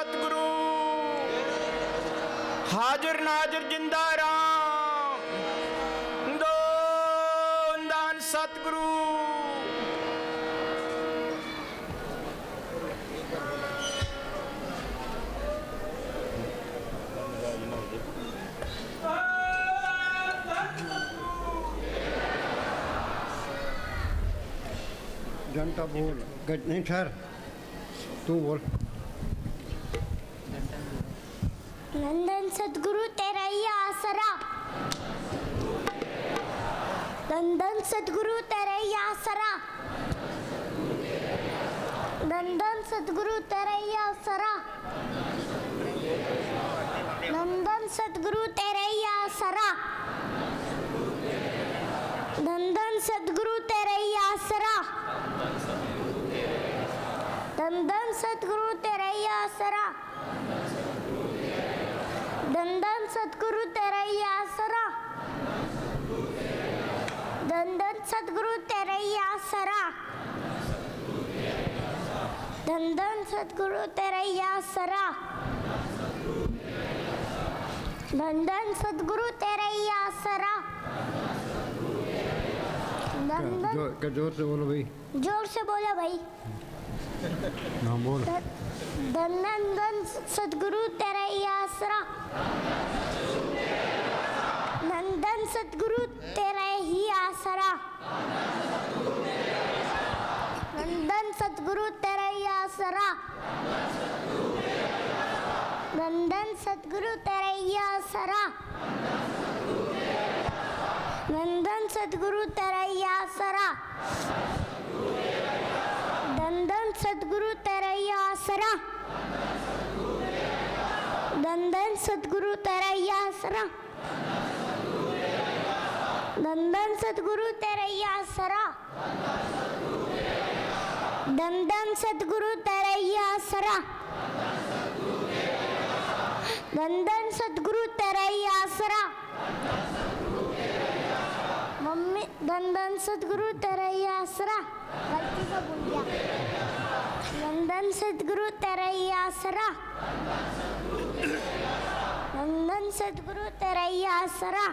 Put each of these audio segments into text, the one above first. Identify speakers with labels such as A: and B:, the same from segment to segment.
A: सतगुरु हाजिर नाजिर जिंदा राम दो दान सतगुरु।
B: घंटा बोल नहीं ठहर तू बोल।
C: नंदन सतगुरु तेरा ही आसरा, नंदन सतगुरु तेरा ही आसरा, नंदन सतगुरु तेरा ही आसरा, नंदन सतगुरु तेरा ही आसरा, नंदन सतगुरु तेरा ही आसरा, नंदन सतगुरु तेरा ही आसरा, नंदन सतगुरु तेरा ही आसरा, नंदन सतगुरु तेरा ही आसरा, नंदन सतगुरु तेरा ही आसरा, नंदन सतगुरु तेरा ही आसरा, नंदन
B: जोर से बोलो भाई।
C: जोर से बोला भाई।
B: हाँ बोल।
C: नंदन सतगुरु तेरा ही आसरा, नंदन सतगुरु तेरा ही आसरा, नंदन सतगुरु तेरा ही आसरा, नंदन सतगुरु तेरा ही आसरा, नंदन सतगुरु तेरा ही आसरा, नंदन सतगुरु तेरा ही आसरा, नंदन सतगुरु तेरा ही आसरा, नंदन सतगुरु तेरा ही आसरा, नंदन सतगुरु तेरा ही आसरा, नंदन सतगुरु तेरा ही आसरा, मम्मी नंदन सतगुरु तेरा ही आसरा, गलती से भूल गया। नंदन सतगुरु तेरा ही आसरा, नंदन सतगुरु तेरा ही आसरा,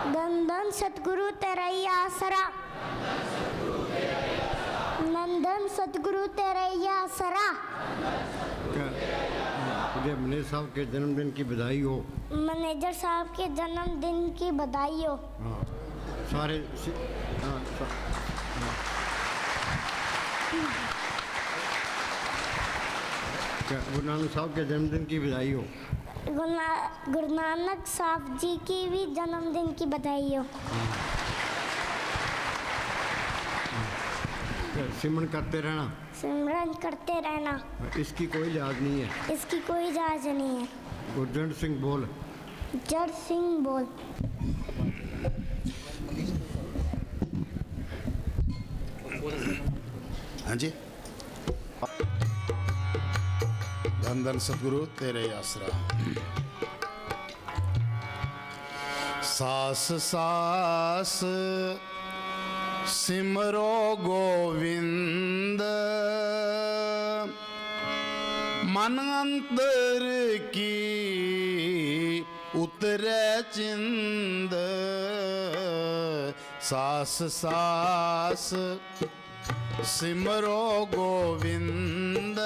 C: नंदन सतगुरु तेरा ही आसरा, नंदन सतगुरु तेरा ही आसरा।
B: मुझे मैनेजर साहब के जन्मदिन की बधाई हो।
C: मैनेजर साहब के जन्मदिन की बधाई हो।
B: हाँ सारे गुरु नानक साहब के जन्मदिन की बधाई हो।
C: गुरु नानक साहब जी की भी जन्मदिन की बधाई हो।
B: सिमरन करते रहना,
C: सिमरन करते रहना,
B: इसकी कोई लिहाज नहीं है,
C: इसकी कोई इजाज़त नहीं है।
B: गुरजंट सिंह बोल।
C: जट सिंह बोल।
D: हाँ जी। धन धन सतगुरु तेरे आसरा। सास सास सिमरो गोविंद, मन अंतर की उतरे चिंद। सास सास सिमरो गोविंद,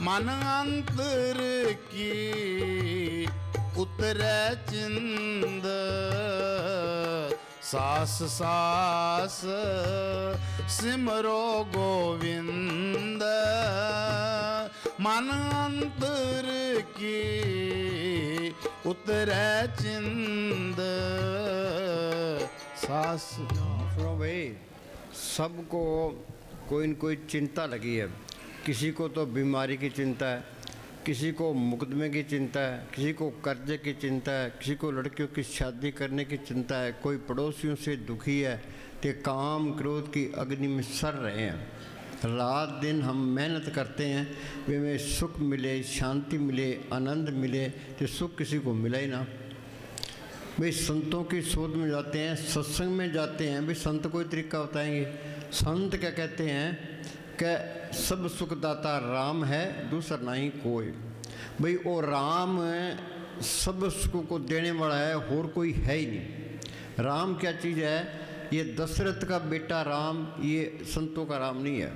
D: मन अंतर की उतरे चिंद। सास सास सिमरो गोविंद, मन अंतर की उतरे चिंद। सास
B: सुनो भाई, सबको कोई न कोई चिंता लगी है। किसी को तो बीमारी की चिंता है, किसी को मुकदमे की चिंता है, किसी को कर्जे की चिंता है, किसी को लड़कियों की शादी करने की चिंता है, कोई पड़ोसियों से दुखी है, तो काम क्रोध की अग्नि में सड़ रहे हैं। रात दिन हम मेहनत करते हैं वे हमें सुख मिले, शांति मिले, आनंद मिले, तो सुख किसी को मिला ही ना। भाई संतों की शोध में जाते हैं, सत्संग में जाते हैं, भाई संत कोई तरीका बताएंगे। संत क्या कहते हैं, कि सब सुखदाता राम है, दूसरा नहीं कोई। भाई वो राम सब सुख को देने वाला है, और कोई है ही नहीं। राम क्या चीज़ है? ये दशरथ का बेटा राम, ये संतों का राम नहीं है।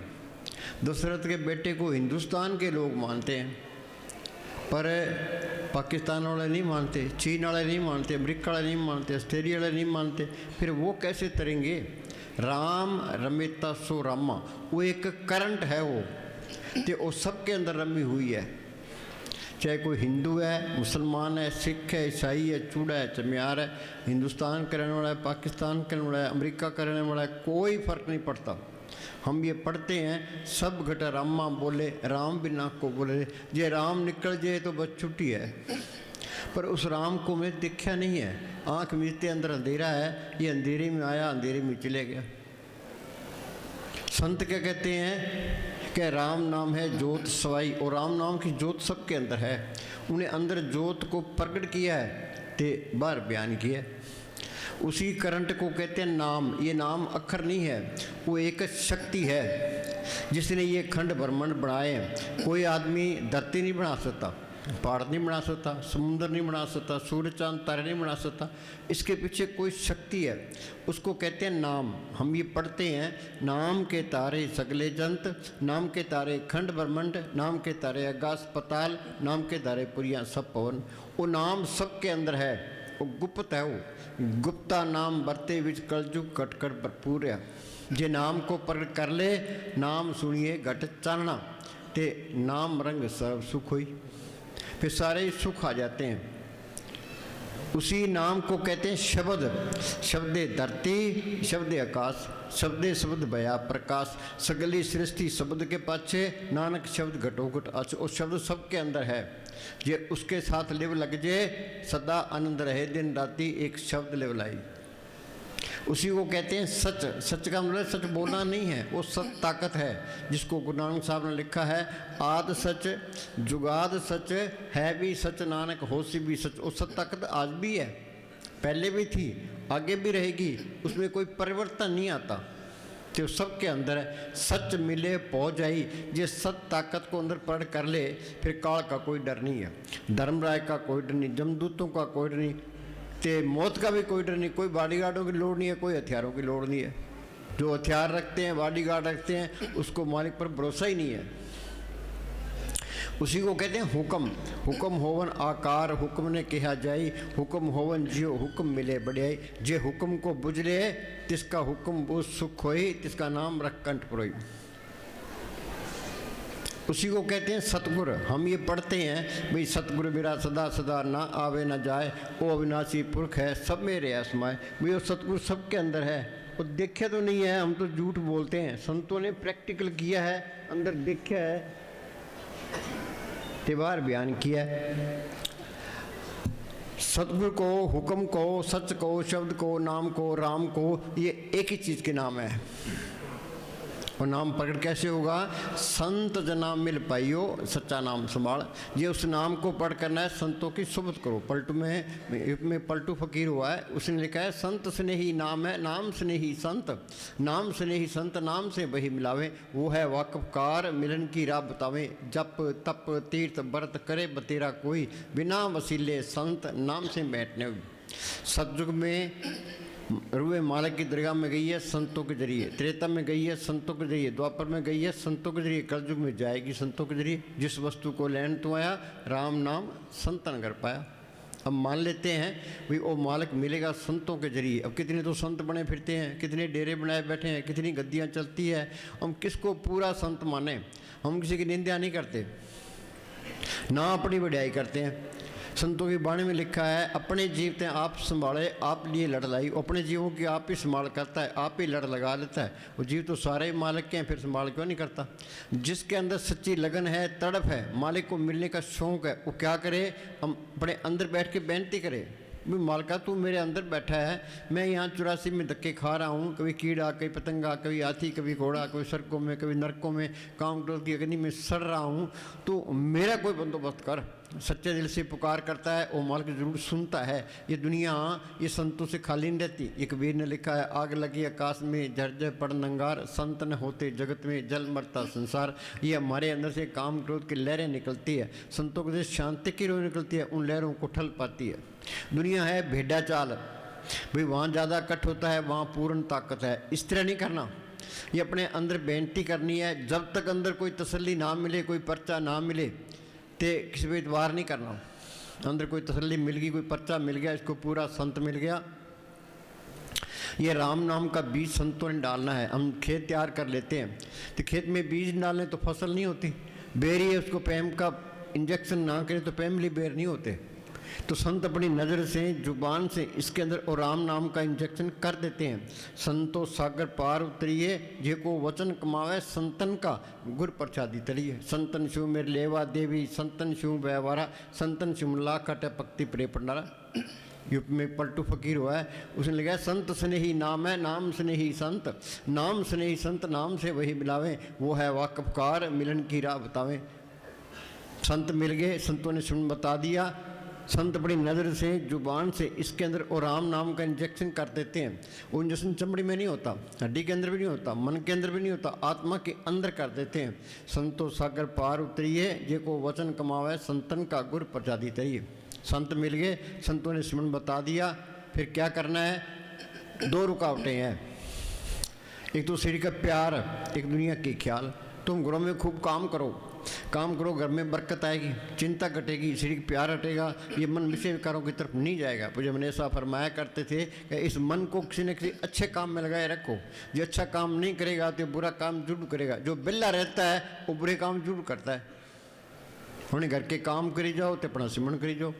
B: दशरथ के बेटे को हिंदुस्तान के लोग मानते हैं, पर पाकिस्तान वाले नहीं मानते, चीन वाले नहीं मानते, अमेरिका वाले नहीं मानते, ऑस्ट्रेलिया वाले नहीं मानते। फिर वो कैसे तरेंगे? राम रमेता सो रामा, वो एक करंट है, वो सबके अंदर रमी हुई है। चाहे कोई हिंदू है, मुसलमान है, सिख है, ईसाई है, चूड़ा है, चमियार है, हिंदुस्तान का रहने वाला है, पाकिस्तान का रहने वाला है, अमेरिका का रहने वाला है, कोई फ़र्क नहीं पड़ता। हम ये पढ़ते हैं सब घटा रामा बोले, राम बिना को बोले, जे राम निकल जाए तो बस छुट्टी है। पर उस राम को मैं देखा नहीं है। आँख मीचते अंदर अंधेरा है, ये अंधेरे में आया, अंधेरे में चले गया। संत क्या कहते हैं कि राम नाम है ज्योत सवाई, और राम नाम की ज्योत सबके अंदर है। उन्हें अंदर ज्योत को प्रकट किया है ते बाहर बयान किया है। उसी करंट को कहते हैं नाम। ये नाम अक्षर नहीं है, वो एक शक्ति है जिसने ये खंड ब्रह्मांड बनाए। कोई आदमी धरती नहीं बना सकता, पहाड़ नहीं बना सकता, समुद्र नहीं बना सकता, सूर्य चांद तारे नहीं बना सकता। इसके पीछे कोई शक्ति है, उसको कहते हैं नाम। हम ये पढ़ते हैं, नाम के तारे सगले जंत, नाम के तारे खंड ब्रह्मांड, नाम के तारे आकाश पताल, नाम के तारे पुरियाँ सब पवन। वो नाम सबके अंदर है, वो गुप्त है। वो गुप्ता नाम बरते विच कलजुग कटकर भरपूर है। जे नाम को प्रगट कर ले, नाम सुनिए घट चानना, ते नाम रंग सर्व सुख हुई। फिर सारे सुख आ जाते हैं। उसी नाम को कहते हैं शब्द। शब्दे धरती, शब्दे आकाश, शब्दे शब्द भया प्रकाश, सगली सृष्टि शब्द के पाछे, नानक शब्द घटो घट अच। वो शब्द सबके अंदर है, ये उसके साथ लिव लग जाए, सदा आनंद रहे दिन राति, एक शब्द लिव लाई। उसी को कहते हैं सच। सच का मतलब सच बोलना नहीं है, वो सच ताकत है, जिसको गुरु नानक साहब ने लिखा है, आद सच जुगाद सच है भी सच, नानक होशी भी सच। वो सच ताकत आज भी है, पहले भी थी, आगे भी रहेगी, उसमें कोई परिवर्तन नहीं आता। तो सबके अंदर है। सच मिले पहुँच जाई, जे सच ताकत को अंदर पढ़ कर ले, फिर काल का कोई डर नहीं है, धर्मराय का कोई डर नहीं, जमदूतों का कोई डर नहीं, ते मौत का भी कोई डर नहीं। कोई बॉडीगार्डों की लोड़ नहीं है, कोई हथियारों की लोड़ नहीं है। जो हथियार रखते हैं, बॉडीगार्ड रखते हैं, उसको मालिक पर भरोसा ही नहीं है। उसी को कहते हैं हुक्म। हुक्म होवन आकार, हुक्म ने कहा जाई, हुक्म होवन जियो, हुक्म मिले बढ़ियाई। जे हुक्म को बुझ ले, तिसका हुक्म वो सुख होई, तिसका नाम रख कंठ पुरोई। उसी को कहते हैं सतगुर। हम ये पढ़ते हैं भाई, सतगुर मेरा सदा सदा ना आवे ना जाए, वो अविनाशी पुरख है, सब मेरे आसमाए। भाई वो सतगुर सबके अंदर है। वो देखे तो नहीं है, हम तो झूठ बोलते हैं। संतों ने प्रैक्टिकल किया है, अंदर देखा है, त्योहार बयान किया है। सतगुरु को, हुक्म को, सच को, शब्द को, नाम को, राम को, ये एक ही चीज़ के नाम है। और नाम प्रकट कैसे होगा? संत जना मिल पाइयो सच्चा नाम संभाल। ये उस नाम को पढ़ करना है, संतों की सुबत करो। पलटू में पलटू फकीर हुआ है, उसने लिखा है, संत स्नेही नाम है, नाम स्नेही संत, नाम स्नेही संत, नाम से वही मिलावे। वो है वाकफकार, मिलन की राह बतावे, जप तप तीर्थ व्रत करे बतेरा कोई, बिना वसीले संत नाम से बैठने। सतयुग में रुए मालिक की दरगाह में गई है संतों के जरिए, त्रेता में गई है संतों के जरिए, द्वापर में गई है संतों के जरिए, कलयुग में जाएगी संतों के जरिए। जिस वस्तु को लेन तो आया, राम नाम संतन कर पाया। अब मान लेते हैं भाई वो मालिक मिलेगा संतों के जरिए। अब कितने तो संत बने फिरते हैं, कितने डेरे बनाए बैठे हैं, कितनी गद्दियाँ चलती है। हम किसको पूरा संत माने? हम किसी की निंदा नहीं करते, ना अपनी बढ़ाई करते हैं। संतों की वाणी में लिखा है, अपने जीव ते आप संभाले, आप लिए लड़ लाई। अपने जीवों की आप ही संभाल करता है, आप ही लड़ लगा लेता है। वो जीव तो सारे ही मालिक के हैं, फिर संभाल क्यों नहीं करता? जिसके अंदर सच्ची लगन है, तड़प है, मालिक को मिलने का शौक़ है, वो क्या करे? हम अपने अंदर बैठ के बेनती करे, भी मालिका तू मेरे अंदर बैठा है, मैं यहाँ 84 में धक्के खा रहा हूँ, कभी कीड़ा, कभी पतंगा, कभी हाथी, कभी घोड़ा, कभी सड़कों में, कभी नरकों में, काम क्रोध की अग्नि में सड़ रहा हूँ, तो मेरा कोई बंदोबस्त कर। सच्चे दिल से पुकार करता है वो मालिक ज़रूर सुनता है। ये दुनिया ये संतों से खाली नहीं रहती। ये कबीर ने लिखा है, आग लगी आकाश में झरझर पड़ नंगार, संत न होते जगत में जल मरता संसार। ये हमारे अंदर से काम क्रोध की लहरें निकलती है, संतों के से शांति की रोह निकलती है, उन लहरों को ठल पाती है। दुनिया है भेड़ा चाल, भाई वहाँ ज़्यादा कट होता है, वहाँ पूर्ण ताकत है। इस तरह नहीं करना, ये अपने अंदर बेनती करनी है। जब तक अंदर कोई तसल्ली ना मिले, कोई पर्चा ना मिले, तो किसी पर इतवार नहीं करना। अंदर कोई तसल्ली मिल गई, कोई पर्चा मिल गया, इसको पूरा संत मिल गया, ये राम नाम का बीज संतों ने डालना है। हम खेत तैयार कर लेते हैं तो खेत में बीज डालें तो फसल नहीं होती। बेरी है, उसको पैम का इंजेक्शन ना करें तो पैमली बेर नहीं होते। तो संत अपनी नज़र से जुबान से इसके अंदर और राम नाम का इंजेक्शन कर देते हैं। संतो सागर पार उतरिए, जे को वचन कमावे संतन का गुर प्रसादी तरिए। संतन शिव मेरे लेवा देवी, संतन शिव व्यवहारा, संतन शिव लाख कटे पक्ति प्रे पंडारा। यूपी में पलटू फकीर हुआ है, उसने लिखा संत स्नेही नाम है, नाम स्नेही संत, नाम स्नेही संत, नाम से वही मिलावे, वो है वाकफकार मिलन की राह बतावें। संत मिल गए, संतों ने सुन बता दिया। संत अपनी नज़र से जुबान से इसके अंदर और राम नाम का इंजेक्शन कर देते हैं। वो इंजेक्शन चमड़ी में नहीं होता, हड्डी के अंदर भी नहीं होता, मन के अंदर भी नहीं होता, आत्मा के अंदर कर देते हैं। संतो सागर पार उतरिए, जे को वचन कमावे संतन का गुर प्रसादी तरिए। संत मिल गए, संतों ने सिमरन बता दिया। फिर क्या करना है? 2 रुकावटें हैं, एक तो सीढ़ी का प्यार, एक दुनिया के ख्याल। तुम घरों में खूब काम करो, घर में बरकत आएगी, चिंता कटेगी, सीढ़ी प्यार हटेगा, ये मन विषय विकारों की तरफ नहीं जाएगा। पूज्य मन ऐसा फरमाया करते थे कि इस मन को किसी न किसी अच्छे काम में लगाए रखो। जो अच्छा काम नहीं करेगा तो बुरा काम जरूर करेगा, जो बिल्ला रहता है वो बुरे काम जरूर करता है। उन्हें घर के काम करी जाओ तो अपना सिमरन करी जाओ।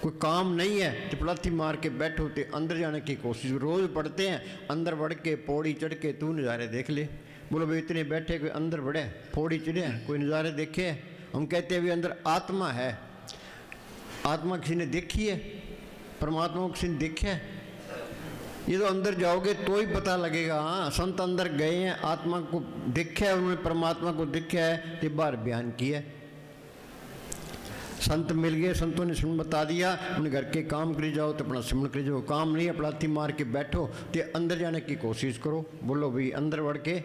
B: कोई काम नहीं है तो पलाथी मार के बैठो, तो अंदर जाने की कोशिश रोज़ पढ़ते हैं, अंदर बढ़ के पौड़ी चढ़ के तू नज़ारे देख ले। बोलो भाई इतने बैठे कोई अंदर बढ़े, पौड़ी चढ़े, कोई नज़ारे देखे? हम कहते हैं भी अंदर आत्मा है। आत्मा किसी ने देखी है? परमात्मा को किसी ने देखा है? ये तो अंदर जाओगे तो ही पता लगेगा। हाँ, संत अंदर गए हैं, आत्मा को देखा है, उन्होंने परमात्मा को देखा है, तो बार बयान किया। संत मिल गए, संतों ने सुन बता दिया। उन्हें घर के काम करी जाओ तो अपना सिमरन करी जाओ। काम नहीं, अपना लाठी मार के बैठो तो अंदर जाने की कोशिश करो। बोलो भाई अंदर बढ़ के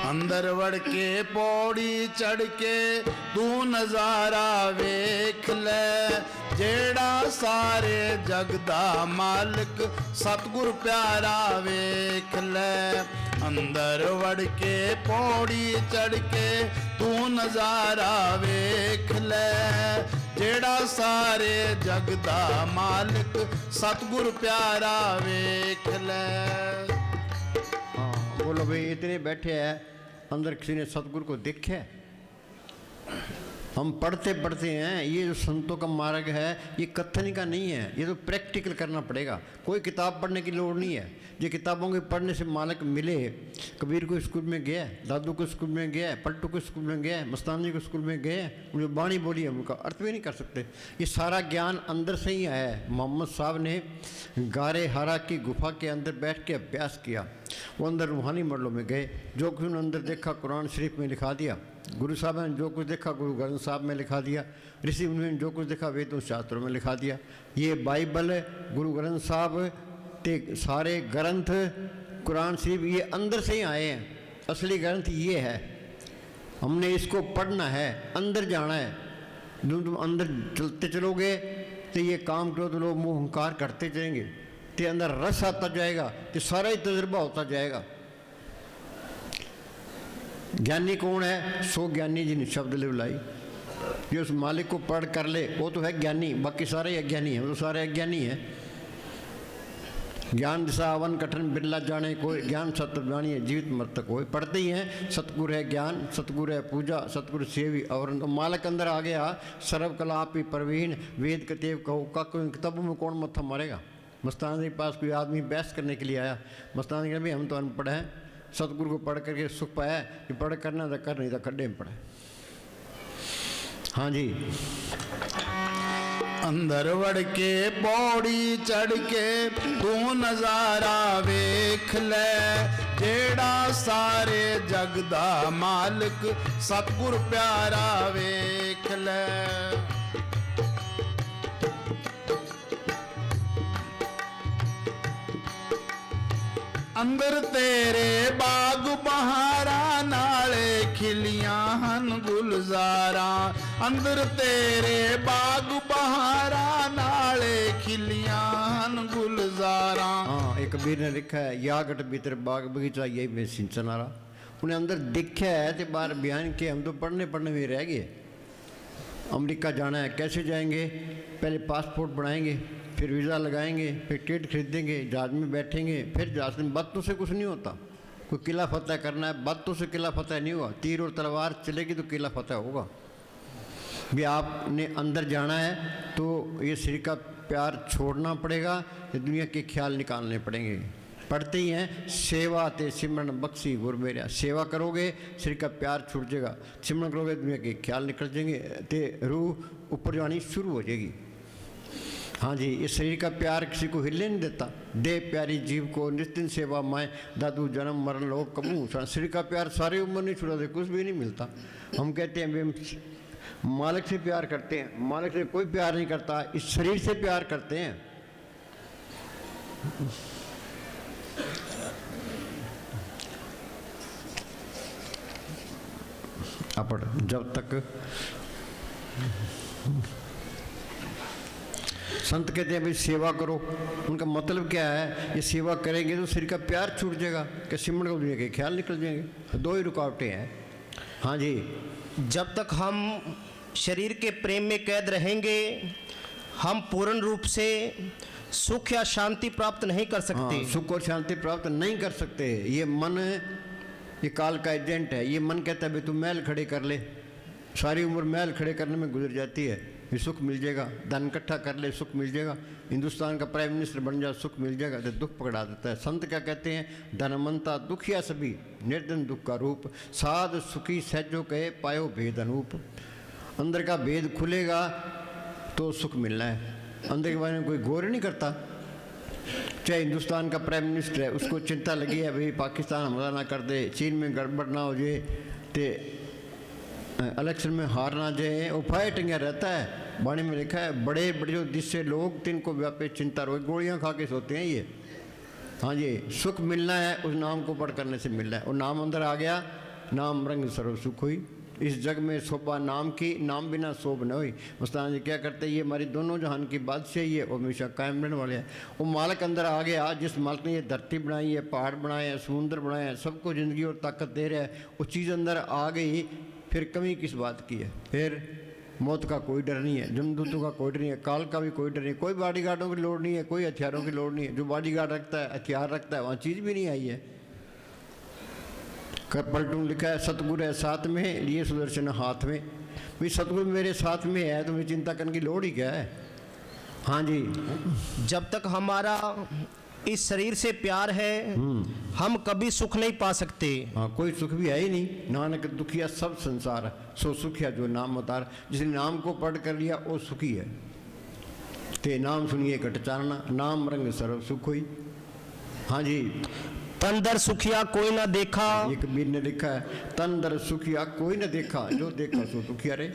D: अंदर बढ़ के पौड़ी चढ़ के तू नजारा वेख ले, जेड़ा सारे जग दा मालिक सतगुर प्यारा वेख ले। अंदर वड़ के पौड़ी चढ़ के तू नजारा वेख ले, जेड़ा सारे जग दा मालिक सतगुर प्यारा वेख ले।
B: हाँ बोलो भाई इतने बैठे हैं, अंदर किसी ने सतगुरु को देखा है? हम पढ़ते पढ़ते हैं, ये जो संतों का मार्ग है ये कथनी का नहीं है, ये तो प्रैक्टिकल करना पड़ेगा। कोई किताब पढ़ने की लोड़ नहीं है। ये किताबों के पढ़ने से मालिक मिले। कबीर को स्कूल में गया, दादू को स्कूल में गया, पलटू को स्कूल में गया, मस्तानी को स्कूल में गए, उन्हें बाणी बोली है, उनका अर्थ भी नहीं कर सकते। ये सारा ज्ञान अंदर से ही आया है। मोहम्मद साहब ने गारे हारा की गुफा के अंदर बैठ के अभ्यास किया। वो अंदर रूहानी मरलों में गए, जो कुछ उन्होंने अंदर देखा कुरान शरीफ में लिखा दिया। गुरु साहब ने जो कुछ देखा गुरु ग्रंथ साहब में लिखा दिया। ऋषि उन्होंने जो कुछ देखा वेदों शास्त्रों में लिखा दिया। ये बाइबल गुरु ग्रंथ साहब ते सारे ग्रंथ कुरान शरीफ ये अंदर से ही आए हैं। असली ग्रंथ ये है, हमने इसको पढ़ना है, अंदर जाना है। जो तुम अंदर चलते चलोगे तो ये काम करो तो लोग मुँह हंकार करते जाएंगे, तो अंदर रस आता जाएगा, तो सारा ही तजुर्बा होता जाएगा। ज्ञानी कौन है? सो ज्ञानी जिन शब्द ले बुलाई। जो उस मालिक को पढ़ कर ले वो तो है ज्ञानी, बाकी सारे अज्ञानी हैं। वो तो सारे अज्ञानी हैं। ज्ञान दिशा अवन कठिन बिरला जाने, कोई ज्ञान सत्य जानी है जीवित मृतक कोई। पढ़ते ही हैं सतगुरु है ज्ञान, सतगुरु है पूजा, सतगुरु सेवी। और मालिक अंदर आ गया, सर्व कला आप ही प्रवीण, वेद कतेव कहो का। कोई किताबों में कौन मत्था मारेगा? मस्तान के पास कोई आदमी बहस करने के लिए आया। मस्तान कहा भाई हम तो अनपढ़ हैं, सतगुरु को पढ़ करके सुख पाया कि पढ़ करना था कर, नहीं था खड्डे में पढ़े। हाँ जी
D: अंदर वड़ के पौड़ी चढ़ के तू नजारा वेख ले, जेड़ा सारे जग दा मालिक सतगुर प्यारा वेख ले। अंदर तेरे बाग बहारा नाले खिलियां हन गुलजारा, अंदर तेरे बाग बहारा नाले खिलियां हन गुलजारा।
B: हाँ, एक कबीर ने लिखा है, यागट भीतर बाग बगीचा यही में सिंचन आ रहा। उन्हें अंदर दिखा है तो बाहर बयान के हम तो पढ़ने में रह गए। अमेरिका जाना है, कैसे जाएंगे? पहले पासपोर्ट बनाएंगे, फिर वीज़ा लगाएंगे, फिर टिकट खरीदेंगे, जहाज में बैठेंगे, फिर जहाज में बातों से कुछ नहीं होता। कोई किला फतेह करना है, बातों से किला फतेह नहीं हुआ। तीर और तलवार चलेगी तो किला फतेह होगा। भी आपने अंदर जाना है तो ये शरीर का प्यार छोड़ना पड़ेगा, ये दुनिया के ख्याल निकालने पड़ेंगे। पढ़ते ही हैं, सेवा ते सिमरन बख्शी गुर मेरा। सेवा करोगे शरीर का प्यार छूट जाएगा, सिमरन करोगे दुनिया के ख्याल निकल जाएंगे, ते रूह ऊपर जानी शुरू हो जाएगी। हाँ जी, इस शरीर का प्यार किसी को हिले नहीं देता। दे प्यारी जीव को निस्तिन सेवा माए, दादू जन्म मरण लोग कबू। शरीर का प्यार सारी उम्र नहीं छुड़ाते, कुछ भी नहीं मिलता। हम कहते हैं वे मालिक से प्यार करते हैं, मालिक से कोई प्यार नहीं करता, इस शरीर से प्यार करते हैं। अपन जब तक संत कहते हैं भाई सेवा करो, उनका मतलब क्या है? ये सेवा करेंगे तो शरीर का प्यार छूट जाएगा, कि सिमरन को दुनिया के ख्याल निकल जाएंगे। तो दो ही रुकावटें हैं। हाँ जी,
A: जब तक हम शरीर के प्रेम में कैद रहेंगे, हम पूर्ण रूप से सुख या शांति प्राप्त नहीं कर सकते।
B: हाँ, सुख और शांति प्राप्त नहीं कर सकते। ये मन, ये काल का एजेंट है। ये मन कहता है भाई तू महल खड़े कर ले, सारी उम्र महल खड़े करने में गुजर जाती है, ये सुख मिल जाएगा। धन इकट्ठा कर ले, सुख मिल जाएगा। हिंदुस्तान का प्राइम मिनिस्टर बन जा, सुख मिल जाएगा। तो दुख पकड़ा देता है। संत क्या कहते हैं? धनवंता दुखिया सभी, निर्धन दुख का रूप, साध सुखी सहजो कहे, पायो भेद अनूप। अंदर का भेद खुलेगा तो सुख मिलना है। अंदर के बारे में कोई गौर नहीं करता। चाहे हिंदुस्तान का प्राइम मिनिस्टर है, उसको चिंता लगी है भाई पाकिस्तान हमला ना कर दे, चीन में गड़बड़ ना हो जाए, तो इलेक्शन में हार ना जाए, उपाय टंगा रहता है। वाणी में लिखा है, बड़े बड़े जो जिससे लोग तिनको व्यापे चिंता रोए, गोलियां खा के सोते हैं ये। हाँ जी, सुख मिलना है उस नाम को पढ़ करने से मिलना है। और नाम अंदर आ गया, नाम रंग सर्व सुख हुई। इस जग में शोभा नाम की, नाम बिना शोभ न हुई। मुस्तान जी क्या करते हैं? ये हमारी दोनों जहान की बादशाही है, वो हमेशा कायम रहने वाले हैं। वो मालिक अंदर आ गया, जिस मालिक ने ये धरती बनाई है, पहाड़ बनाए हैं, समुद्र बनाए हैं, सबको ज़िंदगी और ताकत दे रहा है, वो चीज़ अंदर आ गई, फिर कमी किस बात की है? फिर मौत का कोई डर नहीं है, जमदूतों का कोई डर नहीं है, काल का भी कोई डर नहीं है, कोई बॉडीगार्डों की लोड़ नहीं है, कोई हथियारों की लोड़ नहीं है। जो बॉडीगार्ड रखता है, हथियार रखता है, वहाँ चीज़ भी नहीं आई है। पलटून लिखा है, सतगुरु है साथ में, लिए सुदर्शन हाथ में। भाई सतगुरु मेरे साथ में है तो मुझे चिंता करने की लोड़ ही क्या है? हाँ जी,
A: जब तक हमारा इस शरीर से प्यार है, हम कभी सुख नहीं पा सकते।
B: हाँ, कोई सुख भी है ही नहीं। नानक दुखिया सब संसार, सो सुखिया जो नाम उतार। जिसने नाम को पढ़ कर लिया वो सुखी है। ते नाम सुनिए घट चारना, नाम रंग सर्व सुख हुई। हाँ जी,
A: तन दर सुखिया कोई ना देखा।
B: एक कबीर ने लिखा है, तन दर सुखिया कोई न देखा, जो देखा सो दुखिया रे।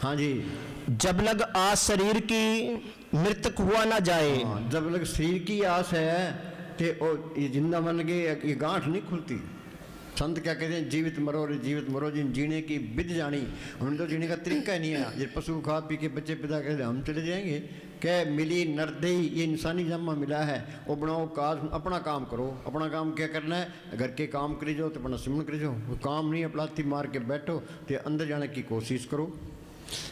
B: हाँ जी,
A: जब लग आस शरीर की मृतक हुआ ना जाए।
B: हाँ, जब लग शरीर की आस है ते ये जिंदा मन के ये गांठ नहीं खुलती। संत क्या कहते हैं? जीवित मरो रे जीवित मरो, जिन जीने की विध जानी। उन्हें तो जीने का तरीका ही नहीं है। जिन पशु खा पी के बच्चे पैदा कर हम चले जाएंगे। क्या मिली नरदेही, ये इंसानी जन्म मिला है। वो बनाओ काज, अपना काम करो। अपना काम क्या करना है? घर के काम करी जाओ तो अपना सिमरन करी जाओ। वो काम नहीं, अपलाथी मार के बैठो तो अंदर जाने की कोशिश करो।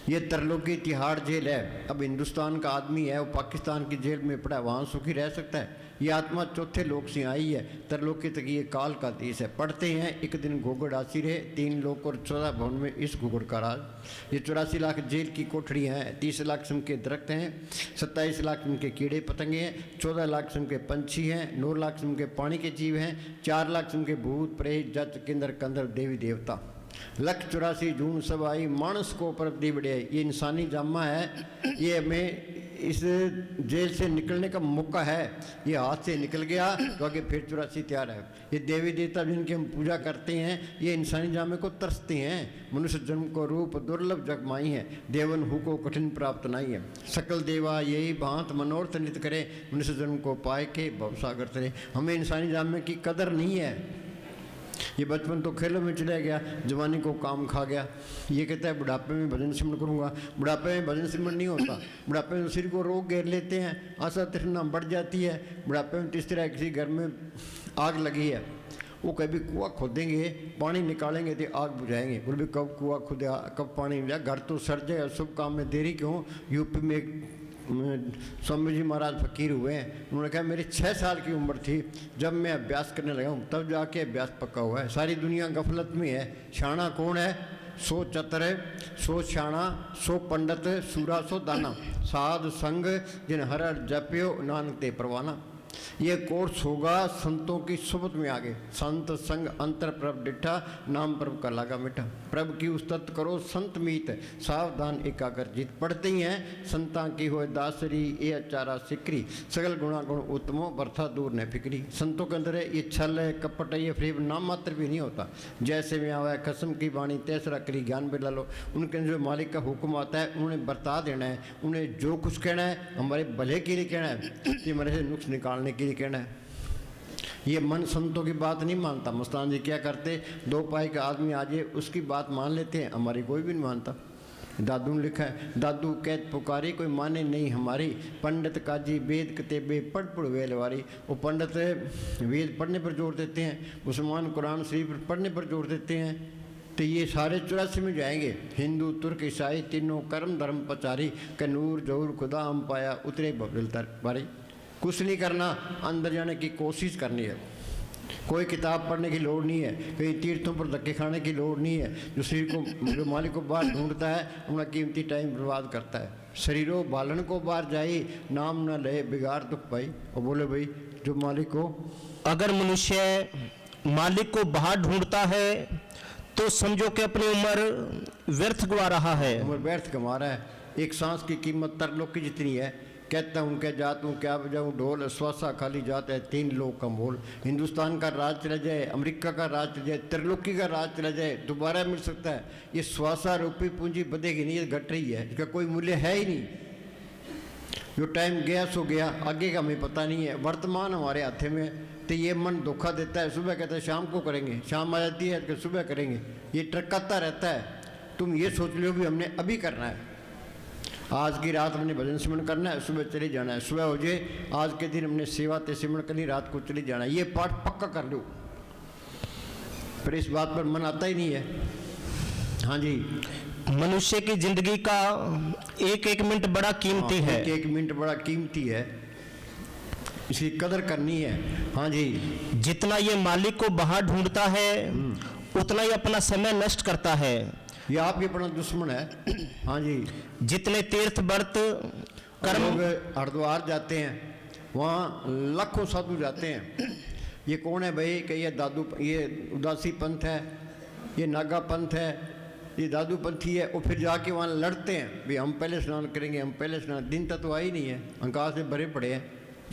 B: ये तरलोकी तिहाड़ जेल है। अब हिंदुस्तान का आदमी है, वो पाकिस्तान की जेल में पड़ा है, वहाँ सुखी रह सकता है? ये आत्मा चौथे लोक से आई है। तरलोकी तक ये काल का देश है। पढ़ते हैं, एक दिन घोगड़ आसी रहे, 3 लोक और 14 भवन में इस घोगड़ का राज। ये 84 लाख जेल की कोठरियाँ हैं, 30 लाख किस्म के दरख्त हैं, 27 लाख किस्म के कीड़े पतंगे हैं, 14 लाख किस्म के पंछी हैं, 9 लाख किस्म के पानी के जीव हैं, 4 लाख किस्म के भूत प्रेत जच किन्नर कंदर देवी देवता। 184 जून सब आई मानस को परब दी बढ़िया। ये इंसानी जामा है, ये हमें इस जेल से निकलने का मौका है। ये हाथ से निकल गया तो आगे फिर 84 तैयार है। ये देवी देवता जिनकी हम पूजा करते हैं, ये इंसानी जामे को तरसते हैं। मनुष्य जन्म को रूप दुर्लभ जगमाई है, देवन हु को कठिन प्राप्त नहीं है। सकल देवा यही भांत मनोरथ नित करे, मनुष्य जन्म को पाए के भवसागर तरे। हमें इंसानी जामे की कदर नहीं है। ये बचपन तो खेलों में चला गया, जवानी को काम खा गया। ये कहता है बुढ़ापे में भजन सिमरण करूँगा। बुढ़ापे में भजन सिमरण नहीं होता। बुढ़ापे में सिर को रोग घेर लेते हैं, आशा तृष्णा बढ़ जाती है। बुढ़ापे में इस तरह किसी घर में आग लगी है, वो कभी कुआं खोदेंगे, पानी निकालेंगे तो आग बुझाएंगे। बोले भी कब कुआं खुदा कब पानी मिला, घर तो सर जाए, शुभ काम में देरी क्यों। यूपी में एक स्वामी जी महाराज फकीर हुए हैं। उन्होंने कहा मेरी 6 साल की उम्र थी जब मैं अभ्यास करने लगा हूँ, तब जाके अभ्यास पक्का हुआ है। सारी दुनिया गफलत में है। शाना कौन है? 100 चतर, 100 शाना, 100 पंडित, सूरा 100 दाना। साध संग जिन हर जप्यो नानक ते परवाना। ये कोर्स होगा संतों की सोबत में आगे। संत संग अंतर प्रभ डिठा, नाम प्रभ का लागा मिठा। प्रभ की उस्तत करो संत मीत, सावधान एकाग्र जीत। पढ़ते ही हैं संतां की होए दासरी, ये अचारा सिकरी। सकल गुणा गुण उत्तमो, बर्था दूर न फिक्री। संतों के अंदर ये छल है, कपट है, ये फ्रेब नाम मात्र भी नहीं होता। जैसे में आवा है कसम की वाणी, तैसरा करी ज्ञान बिला लो। उनके जो मालिक का हुक्म आता है उन्हें बरता देना है। उन्हें जो कुछ कहना है हमारे भले के लिए कहना है, ये हमारे से नुक्स निकालने के लिए कहना है। ये मन संतों की बात नहीं मानता। मस्तान जी क्या करते, 2 पाई का आदमी आ जाए उसकी बात मान लेते हैं, हमारी कोई भी नहीं मानता। दादू ने लिखा है, दादू कैद पुकारी कोई माने नहीं हमारी। पंडित काजी वेद कतेबे पढ़ पढ़ वेलवारी। वो पंडित वेद पढ़ने पर जोर देते हैं, मुसलमान कुरान शरीफ पढ़ने पर जोर देते हैं। तो ये सारे 84 में जाएंगे। हिंदू तुर्क ईसाई तीनों कर्म धर्म पचारी, कनूर जौर खुदा हम पाया उतरे बबल तर बारी। कुछ नहीं करना, अंदर जाने की कोशिश करनी है। कोई किताब पढ़ने की लोड़ नहीं है, कहीं तीर्थों पर धक्के खाने की लोड़ नहीं है। जो शरीर को जो मालिक को बाहर ढूंढता है अपना कीमती टाइम बर्बाद करता है। शरीरों बालन को बाहर जाई, नाम न ले बिगाड़ दुख पाई। और बोले भाई जो मालिक को,
A: अगर मनुष्य मालिक को बाहर ढूंढता है तो समझो कि अपनी उम्र व्यर्थ गवा रहा है।
B: उम्र व्यर्थ गंवा रहा है। एक सांस की कीमत तरलोक की जितनी है। कहता हूँ क्या जात हूँ क्या बजाऊँ ढोल, श्वासा खाली जात है 3 लोग का मोल। हिंदुस्तान का राज चला जाए, अमेरिका का राज चला जाए, त्रिलोकी का राज चला जाए, दोबारा मिल सकता है। ये श्वासा रूपी पूंजी बदेगी नहीं, ये घट रही है, इसका कोई मूल्य है ही नहीं। जो टाइम गया सो गया, आगे का हमें पता नहीं है। वर्तमान हमारे हाथे में, तो ये मन धोखा देता है। सुबह कहता है शाम को करेंगे, शाम आ जाती है तो सुबह करेंगे। ये ट्रकाता रहता है। तुम ये सोच लो भी हमने अभी करना है, आज की रात हमने भजन सिमरण करना है, सुबह चले जाना है। सुबह हो जाए आज के दिन हमने सेवा ते सिमरण करनी, रात को चले जाना है। ये पाठ पक्का कर लो। पर इस बात पर मन आता ही नहीं है। हाँ जी,
A: मनुष्य की जिंदगी का एक एक मिनट बड़ा कीमती है।
B: एक मिनट बड़ा कीमती है, इसकी कदर करनी है। हाँ जी,
A: जितना ये मालिक को बाहर ढूंढता है उतना ही अपना समय नष्ट करता है।
B: ये आप ही अपना दुश्मन है। हाँ जी,
A: जितने तीर्थ व्रत कर्म,
B: लोग हरिद्वार जाते हैं, वहाँ लाखों साधु जाते हैं। ये कौन है भाई? कि ये दादू, ये उदासी पंथ है, ये नागा पंथ है, ये दादू पंथी है। और फिर जाके वहाँ लड़ते हैं भाई हम पहले स्नान करेंगे, हम पहले स्नान। दिन तक तो आ ही नहीं है, अहंकार से भरे पड़े हैं।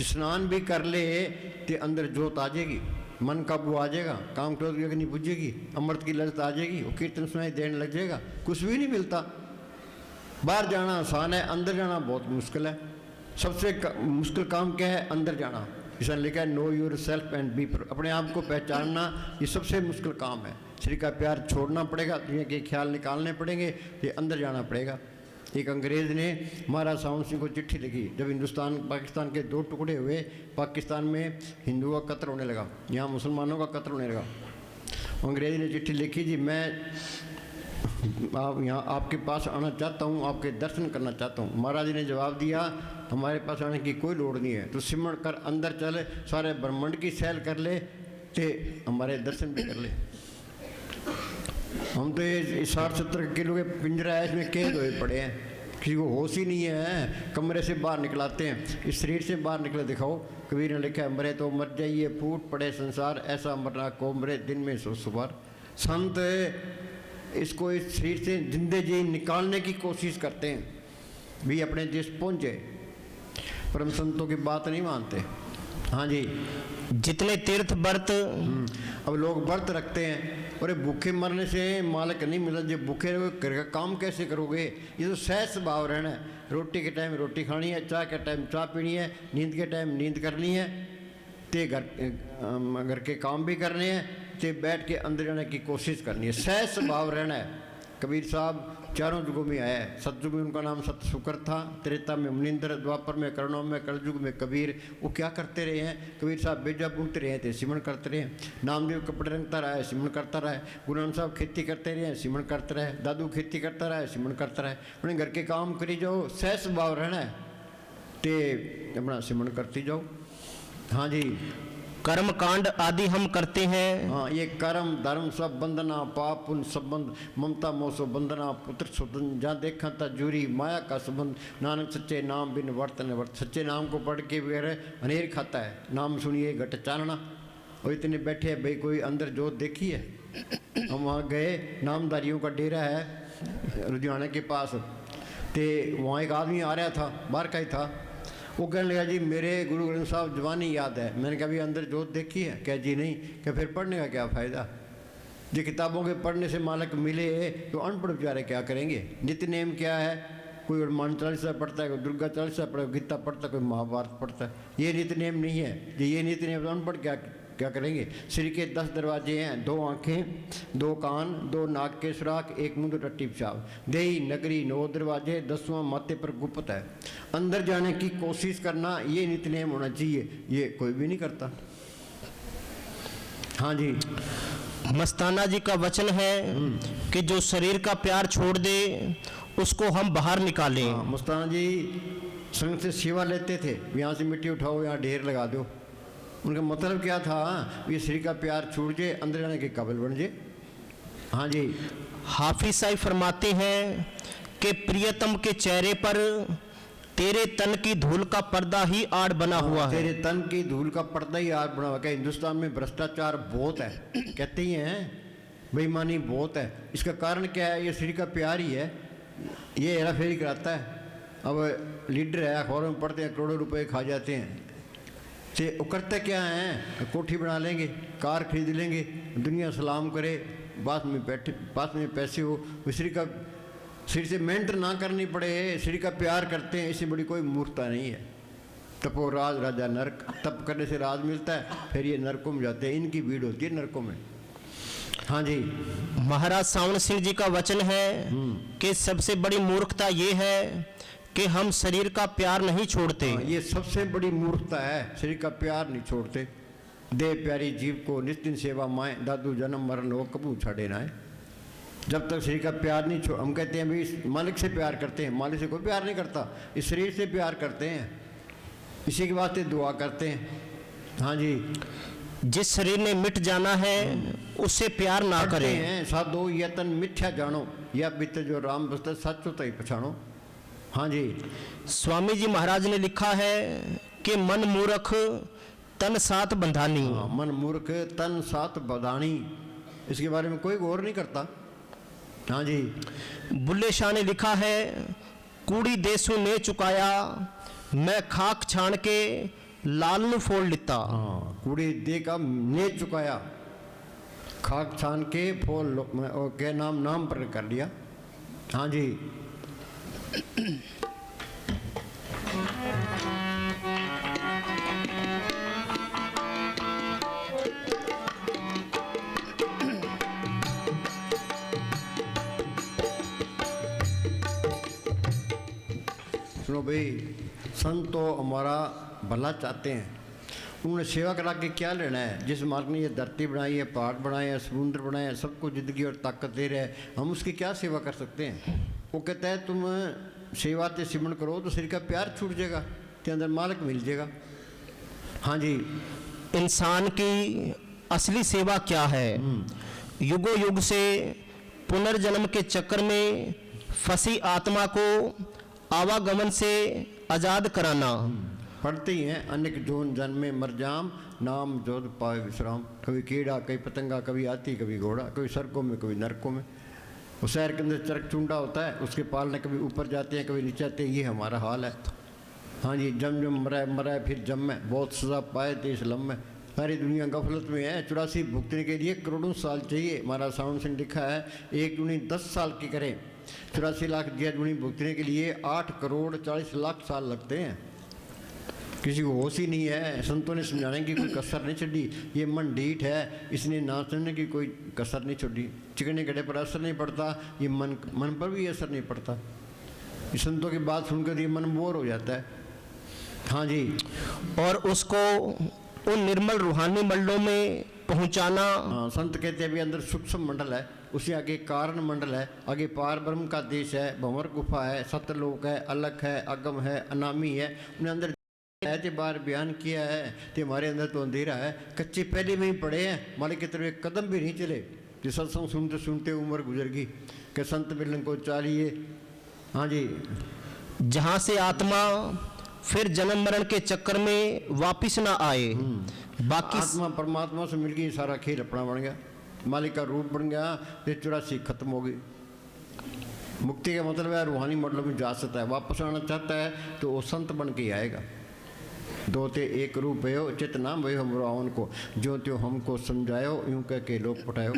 B: स्नान भी कर ले तो अंदर जोत आ जाएगी, मन काबू आ जाएगा, काम क्रोध की अग्नि बुझेगी, अमृत की ललत आ जाएगी, वो कीर्तन सुनाई देने लग जाएगा। कुछ भी नहीं मिलता। बाहर जाना आसान है, अंदर जाना बहुत मुश्किल है। सबसे मुश्किल काम क्या है? अंदर जाना। इसने लिखा है know yourself and be. अपने आप को पहचानना ये सबसे मुश्किल काम है। श्री का प्यार छोड़ना पड़ेगा, दुनिया के ख्याल निकालने पड़ेंगे, ये अंदर जाना पड़ेगा। एक अंग्रेज़ ने महाराज सावन सिंह को चिट्ठी लिखी। जब हिंदुस्तान पाकिस्तान के 2 टुकड़े हुए, पाकिस्तान में हिंदुओं का कत्ल होने लगा, यहाँ मुसलमानों का कत्ल होने लगा। अंग्रेज़ ने चिट्ठी लिखी, जी मैं यहाँ आपके पास आना चाहता हूँ, आपके दर्शन करना चाहता हूँ। महाराज जी ने जवाब दिया हमारे पास आने की कोई लोड़ नहीं है, तो सिमरण कर अंदर चल, सारे ब्रह्मांड की सैर कर ले, ते हमारे दर्शन भी कर ले। हम तो ये 60-70 किलो के पिंजरा है, इसमें कैद हुए पड़े हैं, किसी को होश ही नहीं है। कमरे से बाहर निकलाते हैं, इस शरीर से बाहर निकले दिखाओ। कबीर ने लिखा है मरे तो मर जाइए फूट पड़े संसार, ऐसा मरना को मरे दिन में 100 बार। संत इसको इस शरीर से जिंदे जी निकालने की कोशिश करते हैं भी अपने देश पहुँचे, परम संतों की बात नहीं मानते। हाँ जी।
A: जितने तीर्थ व्रत
B: अब लोग व्रत रखते हैं और भूखे मरने से मालिक नहीं मिलता, जब भूखे रहोगे घर का काम कैसे करोगे? ये तो सहज स्वभाव रहना है। रोटी के टाइम रोटी खानी है, चाय के टाइम चाय पीनी है, नींद के टाइम नींद करनी है, ते घर के काम भी करने हैं, ते बैठ के अंदर जाने की कोशिश करनी है। सहज स्वभाव रहना है। कबीर साहब चारों युगों में आया है। सतयुग में उनका नाम सत शुक्र था, त्रेता में मुनिंद्र, द्वापर में करुणा में, कलयुग में कबीर। वो क्या करते रहे हैं? कबीर साहब बेजा बुनते रहे थे, सिमरन करते रहे। नामदेव कपड़े रंगता रहा है, सिमरन करता रहा है। गुरु नानक साहब खेती करते रहे, सिमरन करते रहे। दादू खेती करता रहा है, सिमरन करता रहा है। उन्हें घर के काम करी जाओ, सहज स्वभाव रहना है, ते अपना सिमरन करती जाओ। हाँ जी।
A: कर्म कांड आदि हम करते हैं।
B: हाँ, ये कर्म धर्म सब बंधना, पाप पुण्य संबंध, ममता मोसो बंधना, पुत्र सुधन, जहाँ देखा था जूरी, माया का संबंध। नानक सच्चे नाम बिन वर्तन वर्त। सच्चे नाम को पढ़ के बगैर अनेर खाता है। नाम सुनिए घट चानना। और इतने बैठे हैं भाई, कोई अंदर जोत देखी है? हम वहाँ गए, नामधारियों का डेरा है लुधियाना के पास, तो वहाँ एक आदमी आ रहा था, बाहर का ही था। वो कहने लगा जी मेरे गुरु ग्रंथ साहब जवानी याद है। मैंने कहा अभी अंदर जोत देखी है? क्या जी नहीं। क्या फिर पढ़ने का क्या फ़ायदा? जो किताबों के पढ़ने से मालिक मिले तो अनपढ़ बेचारे क्या करेंगे? नित्य नेम क्या है? कोई हनुमान चालीसा पढ़ता है, कोई दुर्गा चालीसा पढ़ता है, गीता पढ़ता है, कोई महाभारत पढ़ता है। ये नित्य नेम नहीं है। ये नित्य नेम तो अनपढ़ क्या करेंगे? सिर के 10 दरवाजे हैं, 2 आँखें, 2 कान, 2 नाक के सुराख, 1 मुंह, 2 टट्टी पेशाब। देही नगरी 9 दरवाजे, 10वां माथे पर गुप्त है। अंदर जाने की कोशिश करना, ये नित्य नेम होना चाहिए। ये कोई भी नहीं करता। हाँ जी।
A: मस्ताना जी का वचन है कि जो शरीर का प्यार छोड़ दे उसको हम बाहर निकालें।
B: हाँ, मस्ताना जी संघ से सेवा लेते थे। यहाँ से मिट्टी उठाओ, यहाँ ढेर लगा दो। उनका मतलब क्या था? ये शरीर का प्यार छूट जाए, अंदर जाने के काबिल बन जाए। हाँ जी।
A: हाफिज साहब फरमाते हैं कि प्रियतम के चेहरे पर तेरे तन की धूल का पर्दा ही आड़ बना हुआ है।
B: तेरे तन की धूल का पर्दा ही आड़ बना हुआ है। हिंदुस्तान में भ्रष्टाचार बहुत है, कहते ही हैं, बेईमानी बहुत है। इसका कारण क्या है? ये शरीर का प्यार ही है। ये हेरा फेरी कराता है। अब लीडर है, अखबारों में पढ़ते हैं, करोड़ों रुपए खा जाते हैं। से वो करते क्या हैं? कोठी बना लेंगे, कार खरीद लेंगे, दुनिया सलाम करे, पास में पैसे हो। शरीर का शरीर से मेहनत ना करनी पड़े, शरीर का प्यार करते हैं। इससे बड़ी कोई मूर्खता नहीं है। तपो राज राजा नरक। तप करने से राज मिलता है, फिर ये नरकों में जाते हैं। इनकी भीड़ होती है नरकों में। हाँ जी।
A: महाराज सावन सिंह जी का वचन है कि सबसे बड़ी मूर्खता ये है कि हम शरीर का प्यार नहीं छोड़ते।
B: ये सबसे बड़ी मूर्खता है, शरीर का प्यार नहीं छोड़ते। दे प्यारी जीव को निस्तिन सेवा माए, दादू जन्म मरण हो कबू छाड़े ना है। जब तक शरीर का प्यार नहीं छोड़, हम कहते हैं भाई मालिक से प्यार करते हैं। मालिक से कोई प्यार नहीं करता, इस शरीर से प्यार करते हैं, इसी के वास्ते दुआ करते हैं। हाँ जी।
A: जिस शरीर ने मिट जाना है उससे प्यार ना करें।
B: साधो यतन मिथ्या जानो, या बीत जो राम बसता सच होता ही पछाणो। हाँ जी।
A: स्वामी जी महाराज ने लिखा है कि मन मूर्ख तन सात बंधानी।
B: हाँ, मन मूर्ख तन सात बंधानी। इसके बारे में कोई गौर नहीं करता। हाँ जी।
A: बुल्ले शाह ने लिखा है कूड़ी देसू ने चुकाया, मैं खाक छाण के लाल नु फोड़ लिता।
B: हाँ, कूड़ी दे का ने चुकाया, खाक छान के फोल के नाम पर कर लिया। हाँ जी। सुनो भाई, संत तो हमारा भला चाहते हैं। उन्होंने सेवा करा के क्या लेना है? जिस मार्ग ने ये धरती बनाई है, पहाड़ बनाए हैं, समुद्र बनाए हैं, सबको ज़िंदगी और ताकत दे रहे हैं, हम उसकी क्या सेवा कर सकते हैं? वो कहता है तुम सेवा से सिमरन करो तो शरीर का प्यार छूट जाएगा, के अंदर मालिक मिल जाएगा। हाँ जी।
A: इंसान की असली सेवा क्या है? युगों युग से पुनर्जन्म के चक्कर में फंसी आत्मा को आवागमन से आजाद कराना।
B: पढ़ते ही हैं, अनेक जोन जन्मे मर जाम, नाम जोध पाए विश्राम। कभी कीड़ा, कभी पतंगा, कभी हाथी, कभी घोड़ा, कभी सड़कों में, कभी नरकों में। वो शहर के अंदर चरक चुंडा होता है, उसके पालने कभी ऊपर जाते हैं कभी नीचे आते हैं, ये हमारा हाल है। हाँ जी, जम जम मरा है फिर जम में, बहुत सजा पाए थे इस लम में। सारी दुनिया गफलत में है, 84 भुगतने के लिए करोड़ों साल चाहिए। महाराज साउंड सिंह लिखा है 1 दूनी 10 साल की करें, 84 लाख दिया दूनी भुगतने के लिए 8 करोड़ 40 लाख साल लगते हैं। किसी को होश ही नहीं है। संतों ने समझाने की कोई कसर नहीं छोड़ी। ये मन ढीठ है, इसने ना सुनने की कोई कसर नहीं छोड़ी। चिकने गड्ढे पर असर नहीं पड़ता, ये मन पर भी असर नहीं पड़ता। इस संतों की बात सुनकर ये मन बोर हो जाता है। हाँ जी,
A: और उसको उन निर्मल रूहानी मंडलों में पहुंचाना।
B: हाँ, संत कहते हैं अभी अंदर सूक्ष्म मंडल है, उसी आगे कारण मंडल है, आगे पार ब्रह्म का देश है, भंवर गुफा है, सत्यलोक है, अलख है, अगम है, अनामी है। उन्हें अंदर ऐसे बार बयान किया है कि हमारे अंदर तो अंधेरा है। कच्चे पहले में ही पड़े हैं, मालिक की तरफ एक कदम भी नहीं चले। कि सत्संग सुनते सुनते उम्र गुजर गई कि संत मिलन को चाहिए। हाँ जी,
A: जहां से आत्मा फिर जन्म मरण के चक्कर में वापिस ना आए। बाकी
B: आत्मा परमात्मा से मिल गई, सारा खेल अपना बन गया, मालिक का रूप बन गया, फिर 84 खत्म हो गई। मुक्ति का मतलब है रूहानी मंडलों में जा सकता है। वापस आना चाहता है तो वो संत बन के ही आएगा। दो ते एक रूप भयो चित नाम भयो हमरावन को, जो त्यो हमको समझायो यूं कह के लोग पटायो।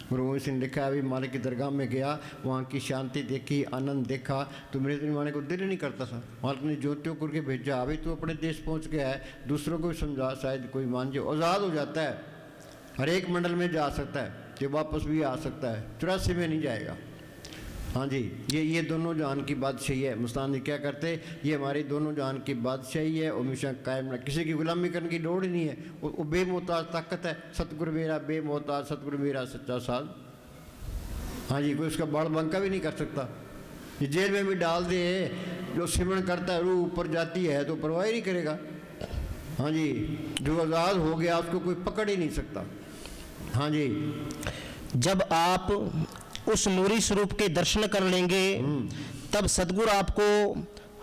B: गुरु गोविंद सिंह लिखा अभी मालिक की दरगाह में गया, वहाँ की शांति देखी, आनंद देखा तो मेरे तो माने को दिल ही नहीं करता था। मालिक ने ज्योतियों करके भेजा, अभी तो अपने देश पहुँच गया है, दूसरों को भी समझा, शायद कोई मान जो आज़ाद हो जाता है। हर एक मंडल में जा सकता है, जो वापस भी आ सकता है, 84 में नहीं जाएगा। हाँ जी, ये दोनों जहान की बादशाही है। मुस्तान जी क्या करते, ये हमारी दोनों जहान की बादशाही है, हमेशा कायम ना, किसी की गुलामी करने की लोड़ ही नहीं है। वो बेमोहताज ताकत है। सतगुरु मेरा बेमोहताज, सतगुरु मेरा सच्चा साध। हाँ जी, कोई उसका बाल बंका भी नहीं कर सकता। ये जेल में भी डाल दे, जो सिमरन करता है रूह ऊपर जाती है तो परवाह ही नहीं करेगा। हाँ जी, जो आज़ाद हो गया उसको कोई पकड़ ही नहीं सकता। हाँ जी,
A: जब आप उस नूरी स्वरूप के दर्शन कर लेंगे तब सदगुरु आपको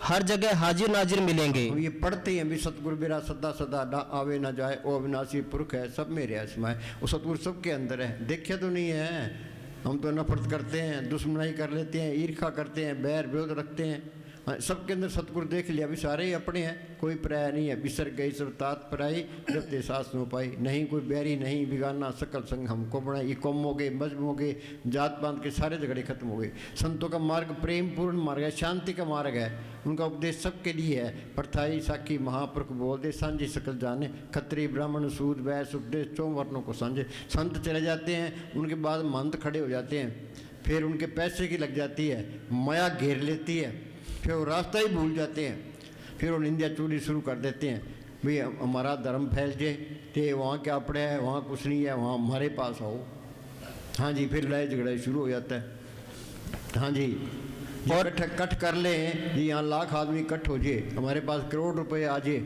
A: हर जगह हाजिर नाजिर मिलेंगे।
B: ये पढ़ते हैं भी सतगुरु मेरा सदा सदा ना आवे ना जाए, ओ अविनाशी पुरख है, सब मेरे आसमाए। वो सतगुरु सबके अंदर है, देखा तो नहीं है। हम तो नफरत करते हैं, दुश्मनाई कर लेते हैं, ईर्खा करते हैं, बैर विरोध रखते हैं। सबके अंदर सतगुरु देख लिया भी सारे ही अपने हैं, कोई पराया नहीं है। बिसर गई सब तात पराई, जब ते सास नो पाई, नहीं कोई बैरी नहीं बिगाना, सकल संग हमको बनाई। ये कौम हो गए, मजहब हो गए, जात पात के सारे झगड़े खत्म हो गए। संतों का मार्ग प्रेम पूर्ण मार्ग है, शांति का मार्ग है। उनका उपदेश सबके लिए है। परथाई साखी महापुरुष बोल दे, सांझी सकल जाने, खत्री ब्राह्मण सूद वैश्य उपदेश 4 वर्णों को सांझे। संत चले जाते हैं, उनके बाद महंत खड़े हो जाते हैं, फिर उनके पैसे की लग जाती है, माया घेर लेती है, फिर वो रास्ता ही भूल जाते हैं, फिर वो निंदा चोरी शुरू कर देते हैं। भाई हमारा धर्म फैल जाए तो वहाँ क्या पड़ा है, वहाँ कुछ नहीं है, वहाँ हमारे पास आओ। हाँ जी, फिर लड़ाई झगड़ा शुरू हो जाता है। हाँ जी, और कट कर लें जी, यहाँ लाख आदमी कट हो जाए, हमारे पास करोड़ रुपए आ जाए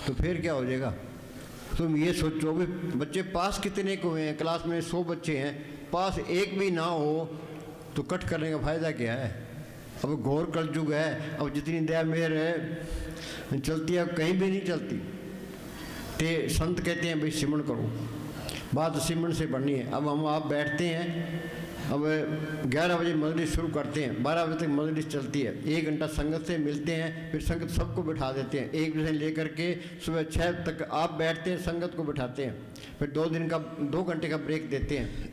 B: तो फिर क्या हो जाएगा। तुम ये सोचो भी बच्चे पास कितने को हुए हैं, क्लास में 100 बच्चे हैं, पास एक भी ना हो तो कट करने का फ़ायदा क्या है। अब घोर कलयुग है, अब जितनी दया मेहर है चलती है, कहीं भी नहीं चलती। ते संत कहते हैं भाई सिमरन करो, बात सिमरन से बढ़नी है। अब हम आप बैठते हैं, अब 11 बजे मजलिस शुरू करते हैं, 12 बजे तक मजलिस चलती है, 1 घंटा संगत से मिलते हैं, फिर संगत सबको बिठा देते हैं। 1 बजे से लेकर के सुबह 6 तक आप बैठते हैं, संगत को बिठाते हैं, फिर 2 घंटे का ब्रेक देते हैं।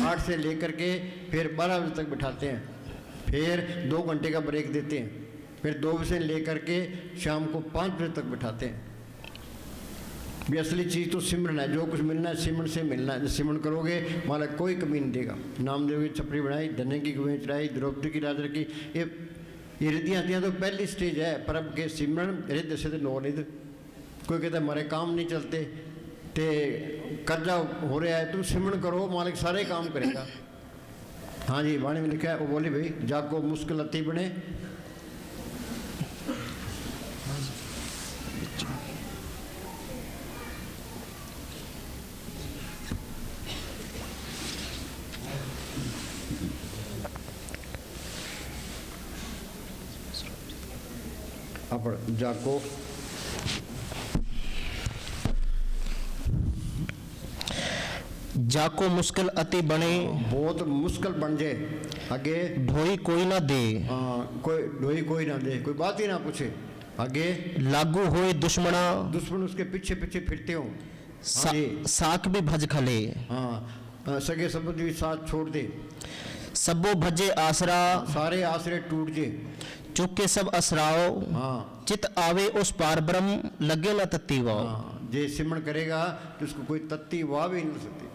B: 8 से लेकर के फिर 12 बजे तक बिठाते हैं, फिर 2 घंटे का ब्रेक देते हैं, फिर 2 बजे से लेकर के शाम को 5 बजे तक बिठाते हैं। भी असली चीज़ तो सिमरन है, जो कुछ मिलना है सिमरन से मिलना है। सिमरन करोगे माला कोई कमी नहीं देगा। नामदेव की छपरी बनाई, धन्य की गुएं चढ़ाई, द्रौपदी की राजा की, ये रिद्धियाँ तो पहली स्टेज है। पर अब के सिमरन रिद्ध से नो निध। कोई कहता है हमारे काम नहीं चलते, ते कर्जा हो रहा है, तुम सिमरन करो, मालिक सारे काम करेगा। हाँ जी, वाणी में लिखा है, वो बोली भाई जाको मुश्किल अति बने। अब जाको
A: जाको मुश्किल अति बने,
B: बहुत मुश्किल बन जाए, आगे
A: ढोई कोई ना दे,
B: कोई ढोई कोई ना दे, कोई बात ही ना पूछे, आगे
A: लागू होए दुश्मना,
B: दुश्मन उसके पीछे पीछे फिरते हो,
A: साक भी भज खले,
B: हाँ सगे संबंधी भी साथ छोड़ दे,
A: सबो भजे आसरा,
B: सारे आसरे टूट जे,
A: चुके सब असराओ,
B: हाँ
A: चित आवे उस पार ब्रह्म, लगे न तत्ती वाओ।
B: हाँ, जे सिमरण करेगा तो उसको कोई तत्ती वाह भी नहीं सकती।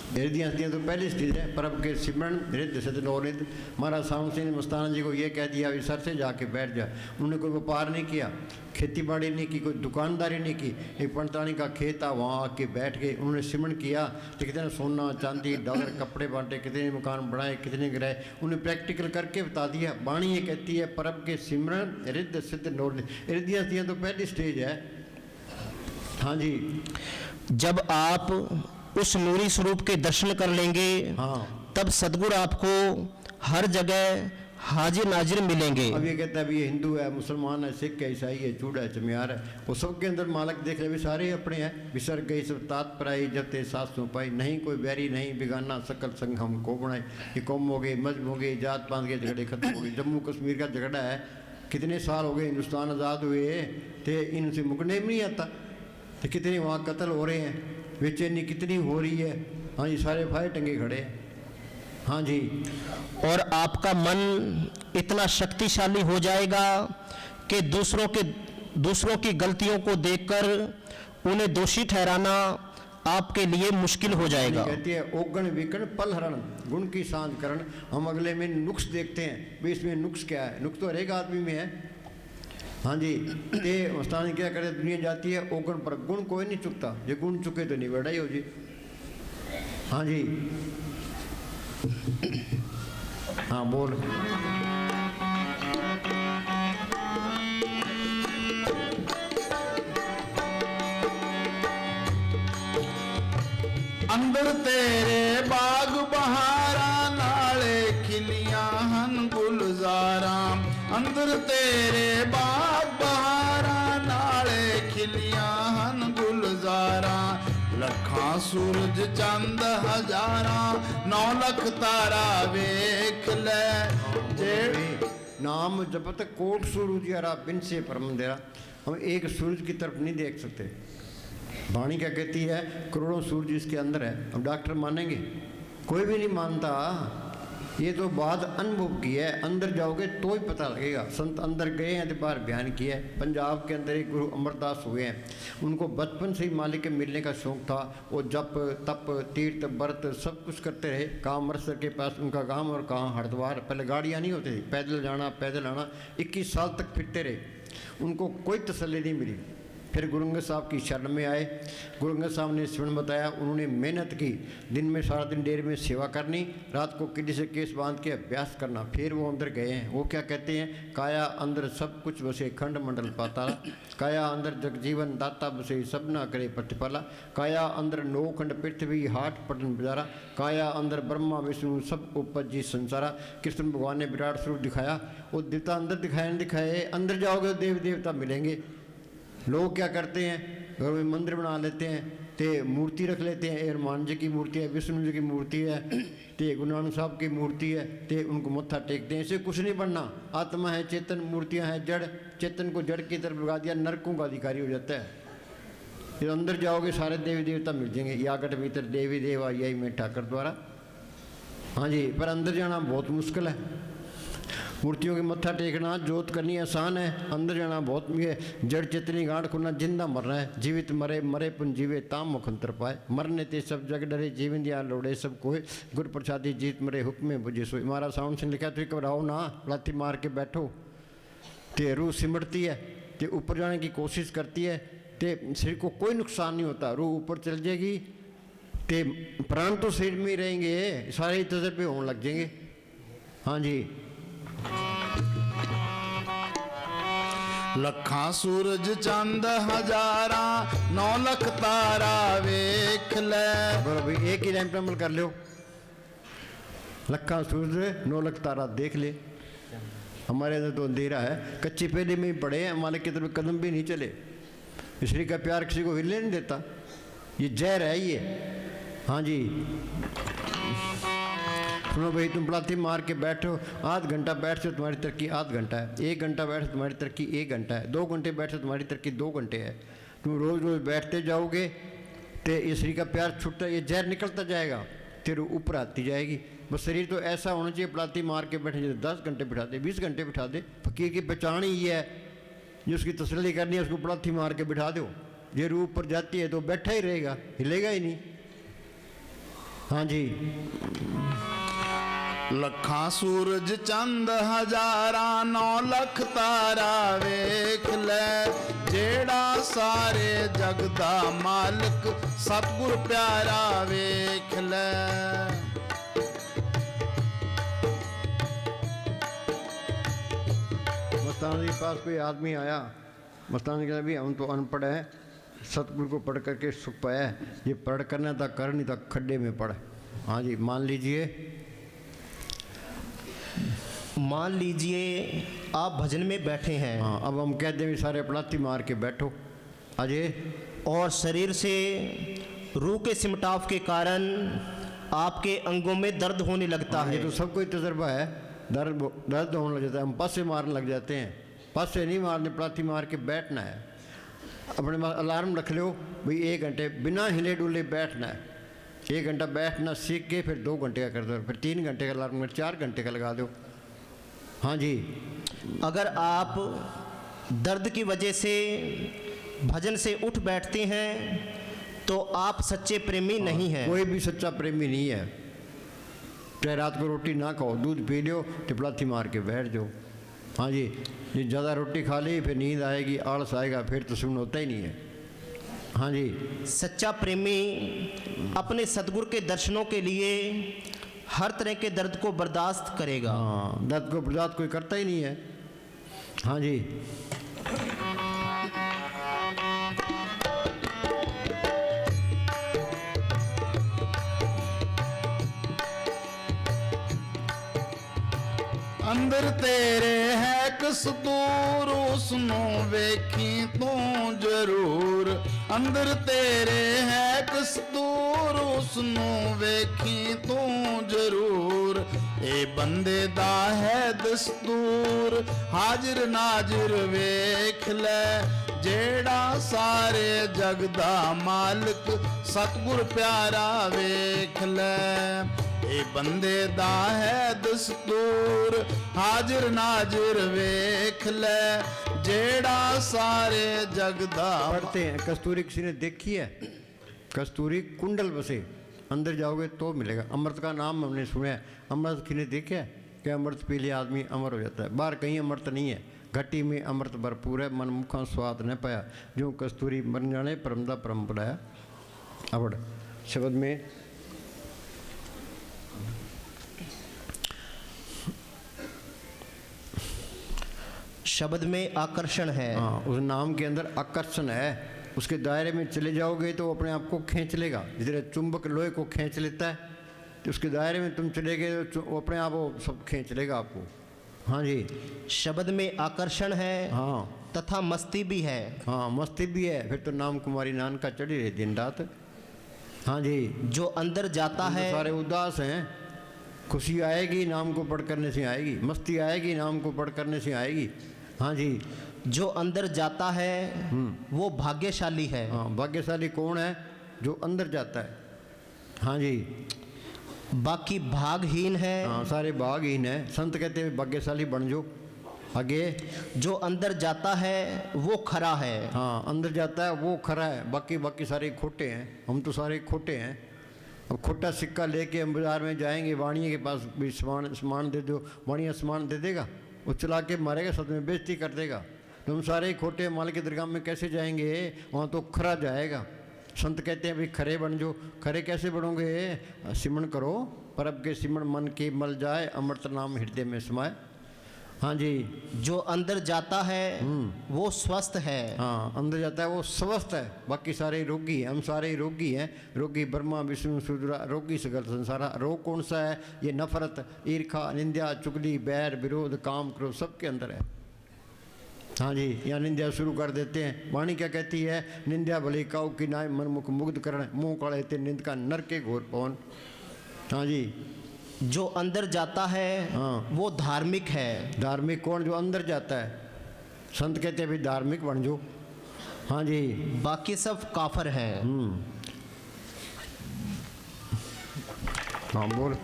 B: हृदय हस्तियाँ तो पहली स्टेज है, परब के सिमरण हृदय सद नौरिद। महाराज साहब सिंह ने मस्ताना जी को ये कह दिया अभी सर से जाके बैठ जा। उन्होंने कोई व्यापार नहीं किया, खेती बाड़ी नहीं की, कोई दुकानदारी नहीं की, एक पंतानी का खेत था वहाँ आके बैठ गए। उन्होंने सिमरण किया तो कितने सोना चांदी डॉलर कपड़े बांटे, कितने मकान बनाए, कितने गिराए, उन्हें प्रैक्टिकल करके बता दिया। वाणी ये कहती है परब के सिमरण हृदय सिद्ध नौरिद। हृदय हस्तियाँ तो पहली स्टेज है। हाँ जी,
A: जब आप उस नूरी स्वरूप के दर्शन कर लेंगे,
B: हाँ
A: तब सदगुरु आपको हर जगह हाजिर नाजिर मिलेंगे।
B: अब ये कहता है अभी ये हिंदू है, मुसलमान है, सिख है, ईसाई है, चूड़ा है, चमियार है, वो सबके अंदर मालक देख रहे भी सारे अपने हैं। बिसर गई सब तात पर आई, जब ते सास सौ पाई, नहीं कोई बैरी नहीं बिगाना, सकल संग हम को बनाए। ये कौम हो गई, मजहब हो गई, जात पात के झगड़े खत्म हो गए। जम्मू कश्मीर का झगड़ा है, कितने साल हो गए हिंदुस्तान आज़ाद हुए थे, इनसे मुकने में नहीं आता, तो कितने वहाँ कत्ल हो रहे हैं, बेचैनी कितनी हो रही है। हाँ जी, सारे फायर टंगे खड़े हैं। हाँ जी,
A: और आपका मन इतना शक्तिशाली हो जाएगा कि दूसरों की गलतियों को देखकर उन्हें दोषी ठहराना आपके लिए मुश्किल हो जाएगा।
B: कहती है ओगण विकण पल हरण, गुण की सांझ करण। हम अगले में नुक्स देखते हैं, भी इसमें नुक्स क्या है, नुक्स तो हर एक आदमी में है। हाँ जी, ये मस्तानी क्या करे, दुनिया जाती है ओगण पर, गुण कोई नहीं चुकता, ये गुण चुके तो नहीं बढ़ाई हो जी। हाँ जी, हाँ बोल।
D: अंदर तेरे बाग बहारा, नाले खिलियां हन गुलजारा। अंदर तेरे बाग बहारा, नाले खिलियां हन गुलजारा। लखां सूरज चंद हजारा, 9 लख तारा वेख ले।
B: नाम जपत कोट सूरज यारा, बिन से परम अंधेरा। हम एक सूरज की तरफ नहीं देख सकते। वाणी क्या कहती है, करोड़ों सूरज इसके अंदर है। अब डॉक्टर मानेंगे, कोई भी नहीं मानता। ये तो बात अनुभव की है, अंदर जाओगे तो ही पता लगेगा। संत अंदर गए हैं तो बाहर बयान किया है। पंजाब के अंदर एक गुरु अमरदास हुए हैं, उनको बचपन से ही मालिक के मिलने का शौक़ था। वो जप तप तीर्थ व्रत सब कुछ करते रहे। गाँव अमृतसर के पास उनका गांव और कहाँ हरिद्वार, पहले गाड़ियाँ नहीं होती थी, पैदल जाना पैदल आना। 21 साल तक फिरते रहे, उनको कोई तसल्ली नहीं मिली। फिर गुरु अंगद साहब की शरण में आए। गुरु अंगद साहब ने सिमरन बताया, उन्होंने मेहनत की, दिन में सारा दिन डेरे में सेवा करनी, रात को किले से केस बांध के अभ्यास करना। फिर वो अंदर गए हैं। वो क्या कहते हैं, काया अंदर सब कुछ बसे खंड मंडल पाताला। काया अंदर जगजीवन दाता बसे सब ना करे प्रतिपाला। काया अंदर 9 खंड पृथ्वी हाट पटन बजारा। काया अंदर ब्रह्मा विष्णु सब उपजी संसारा। कृष्ण भगवान ने विराट स्वरूप दिखाया। वो देवता अंदर दिखाए नहीं दिखाए, अंदर जाओगे देव देवता मिलेंगे। लोग क्या करते हैं, घर में मंदिर बना लेते हैं, ते मूर्ति रख लेते हैं। हनुमान जी की मूर्ति है, विष्णु जी की मूर्ति है, ते गुरु नानक साहब की मूर्ति है, ते उनको मत्था टेकते हैं। इससे कुछ नहीं बनना। आत्मा है चेतन, मूर्तियां हैं जड़। चेतन को जड़ की तरफ लगा दिया, नरकों का अधिकारी हो जाता है। फिर अंदर जाओगे सारे देवी देवता मिल जाएंगे। यागट भीतर देवी देवा यही में ठाकर द्वारा। हाँ जी, पर अंदर जाना बहुत मुश्किल है। मूर्तियों के मत्था टेकना जोत करनी आसान है, अंदर जाना बहुत है। जड़ चेतनी गांठ खुलना, जिंदा मरना है। जीवित मरे मरे पुन जीवे ताम मुखंतर पाए। मरने ते सब जग डरे, जीवन दिया लोड़े सब कोई। गुर प्रसादी जीत मरे हुक्मे बुझे सोई। महाराज साउंड सिंह लिखा, तुम घबराओ ना, लाठी मार के बैठो। ते रूह सिमटती है, ते ऊपर जाने की कोशिश करती है, ते शरीर को कोई नुकसान नहीं होता। रूह ऊपर चल जाएगी, ते प्राण तो शरीर में ही रहेंगे, सारे तजर्बे होने लग जाएंगे। हाँ जी,
D: लखां सूरज चंद हजारा, 9 लख तारा वेख ले।
B: बोलो भाई, एक ही लाइन पे अमल कर लो। लखां सूरज 9 लख तारा देख ले। हमारे अंदर तो अंधेरा है, कच्ची पहले में ही पड़े हैं, मालिक की तरफ कदम भी नहीं चले। इसलिए का प्यार किसी को हिलने नहीं देता, ये जहर है। हाँ जी, सुनो भाई, तुम प्लाथी मार के बैठो, आध घंटा बैठ से तुम्हारी तरक्की आध घंटा है, 1 घंटा बैठ से तुम्हारी तरक्की 1 घंटा है, 2 घंटे बैठ से तुम्हारी तरक्की 2 घंटे है। तुम रोज़ रोज़ बैठते जाओगे तो ये शरीर का प्यार छूटता, ये जहर निकलता जाएगा, तेरे ऊपर आती जाएगी। बस शरीर तो ऐसा होना चाहिए, प्लाथी मार के बैठे, जैसे 10 घंटे बिठा दे, 20 घंटे बिठा दे। फकीर की पहचान ही ये है, जिसकी तसल्ली करनी है उसको प्लाथी मार के बिठा दो। ये रूह ऊपर जाती है तो बैठा ही रहेगा, हिलेगा ही नहीं। हाँ जी,
D: ਲੱਖਾਂ ਸੂਰਜ ਚੰਦ ਹਜ਼ਾਰਾਂ 9 ਲੱਖ ਤਾਰਾ ਵੇਖ ਲੈ, ਜਿਹੜਾ ਸਾਰੇ ਜਗ ਦਾ ਮਾਲਕ ਸਤਿਗੁਰ ਪਿਆਰਾ ਵੇਖ ਲੈ।
B: मस्तान जी के पास कोई आदमी आया, मस्तान जी कहा भी हम तो अनपढ़ हैं, सतगुरु को पढ़ करके सुख पाया है, ये पढ़ करना था कर, नहीं था खड्डे में पढ़। हाँ जी, मान लीजिए
A: आप भजन में बैठे हैं।
B: हाँ, अब हम कहते हैं भी सारे प्लाथी मार के बैठो अजय,
A: और शरीर से रूह के सिमटाव के कारण आपके अंगों में दर्द होने लगता
B: ये
A: है।
B: तो सबको ही तजर्बा है, दर्द होने लग जाता है, हम पासे मारने लग जाते हैं। पासे नहीं मारने, प्लाथी मार के बैठना है। अपने पास अलार्म रख लो भाई 1 घंटे बिना हिले डुले बैठना है। 1 घंटा बैठना सीख के फिर 2 घंटे का कर दो, फिर 3 घंटे का अलार्म, 4 घंटे का लगा दो। हाँ जी,
A: अगर आप दर्द की वजह से भजन से उठ बैठते हैं तो आप सच्चे प्रेमी नहीं हैं।
B: कोई भी सच्चा प्रेमी नहीं है। चाहे रात को रोटी ना खाओ, दूध पी लो तो प्लाथी मार के बैठ जाओ। हाँ जी, ये ज़्यादा रोटी खा ली फिर नींद आएगी, आलस आएगा, फिर तो सुन होता ही नहीं है। हाँ जी,
A: सच्चा प्रेमी अपने सतगुरु के दर्शनों के लिए हर तरह के दर्द को बर्दाश्त करेगा।
B: हाँ, दर्द को बर्दाश्त कोई करता ही नहीं है। हाँ जी,
D: ਅੰਦਰ ਤੇਰੇ ਹੈ ਕਸਤੂਰ, ਉਸ ਨੂੰ ਵੇਖੀ ਤੂੰ ਜ਼ਰੂਰ। ਅੰਦਰ ਤੇਰੇ ਹੈ ਕਸਤੂਰ, ਉਸ ਨੂੰ ਵੇਖੀ ਤੂੰ ਜ਼ਰੂਰ। ਇਹ ਬੰਦੇ ਦਾ ਹੈ ਦਸਤੂਰ, ਹਾਜ਼ਰ ਨਾਜ਼ਰ ਵੇਖ ਲੈ, ਜਿਹੜਾ ਸਾਰੇ ਜਗ ਦਾ ਮਾਲਕ ਸਤਿਗੁਰ ਪਿਆਰਾ ਵੇਖ ਲੈ। ਇਹ ਬੰਦੇ ਦਾ ਹੈ ਦਸਤੂਰ, ਹਾਜ਼ਰ ਨਾਜ਼ਰ ਵੇਖ ਲੈ, ਜਿਹੜਾ ਸਾਰੇ ਜਗ ਦਾ।
B: पढ़ते हैं कस्तूरी किसी ने देखी है? कस्तूरी कुंडल बसे, अंदर जाओगे तो मिलेगा। अमृत का नाम हमने सुना है, अमृत किसी ने देखा है कि अमृत पी लिया आदमी अमर हो जाता है? बाहर कहीं अमृत नहीं है, घटी में अमृत भरपूर है, मन मुखा स्वाद न पाया, जो कस्तूरी मर जाने परमदा परम पढ़ाया। अवड़ शब्द में
A: शब्द में आकर्षण है।
B: हाँ, उस नाम के अंदर आकर्षण है। उसके दायरे में चले जाओगे तो अपने आप को खींच लेगा, जिस चुंबक लोहे को खींच लेता है, तो उसके दायरे में तुम चले गए तो वो अपने आप वो सब खींच लेगा आपको। हाँ जी,
A: शब्द में आकर्षण है,
B: हाँ
A: तथा मस्ती भी है।
B: हाँ, मस्ती भी है, फिर तो नाम कुमारी नान का चढ़ी रहे दिन रात। हाँ जी,
A: जो अंदर जाता है,
B: सारे उदास हैं, खुशी आएगी नाम को पढ़ करने से आएगी, मस्ती आएगी नाम को पढ़ करने से आएगी। हाँ जी,
A: जो अंदर जाता है वो भाग्यशाली है।
B: हाँ, भाग्यशाली कौन है? जो अंदर जाता है। हाँ जी,
A: बाकी भागहीन है।
B: हाँ, सारे भागहीन है। संत कहते हैं भाग्यशाली बन जाओ। आगे,
A: जो अंदर जाता है वो खरा है।
B: हाँ, अंदर जाता है वो खरा है, बाकी सारे खोटे हैं। हम तो सारे खोटे हैं। अब खोटा सिक्का लेके हम बाजार में जाएंगे, वाणिये के पास भी सामान दे दो, वाणिया सामान दे देगा, वो चला के मारेगा, सद में बेइज्जती कर देगा। तो हम सारे खोटे माल के दरगाह में कैसे जाएंगे? वहाँ तो खरा जाएगा। संत कहते हैं भाई खरे बन जाओ। खरे कैसे बनोगे? सिमरण करो, परब के सिमरण मन के मल जाए, अमृत नाम हृदय में समाए। हाँ जी,
A: जो अंदर जाता है वो स्वस्थ है।
B: हाँ, अंदर जाता है वो स्वस्थ है, बाकी सारे रोगी हैं। हम सारे रोगी हैं। रोगी ब्रह्मा विष्णु सुदरा, रोगी सगल संसारा। रोग कौन सा है? ये नफरत, ईर्खा, निंदा, चुगली, बैर, विरोध, काम, क्रोध सबके अंदर है। हाँ जी, यहाँ निंदा शुरू कर देते हैं। वाणी क्या कहती है? निंदा भले काऊ की नाय मन मुख मुग्ध करण, मुंह काले ते निंद का नर के घोर पवन। हाँ जी,
A: जो अंदर जाता है
B: हाँ।
A: वो धार्मिक है।
B: धार्मिक कौन? जो अंदर जाता है। संत कहते हैं भी धार्मिक बन जो। हाँ जी,
A: बाकी सब काफर हैं।
B: हाँ बोल।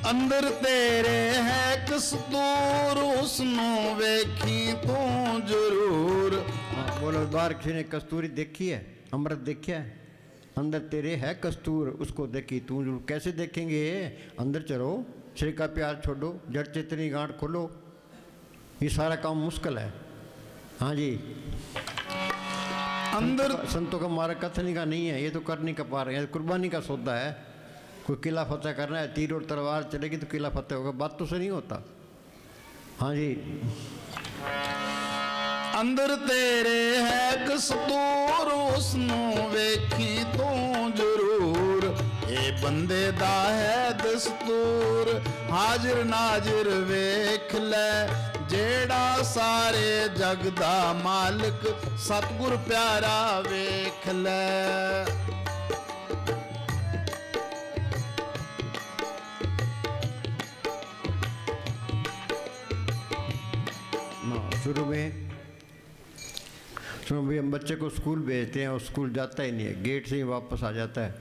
D: अंदर तेरे है कस्तूर, उसनों वेखी तू जरूर।
B: हाँ बोलो। बाहर किसी ने कस्तूरी देखी है? अमृत देखा है? अंदर तेरे है कस्तूर, उसको देखी तू जरूर। कैसे देखेंगे? अंदर चलो, श्री का प्यार छोड़ो, जड़ चेतनी गांठ खोलो। ये सारा काम मुश्किल है। हाँ जी,
D: अंदर
B: संतों का मारा कथनी का नहीं है, ये तो करनी का पार है, कुर्बानी का सौदा है। कोई किला फतेह करना है, तीर और तलवार चलेगी तो किला फतेह होगा, बात तो से नहीं होता। हाँ जी,
D: अंदर तेरे है कस्तूर, उसनों वेखी तू जरूर। ए बंदे दा है दस्तूर, हाजिर नाजिर वेख ले, जेड़ा सारे जग दा मालिक, सतगुर प्यारा वेख ले।
B: शुरू में सुनो भाई, हम बच्चे को स्कूल भेजते हैं और स्कूल जाता ही नहीं है, गेट से ही वापस आ जाता है।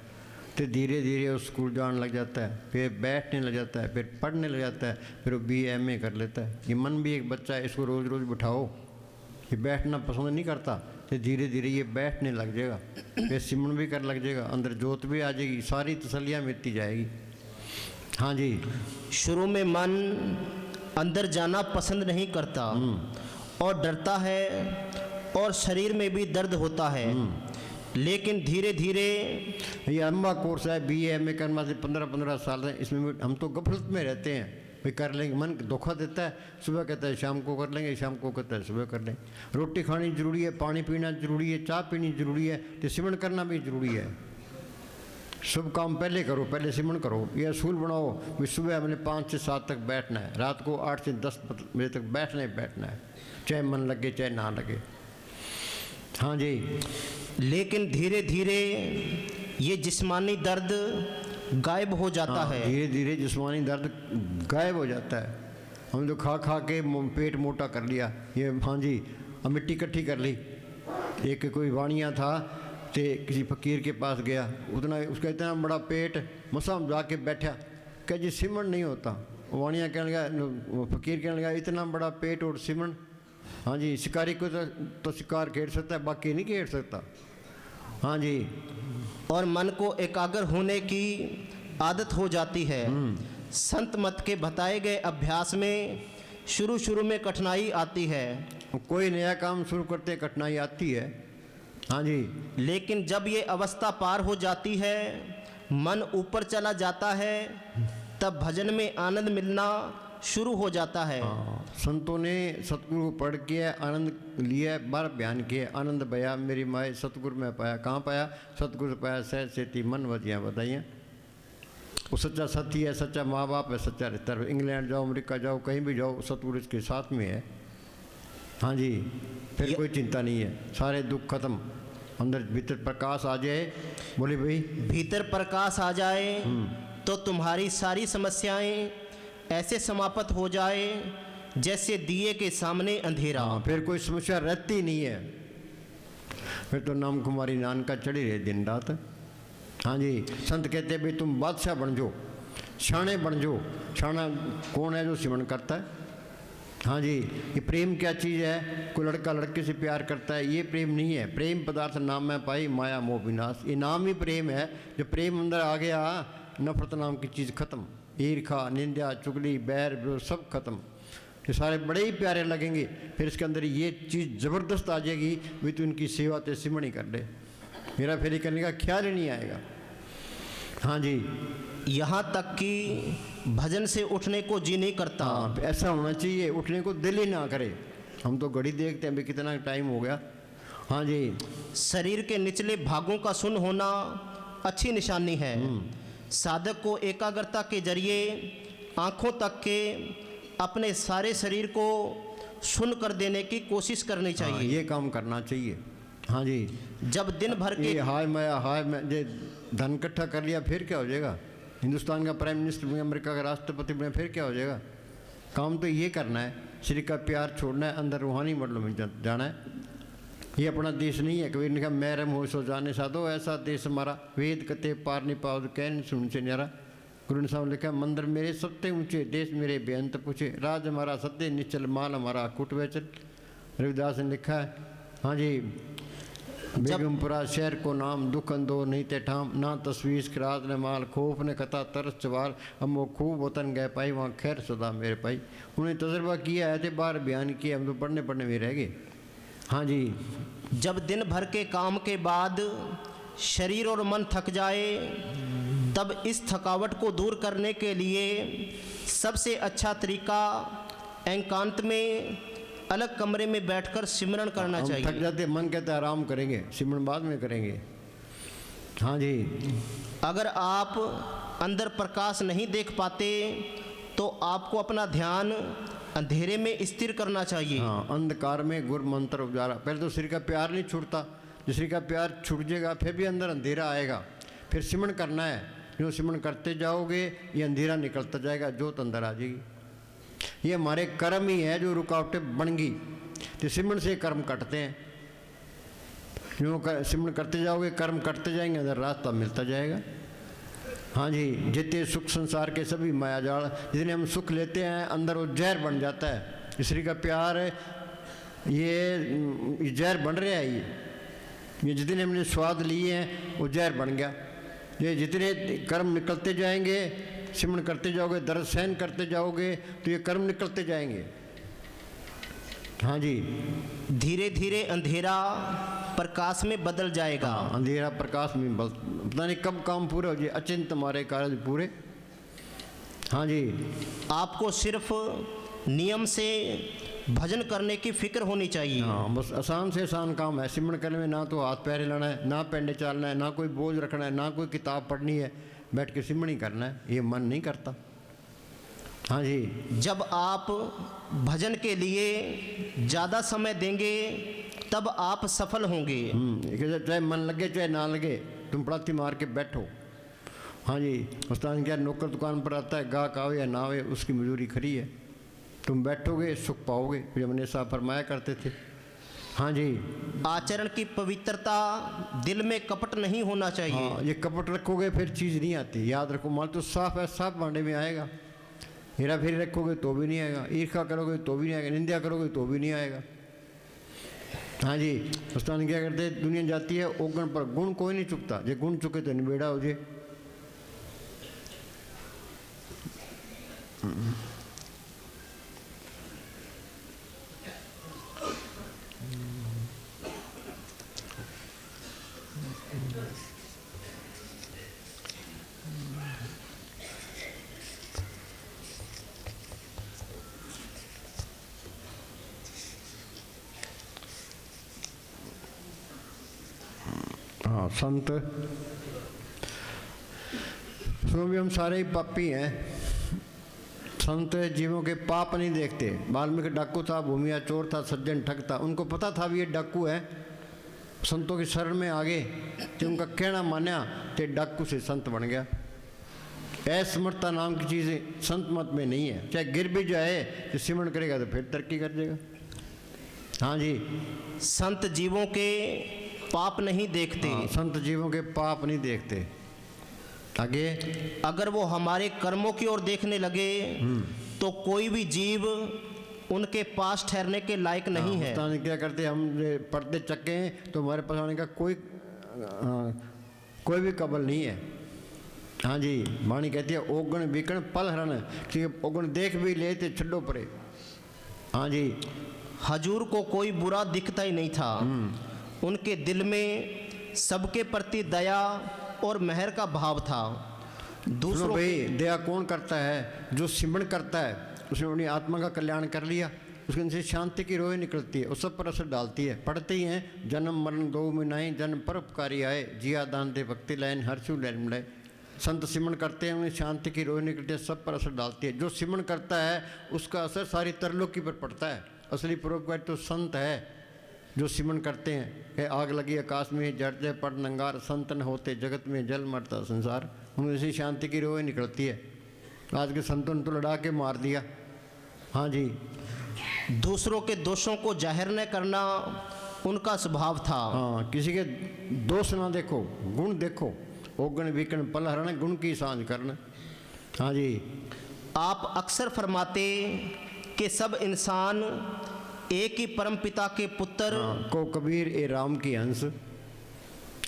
B: तो धीरे धीरे वो स्कूल जाने लग जाता है, फिर बैठने लग जाता है, फिर पढ़ने लग जाता है, फिर वो BA MA कर लेता है। ये मन भी एक बच्चा है, इसको रोज़ रोज़ बिठाओ, ये बैठना पसंद नहीं करता, तो धीरे धीरे ये बैठने लग जाएगा, फिर सिमरन भी कर लग जाएगा, अंदर जोत भी आ जाएगी, सारी तसल्लियाँ मिलती जाएगी। हाँ जी,
A: शुरू में मन अंदर जाना पसंद नहीं करता और डरता है और शरीर में भी दर्द होता है, लेकिन धीरे धीरे
B: ये लंबा कोर्स है। BA MA करना से 15-15 साल है, इसमें हम तो गफलत में रहते हैं, भाई कर लेंगे, मन धोखा देता है, सुबह कहता है शाम को करलेंगे, शाम को कहता है सुबह कर लेंगे। रोटी खानी जरूरी है, पानी पीना जरूरी है, चाय पीनी जरूरी है, तो सिमरन करना भी जरूरी है। सब काम पहले करो, पहले सिमरन करो। ये असूल बनाओ कि सुबह हमने 5 से 7 तक बैठना है, रात को 8 से 10 बजे तक बैठना ही बैठना है, चाहे मन लगे चाहे ना लगे। हाँ जी,
A: लेकिन धीरे धीरे ये जिस्मानी दर्द गायब हो जाता
B: हाँ,
A: है।
B: धीरे धीरे जिस्मानी दर्द गायब हो जाता है। हम तो खा खा के पेट मोटा कर लिया ये। हाँ जी, अब मिट्टी इकट्ठी कर ली। एक कोई वाणिया था, तो किसी फकीर के पास गया, उतना उसका इतना बड़ा पेट, मसाम जाके बैठा, कह जी सिमरन नहीं होता। वाणिया कहने लगा, फकीर कहने लगा, इतना बड़ा पेट और सिमरन? हाँ जी, शिकारी को तो शिकार खेल सकता है, बाकी नहीं खेल सकता। हाँ जी,
A: और मन को एकाग्र होने की आदत हो जाती है। संत मत के बताए गए अभ्यास में शुरू में कठिनाई आती है,
B: कोई नया काम शुरू करते कठिनाई आती है। हाँ जी,
A: लेकिन जब ये अवस्था पार हो जाती है, मन ऊपर चला जाता है, तब भजन में आनंद मिलना शुरू हो जाता है।
B: हाँ, संतों ने सतगुरु को पढ़ के आनंद लिया, बार बयान किए, आनंद भया मेरी माए सतगुरु में पाया। कहाँ पाया? सतगुरु पाया, सहज सेती मन वजियाँ बताइए। वो सच्चा साथी है, सच्चा माँ बाप है, सच्चा रिश्ता है। इंग्लैंड जाओ, अमेरिका जाओ, कहीं भी जाओ, सतगुरु इसके साथ में है। हाँ जी, फिर कोई चिंता नहीं है, सारे दुख खत्म, अंदर भीतर प्रकाश आ जाए। बोले भाई,
A: भीतर प्रकाश आ जाए तो तुम्हारी सारी समस्याएं ऐसे समाप्त हो जाए जैसे दिए के सामने अंधेरा।
B: हाँ, फिर कोई समस्या रहती नहीं है, फिर तो नाम कुमारी नानका चढ़ी रहे दिन रात। हाँ जी, संत कहते भाई तुम बादशाह बन जाओ, शाणे बन जाओ। शाना कौन है? जो सिमरन करता है। हाँ जी, ये प्रेम क्या चीज़ है? कोई लड़का लड़के से प्यार करता है, ये प्रेम नहीं है। प्रेम पदार्थ नाम में पाई, माया मोह विनाश, ये नाम ही प्रेम है। जो प्रेम अंदर आ गया, नफरत नाम की चीज़ खत्म, ईर्खा निंदा चुगली बैर विरोध सब खत्म, ये सारे बड़े ही प्यारे लगेंगे। फिर इसके अंदर ये चीज़ ज़बरदस्त आ जाएगी, भी तो इनकी सेवा तो सिमरन ही कर ले, मेरा फेरी करने का ख्याल ही नहीं आएगा। हाँ जी,
A: यहाँ तक कि भजन से उठने को जी नहीं करता।
B: हाँ, ऐसा होना चाहिए, उठने को दिल ही ना करे। हम तो घड़ी देखते हैं भी कितना टाइम हो गया, हाँ जी।
A: शरीर के निचले भागों का शून्य होना अच्छी निशानी है। साधक को एकाग्रता के जरिए आँखों तक के अपने सारे शरीर को शून्य कर देने की कोशिश करनी
B: हाँ,
A: चाहिए।
B: ये काम करना चाहिए। हाँ जी।
A: जब दिन भर के
B: ये हाय मैं जे धन इकट्ठा कर लिया फिर क्या हो जाएगा? हिंदुस्तान का प्राइम मिनिस्टर बने, अमेरिका का राष्ट्रपति बने, फिर क्या हो जाएगा? काम तो ये करना है, शरीर का प्यार छोड़ना है, अंदर रूहानी मंडलों में जाना है। ये अपना देश नहीं है। कबीर ने कहा मैरम हो सो जाने साधो, ऐसा देश हमारा, वेद कते पार नहीं पाओ तो कह नहीं सुन से न्यारा। गुरु ने साहब लिखा मंदिर मेरे सबसे ऊंचे, देश मेरे बेअंत पूछे, राज हमारा सत्य निश्चल, माल हमारा कुट वेचल। रविदास ने लिखा है। हाँ जी। बेगमपुरा शहर को नाम, दुख अंदो नहीं ते ठाम, ना तस्वीर खराज ने माल, खोफ ने कथा तरस चवाल, हम वो खूब वतन गए पाई, वहाँ खैर सदा मेरे पाई। उन्हें तजर्बा किया है, थे बाहर बयान किया, हम तो पढ़ने में रह गए। हाँ जी।
A: जब दिन भर के काम के बाद शरीर और मन थक जाए, तब इस थकावट को दूर करने के लिए सबसे अच्छा तरीका एकांत में अलग कमरे में बैठकर सिमरन करना
B: हम
A: चाहिए।
B: थक जाते, मन कहता है आराम करेंगे, सिमरन बाद में करेंगे। हाँ जी।
A: अगर आप अंदर प्रकाश नहीं देख पाते तो आपको अपना ध्यान अंधेरे में स्थिर करना चाहिए।
B: हाँ, अंधकार में गुर मंत्र उजाला। पहले तो शरीर का प्यार नहीं छूटता, जब शरीर का प्यार छूट जाएगा फिर भी अंदर अंधेरा आएगा, फिर सिमरन करना है। जो सिमरन करते जाओगे ये अंधेरा निकलता जाएगा, जोत अंदर आ जाएगी। ये हमारे कर्म ही है जो रुकावटें बन गई, तो सिमरन से कर्म कटते हैं। जो सिमरन करते जाओगे कर्म करते जाएंगे, अंदर रास्ता मिलता जाएगा। हाँ जी। जितने सुख संसार के सभी माया जाल, जितने हम सुख लेते हैं अंदर वो जहर बन जाता है। स्त्री का प्यार ये जहर बन रहा है। ये जितने हमने स्वाद लिए हैं वो जहर बन गया। ये जितने कर्म निकलते जाएंगे, सिमरन करते जाओगे, दर्द सहन करते जाओगे तो ये कर्म निकलते जाएंगे। हाँ जी।
A: धीरे धीरे अंधेरा प्रकाश में बदल जाएगा।
B: अंधेरा प्रकाश में पता नहीं कब काम पूरे हो जाए, अचिंत हमारे कार्य पूरे। हाँ जी।
A: आपको सिर्फ नियम से भजन करने की फिक्र होनी चाहिए।
B: हाँ, बस आसान से आसान काम है। सिमरन करने में ना तो हाथ पैर हिलाना है, ना पेंडे चालना है, ना कोई बोझ रखना है, ना कोई किताब पढ़नी है, बैठ के सिमरन ही करना है। ये मन नहीं करता। हाँ जी।
A: जब आप भजन के लिए ज़्यादा समय देंगे तब आप सफल होंगे।
B: चाहे मन लगे चाहे ना लगे, तुम पड़ाती मार के बैठो। हाँ जी। उस्ताद क्या नौकर दुकान पर आता है, गाहक आवे या ना आवे उसकी मजूरी खरी है। तुम बैठोगे सुख पाओगे, जमने साहब फरमाया करते थे। हाँ जी।
A: आचरण की पवित्रता, दिल में कपट नहीं होना चाहिए।
B: हाँ, ये कपट रखोगे फिर चीज़ नहीं आती। याद रखो, माल तो साफ है, साफ भांडे में आएगा। हेरा फेरी रखोगे तो भी नहीं आएगा, ईर्ष्या करोगे तो भी नहीं आएगा, निंदा करोगे तो भी नहीं आएगा। हाँ जी। उस्ताद क्या करते, दुनिया जाती है ओगन पर, गुण कोई नहीं चुकता। जो गुण चुके तो निबेड़ा हो जाए। हाँ, संत सुनो भी हम सारे ही पापी हैं। संत जीवों के पाप नहीं देखते। वाल्मीकि डाकू था, भूमिया चोर था, सज्जन ठग था। उनको पता था भी ये डाकू है, संतों की शरण में आ गए तो उनका कहना मान्या तो डाकू से संत बन गया। असमर्थता नाम की चीज़ें संत मत में नहीं है। चाहे गिर भी जाए तो सिमरन करेगा तो फिर तरक्की कर देगा। हाँ जी।
A: संत जीवों के पाप नहीं देखते।
B: हाँ, संत जीवों के पाप नहीं देखते। आगे
A: अगर वो हमारे कर्मों की ओर देखने लगे तो कोई भी जीव उनके पास ठहरने के लायक नहीं है।
B: उस्ताद क्या करते, हम पर्दे चक्के तो हमारे पास आने का कोई भी कबल नहीं है। हाँ जी। वाणी कहती है ओगण बिकण पल हरण, क्योंकि ओगण देख भी ले तो छड्डो परे। हाँ जी।
A: हजूर को कोई बुरा दिखता ही नहीं था। उनके दिल में सबके प्रति दया और मेहर का भाव था। दूसरों
B: भाई दया कौन करता है? जो सिमरन करता है, उसने अपनी आत्मा का कल्याण कर लिया। उसके अंदर से शांति की रोए निकलती है, उस सब पर असर डालती है। पढ़ते ही हैं, जन्म मरण दो में नहीं, जन्म परोपकारी आए, जिया दान दे भक्ति लाइन हर्षु लैन मिलाए। संत सिमरण करते हैं, उन्हें शांति की रोए निकलती है, सब पर असर डालती है। जो सिमरण करता है उसका असर सारी तरलोकी पर पड़ता है। असली परोपकारी तो संत है जो सिमरण करते हैं कि आग लगी आकाश में जड़ जाए पड़ नंगार, संत न होते जगत में जल मरता संसार। उनमें से शांति की रोए निकलती है। आज के संतों ने तो लड़ा के मार दिया। हाँ जी,
A: दूसरों के दोषों को जाहिर न करना उनका स्वभाव था।
B: हाँ, किसी के दोष ना देखो, गुण देखो। ओगण विकण पल हरण, गुण की सांझ करना। हाँ जी,
A: आप अक्सर फरमाते कि सब इंसान एक ही परम पिता के पुत्र
B: हाँ, को कबीर ए राम की हंस।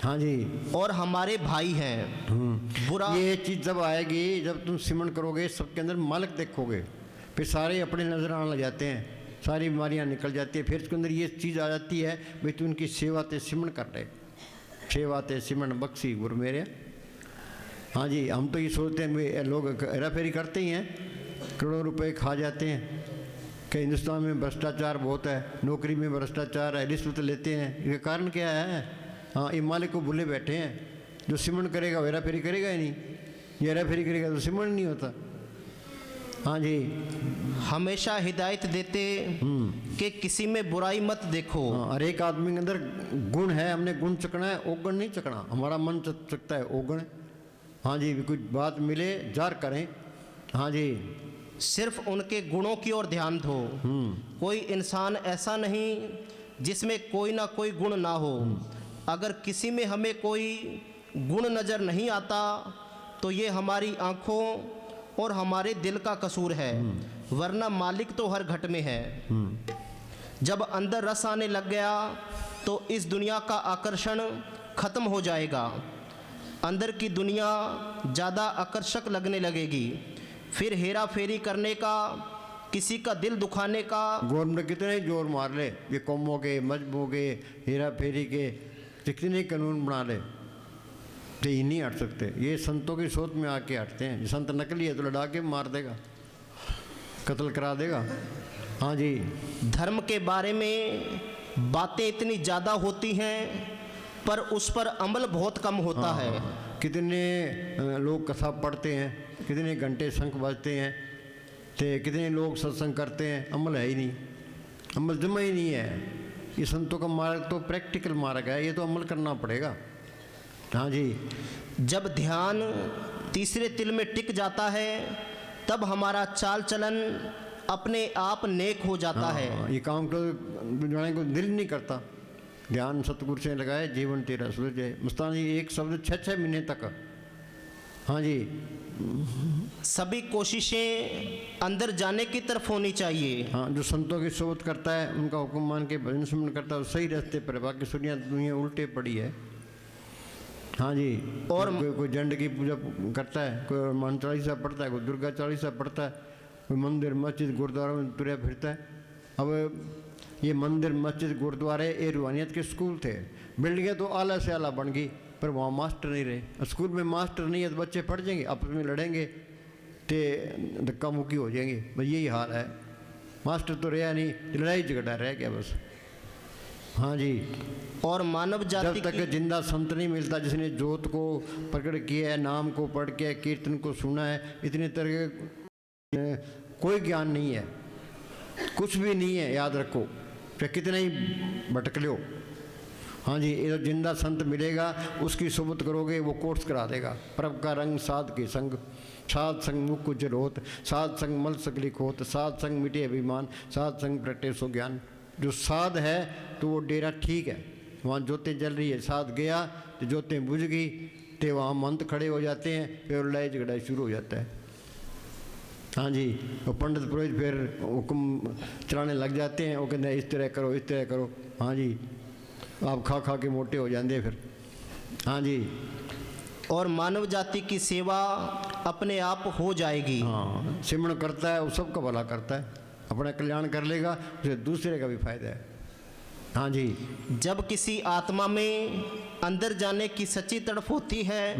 B: हाँ जी,
A: और हमारे भाई हैं। बुरा
B: ये चीज़ जब आएगी, जब तुम सिमरण करोगे, सबके अंदर मालिक देखोगे, फिर सारे अपने नजर आने लग जाते हैं, सारी बीमारियां निकल जाती है। फिर उसके अंदर ये चीज़ आ जाती है भाई तू उनकी सेवा ते सिमरण कर रहे, सेवा ते सिमरण बख्शी गुरु मेरे। हाँ जी, हम तो ये सोचते हैं भाई लोग हेरा फेरी करते ही हैं, करोड़ों रुपए खा जाते हैं कि हिंदुस्तान में भ्रष्टाचार बहुत है, नौकरी में भ्रष्टाचार है, रिश्वत लेते हैं। ये कारण क्या है? हाँ, ये मालिक को भूले बैठे हैं। जो सिमरण करेगा वो हेरा फेरी करेगा ही नहीं, ये हेरा फेरी करेगा तो सिमरण नहीं होता। हाँ जी,
A: हमेशा हिदायत देते कि किसी में बुराई मत देखो।
B: हाँ, हर एक आदमी के अंदर गुण है, हमने गुण चकना है, ओगण नहीं चकना। हमारा मन चकता है ओगण। हाँ जी, कुछ बात मिले जार करें। हाँ जी,
A: सिर्फ उनके गुणों की ओर ध्यान दो। कोई इंसान ऐसा नहीं जिसमें कोई ना कोई गुण ना हो। अगर किसी में हमें कोई गुण नज़र नहीं आता तो ये हमारी आँखों और हमारे दिल का कसूर है, वरना मालिक तो हर घट में है। जब अंदर रस आने लग गया तो इस दुनिया का आकर्षण खत्म हो जाएगा। अंदर की दुनिया ज़्यादा आकर्षक लगने लगेगी। फिर हेरा फेरी करने का, किसी का दिल दुखाने का,
B: गवर्नमेंट कितने ही जोर मार ले, ये कौमों के मजहबों के हेरा फेरी के कितने कानून बना ले, तो ये नहीं हट सकते। ये संतों की सोच में आके हटते हैं। संत नकली है तो लड़ा के मार देगा, कत्ल करा देगा। हाँ जी,
A: धर्म के बारे में बातें इतनी ज़्यादा होती हैं पर उस पर अमल बहुत कम होता है।
B: कितने लोग कथा पढ़ते हैं, कितने घंटे शंख बजते हैं, तो कितने लोग सत्संग करते हैं, अमल है ही नहीं, अमल जमा ही नहीं है। ये संतों का मार्ग तो प्रैक्टिकल मार्ग है, ये तो अमल करना पड़ेगा। हाँ जी,
A: जब ध्यान तीसरे तिल में टिक जाता है तब हमारा चाल चलन अपने आप नेक हो जाता है।
B: ये काम तो जाने को दिल नहीं करता। ध्यान सतगुरु से लगाए, जीवन तेरा सुलझे। मस्तान जी एक शब्द 6-6 महीने तक। हाँ जी,
A: सभी कोशिशें अंदर जाने की तरफ होनी चाहिए।
B: हाँ, जो संतों की सोबत करता है, उनका हुक्म मान के भजन सुमन करता है, वो सही रास्ते पर है। बाकी दुनिया उल्टे पड़ी है। हाँ जी, और कोई जंड की पूजा करता है, कोई हनुमान चालीसा पढ़ता है, कोई दुर्गा चालीसा पढ़ता है, कोई मंदिर मस्जिद गुरुद्वारा में तुरया फिरता है। अब ये मंदिर मस्जिद गुरुद्वारे ये रूहानियत के स्कूल थे। बिल्डिंगें तो आला से आला बन गई, पर वहाँ मास्टर नहीं रहे। स्कूल में मास्टर नहीं है तो बच्चे पढ़ जाएंगे, आपस में लड़ेंगे, तो धक्का मुक्की हो जाएंगे। भाई यही हाल है। मास्टर तो रहा नहीं, लड़ाई झगड़ा रह गया बस। हाँ जी,
A: और मानव जाति
B: जब तक जिंदा संत नहीं मिलता जिसने जोत को प्रकट किया है, नाम को पढ़ के, कीर्तन को सुना है, इतने तरह के कोई ज्ञान नहीं है, कुछ भी नहीं है। याद रखो, चाहे कितना ही भटक लो। हाँ जी, ये तो जिंदा संत मिलेगा, उसकी सोबत करोगे, वो कोर्स करा देगा। प्रभ का रंग साध के संग, साध संग मुख उज्जल होत, साध संग मल सकली खोत, साध संग मिटे अभिमान, साध संग प्रगटे सो ज्ञान। जो साध है तो वो डेरा ठीक है, वहाँ ज्योतें जल रही है, साध गया तो ज्योतें बुझ गई, तो वहाँ मंत खड़े हो जाते हैं, फिर लड़ाई झगड़ा शुरू हो जाता है। हाँ जी, वो पंडित पुरोहित फिर हुक्म चलाने लग जाते हैं। वो कहते हैं इस तरह करो, इस तरह करो। हाँ जी, आप खा खा के मोटे हो जाते फिर। हाँ जी,
A: और मानव जाति की सेवा अपने आप हो जाएगी।
B: हाँ, सिमरण करता है वो सबका भला करता है, अपना कल्याण कर लेगा, उसे दूसरे का भी फायदा है। हाँ जी,
A: जब किसी आत्मा में अंदर जाने की सच्ची तड़फ होती है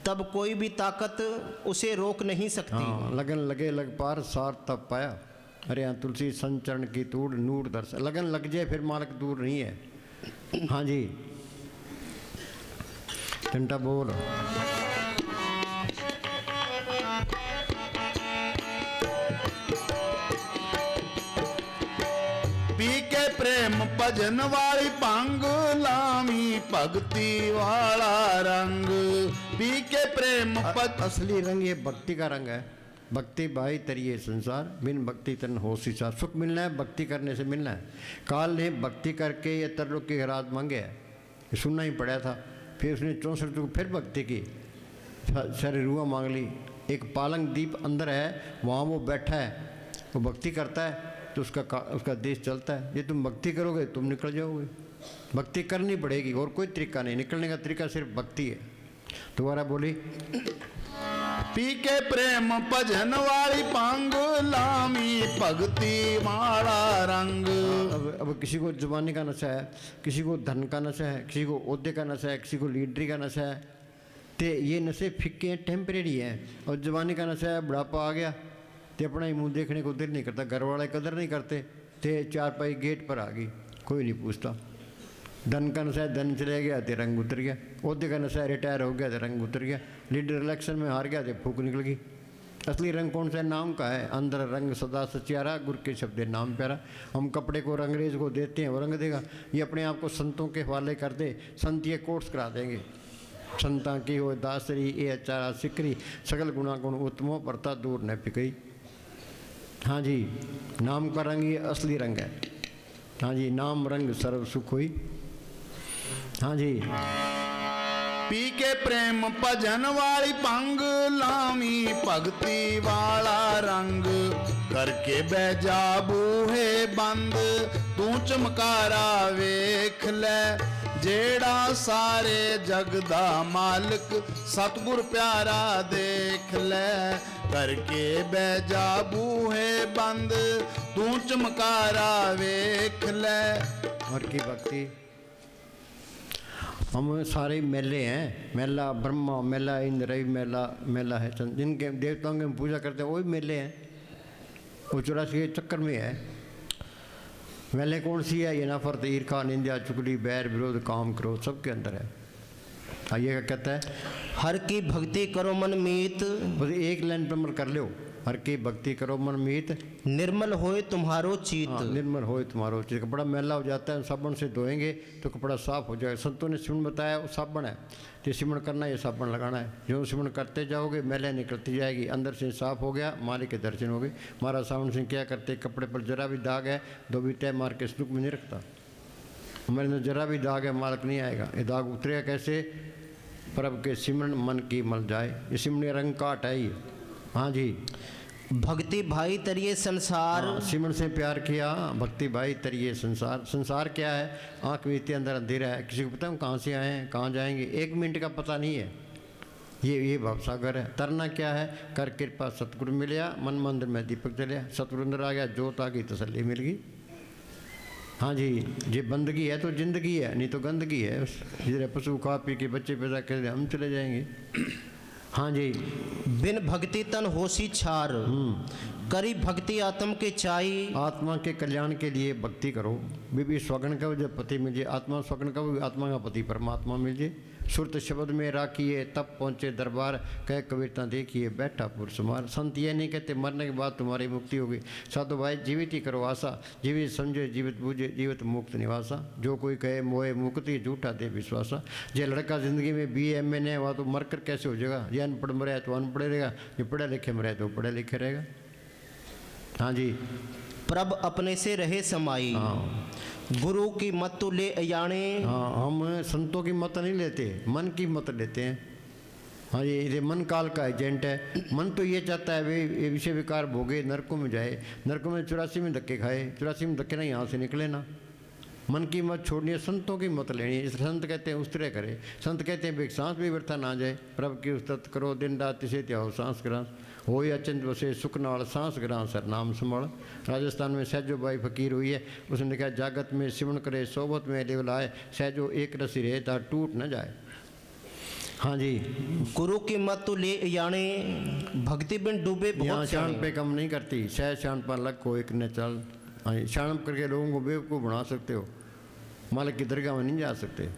A: तब कोई भी ताकत उसे रोक नहीं सकती।
B: हाँ, लगन लगे लग पार सार तब पाया। अरे यहाँ तुलसी संचरण की तूड़ नूर दर्श, लगन लग जाए फिर मालक दूर नहीं है। हाँ जी, घंटा बोल।
D: पी के प्रेम भजन वाली भंग, लामी भक्ति वाला रंग। पी के प्रेम
B: असली रंग ये भक्ति का रंग है। भक्ति भाई तरिए संसार, बिन भक्ति तन हो सिसार। सुख मिलना है भक्ति करने से मिलना है। काल ने भक्ति करके ये तरलोक की राज मांगे है, ये सुनना ही पड़ा था। फिर उसने 64 को फिर भक्ति की, सारी रुआ मांग ली। एक पालंग दीप अंदर है, वहाँ वो बैठा है, वो भक्ति करता है तो उसका देश चलता है। ये तुम भक्ति करोगे तुम निकल जाओगे। भक्ति करनी पड़ेगी और कोई तरीका नहीं, निकलने का तरीका सिर्फ भक्ति है। दोबारा बोली।
D: पी के प्रेम भजन वाली भंग, लामी भक्ति वाला रंग।
B: अब किसी को जुबानी का नशा है, किसी को धन का नशा है, किसी को ओहदे का नशा है, किसी को लीडरी का नशा है। तो ये नशे फिक्के हैं, टेम्परेरी हैं। और जुबानी का नशा है, बुढ़ापा आ गया तो अपना ही मुंह देखने को दिल नहीं करता, घर वाले कदर नहीं करते, तो चारपाई गेट पर आ गई, कोई नहीं पूछता। धन का नशा है, धन चले गया तो रंग उतर गया। ओहदे का नशा है, रिटायर हो गया तो रंग उतर गया। लीडर इलेक्शन में हार गया तो फूक निकल गई। असली रंग कौन सा है? नाम का है। अंदर रंग सदा सचियारा, गुर के शब्द नाम प्यारा। हम कपड़े को अंग्रेज को देते हैं, वो रंग देगा। ये अपने आप को संतों के हवाले कर दे, संत ये कोर्स करा देंगे। संता की हो दासरी ये अचारा सिकरी, सकल गुणा गुण उत्तमो परता दूर न पिकई। हाँ जी, नाम का रंग ये असली रंग है। हाँ जी, नाम रंग सर्व सुख हुई। हाँ जी।
D: पी के प्रेम भजन वाली भंग, लामी भक्ति वाला रंग। करके बैजा बूहे बंद, तू चमकारा वेख ले। जेड़ा सारे जग दा मालिक, सतगुर प्यारा देख ले। करके बैजा बूहे बंद, तू चमकारा वेख ले।
B: और की भक्ति हम सारे मेले हैं। मेला ब्रह्मा, मेला इंद्र, रवि मेला, मेला है चंद, जिनके देवताओं की हम पूजा करते हैं वही मेले हैं। वो 84 के चक्कर में है। मेले कौन सी है? ये नफरत, ईर्खा, निंदा, चुगली, बैर, विरोध, काम, क्रोध सबके अंदर है। आइए क्या कहता है?
A: हर की भक्ति करो मन मीत,
B: बस एक लाइन पर कर लो। हर की भक्ति करो मन मीत,
A: निर्मल होए तुम्हारो चीत।
B: निर्मल होए तुम्हारो चीत। कपड़ा मैला हो जाता है, साबुन से धोएंगे तो कपड़ा साफ हो जाएगा। संतों ने सिमण बताया, वो साबुन है। तो सिमण करना, ये साबुन लगाना है। जो सिमण करते जाओगे मैले निकलती जाएगी। अंदर से साफ हो गया, मालिक के दर्शन हो गए। महाराज सावन सिंह क्या करते, कपड़े पर जरा भी दाग है दो भी तय मार के संदूक में नहीं रखता। हमारे अंदर जरा भी दाग है, मालिक नहीं आएगा। ये दाग उतरेगा कैसे? प्रभु के सिमरण मन की मल जाए। ये सिमरण रंग काट है ये। हाँ जी।
A: भक्ति भाई तरिए संसार,
B: सिमरण से प्यार किया, भक्ति भाई तरिए संसार। संसार क्या है? आँख बीतते अंदर अंधेरा है। किसी को पता है कहाँ से आए हैं, कहाँ जाएंगे? 1 मिनट का पता नहीं है। ये भवसागर है। तरना क्या है? कर कृपा सतगुरु मिलया, मन मंदिर में दीपक जलिया। सतगुरु अंदर आ गया, जोत आ गई, तसल्ली मिल गई। हाँ जी, ये बंदगी है तो जिंदगी है, नहीं तो गंदगी है। जिधर पशु खा पी के बच्चे पैदा कर हम चले जाएंगे। हाँ जी।
A: बिन भक्ति तन होशी छार, करी भक्ति आत्म के चाई।
B: आत्मा के कल्याण के लिए भक्ति करो। बीबी स्वगन का जब पति मिल जाए, आत्मा स्वगन का आत्मा का पति परमात्मा मिल जाए। सुरत शब्द में राखिए, तब पहुँचे दरबार, कह कविता देखिए, बैठा पुरसमार। संत ये नहीं कहते मरने के बाद तुम्हारी मुक्ति होगी। साधु भाई जीवित ही करो आशा, जीवित समझे जीवित बूझे, जीवित मुक्त निवासा। जो कोई कहे मोए मुक्ति, झूठा दे विश्वासा। जे लड़का जिंदगी में BA MA वहाँ तो मरकर कैसे हो जाएगा? ये अनपढ़ मरे तो अनपढ़ रहेगा, जो पढ़े लिखे मरे तो पढ़े लिखे रहेगा। हाँ जी।
A: प्रभ अपने से रहे समाई,
B: हाँ।
A: गुरु की मत तो ले अयाणे।
B: हाँ, हम संतों की मत नहीं लेते, मन की मत लेते हैं। हाँ, ये मन काल का एजेंट है। मन तो ये चाहता है वे विषय विकार भोगे, नरकों में जाए। नरकों में 84 में धक्के खाए, 84 में धक्के ना यहाँ से निकले ना। मन की मत छोड़नी है, संतों की मत लेनी है। संत कहते हैं उस्तरे करे। संत कहते हैं सांस भी व्यर्था ना जाए। प्रभु की उस्तत करो दिन रात, तिसे त्याओ सांस ग्रास। हो अचंत बसे सुख नाल, सांस ग्रास सर नाम संभाल। राजस्थान में सहजो बाई फकीर हुई है। उसने लिखा, जागत में सिमरण करे, सोबत में लेवलाए। सहजो एक रसी रहे ता टूट न जाए। हाँ जी,
A: गुरु की मत तो ले याने भक्ति बिन डूबे
B: यहाँ
A: बहुत
B: शान
A: जाने।
B: पे कम नहीं करती, सह शान पर लग को एक न चल। हाँ जी, शान करके लोगों को बेवकूफ़ बना सकते हो, मालिक की दरगाह में नहीं जा सकते।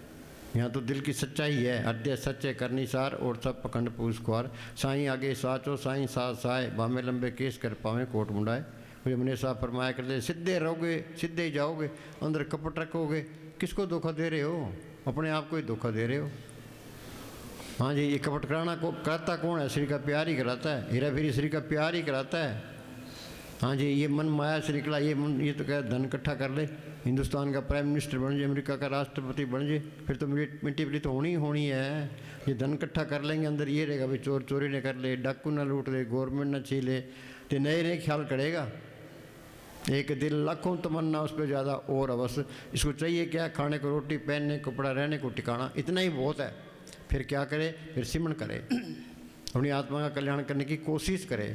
B: यहाँ तो दिल की सच्चाई है, अड्डे सच्चे करनी सार और सब पखंड पूछ खुआर। साईं आगे साचो साईं साथ साए, बामे लंबे केस कर पावे कोट मुंडाए। मुझे मने साहब फरमाया करते, सीधे रहोगे सीधे ही जाओगे, अंदर कपट रखोगे, किसको धोखा दे रहे हो? अपने आप को ही धोखा दे रहे हो। हाँ जी, ये कपट कराना को कराता कौन है? श्री का प्यार ही कराता है, हेरा फेरी श्री का प्यार ही कराता है। हाँ जी, ये मन माया से निकला, ये तो क्या धन इकट्ठा कर ले, हिंदुस्तान का प्राइम मिनिस्टर बन जाए, अमेरिका का राष्ट्रपति बन जाए, फिर तो मिट्टी पिटी तो होनी ही होनी है। ये धन इकट्ठा कर लेंगे, अंदर ये रहेगा भाई चोर चोरी न कर ले, डाकू न लूट ले, गवर्नमेंट न छीन ले, तो नए नए ख्याल करेगा। एक दिल लाखों तमन्ना उस पर ज़्यादा और अवश्य। इसको चाहिए क्या? खाने को रोटी, पहनने को कपड़ा, रहने को ठिकाना, इतना ही बहुत है। फिर क्या करे? फिर सिमरन करे, अपनी आत्मा का कल्याण करने की कोशिश करे।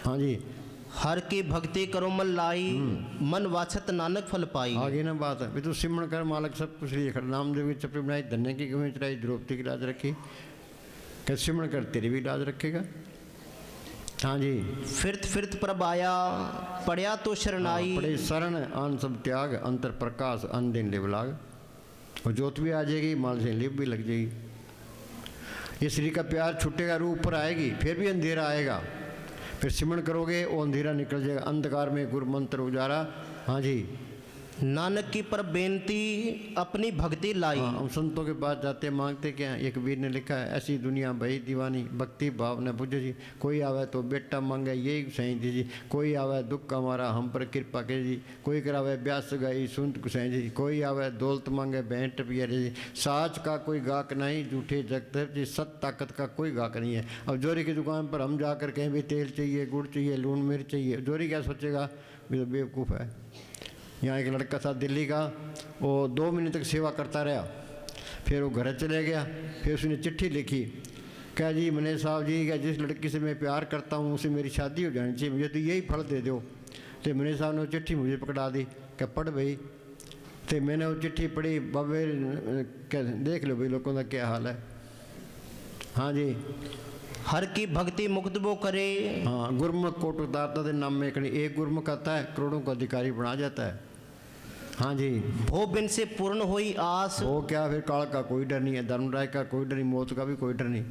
B: हाँ जी,
A: हर की भक्ति करो मन लाई, मन वाछत नानक फल पाई।
B: आगे ना बात है, भी तू सिमरन कर, मालक सब कुछ लिए खड़ा। नामदेव की चपड़ी बनाई, धन्य की गवें चढ़ाई, द्रौपदी की लाज रखी, क्या सिमरन कर तेरी भी लाज रखेगा। हाँ जी,
A: फिरत फिरत प्रभ आया, पढ़या तो शरणाई।
B: पड़े शरण आन सब त्याग, अंतर प्रकाश अन दिन लिव लाग। और जोत भी आ जाएगी, माल से लिव भी लग जाएगी। ये श्री का प्यार छूटेगा, रूह ऊपर आएगी, फिर भी अंधेरा आएगा, फिर सिमरन करोगे वो अंधेरा निकल जाएगा, अंधकार में गुरु मंत्र उजारा। हाँ जी,
A: नानक की पर बेनती अपनी भक्ति लाई।
B: हाँ, हम संतों के पास जाते मांगते क्या? एक वीर ने लिखा है, ऐसी दुनिया भई दीवानी, भक्ति भाव न बुझे जी। कोई आवे तो बेटा मांगे यही सही जी, कोई आवे दुख का मारा हम पर कृपा के जी, कोई करावे ब्यास गई सुनत कुसै जी, कोई आवे दौलत मांगे भेंट पियरे जी। साच का कोई गाक नहीं, झूठे जगत जी, सत ताकत का कोई गाक नहीं है। अब जोरी की दुकान पर हम जाकर कहें भी तेल चाहिए, गुड़ चाहिए, लून मिर्च चाहिए, जोरी क्या सोचेगा? भी तो बेवकूफ़ है। यहाँ एक लड़का था दिल्ली का, वो 2 महीने तक सेवा करता रहा, फिर वो घर चले गया। फिर उसने चिट्ठी लिखी, क्या जी मने साहब जी, क्या जिस लड़की से मैं प्यार करता हूँ उससे मेरी शादी हो जानी चाहिए, मुझे तो यही फल दे दो। तो मने साहब ने वो चिट्ठी मुझे पकड़ा दी, क्या पढ़ भाई। तो मैंने वो चिट्ठी पढ़ी, बाबे क्या देख लो भाई लोगों का क्या हाल है। हाँ जी,
A: हर की भक्ति मुक्त वो करे।
B: हाँ, गुरमुख कोट उतारता थे नाम में, एक गुरमुख आता है करोड़ों का अधिकारी बना जाता है। हाँ जी,
A: भो बिन से पूर्ण हुई आस।
B: वो क्या? फिर काल का कोई डर नहीं है, धर्मराज का कोई डर नहीं, मौत का भी कोई डर नहीं,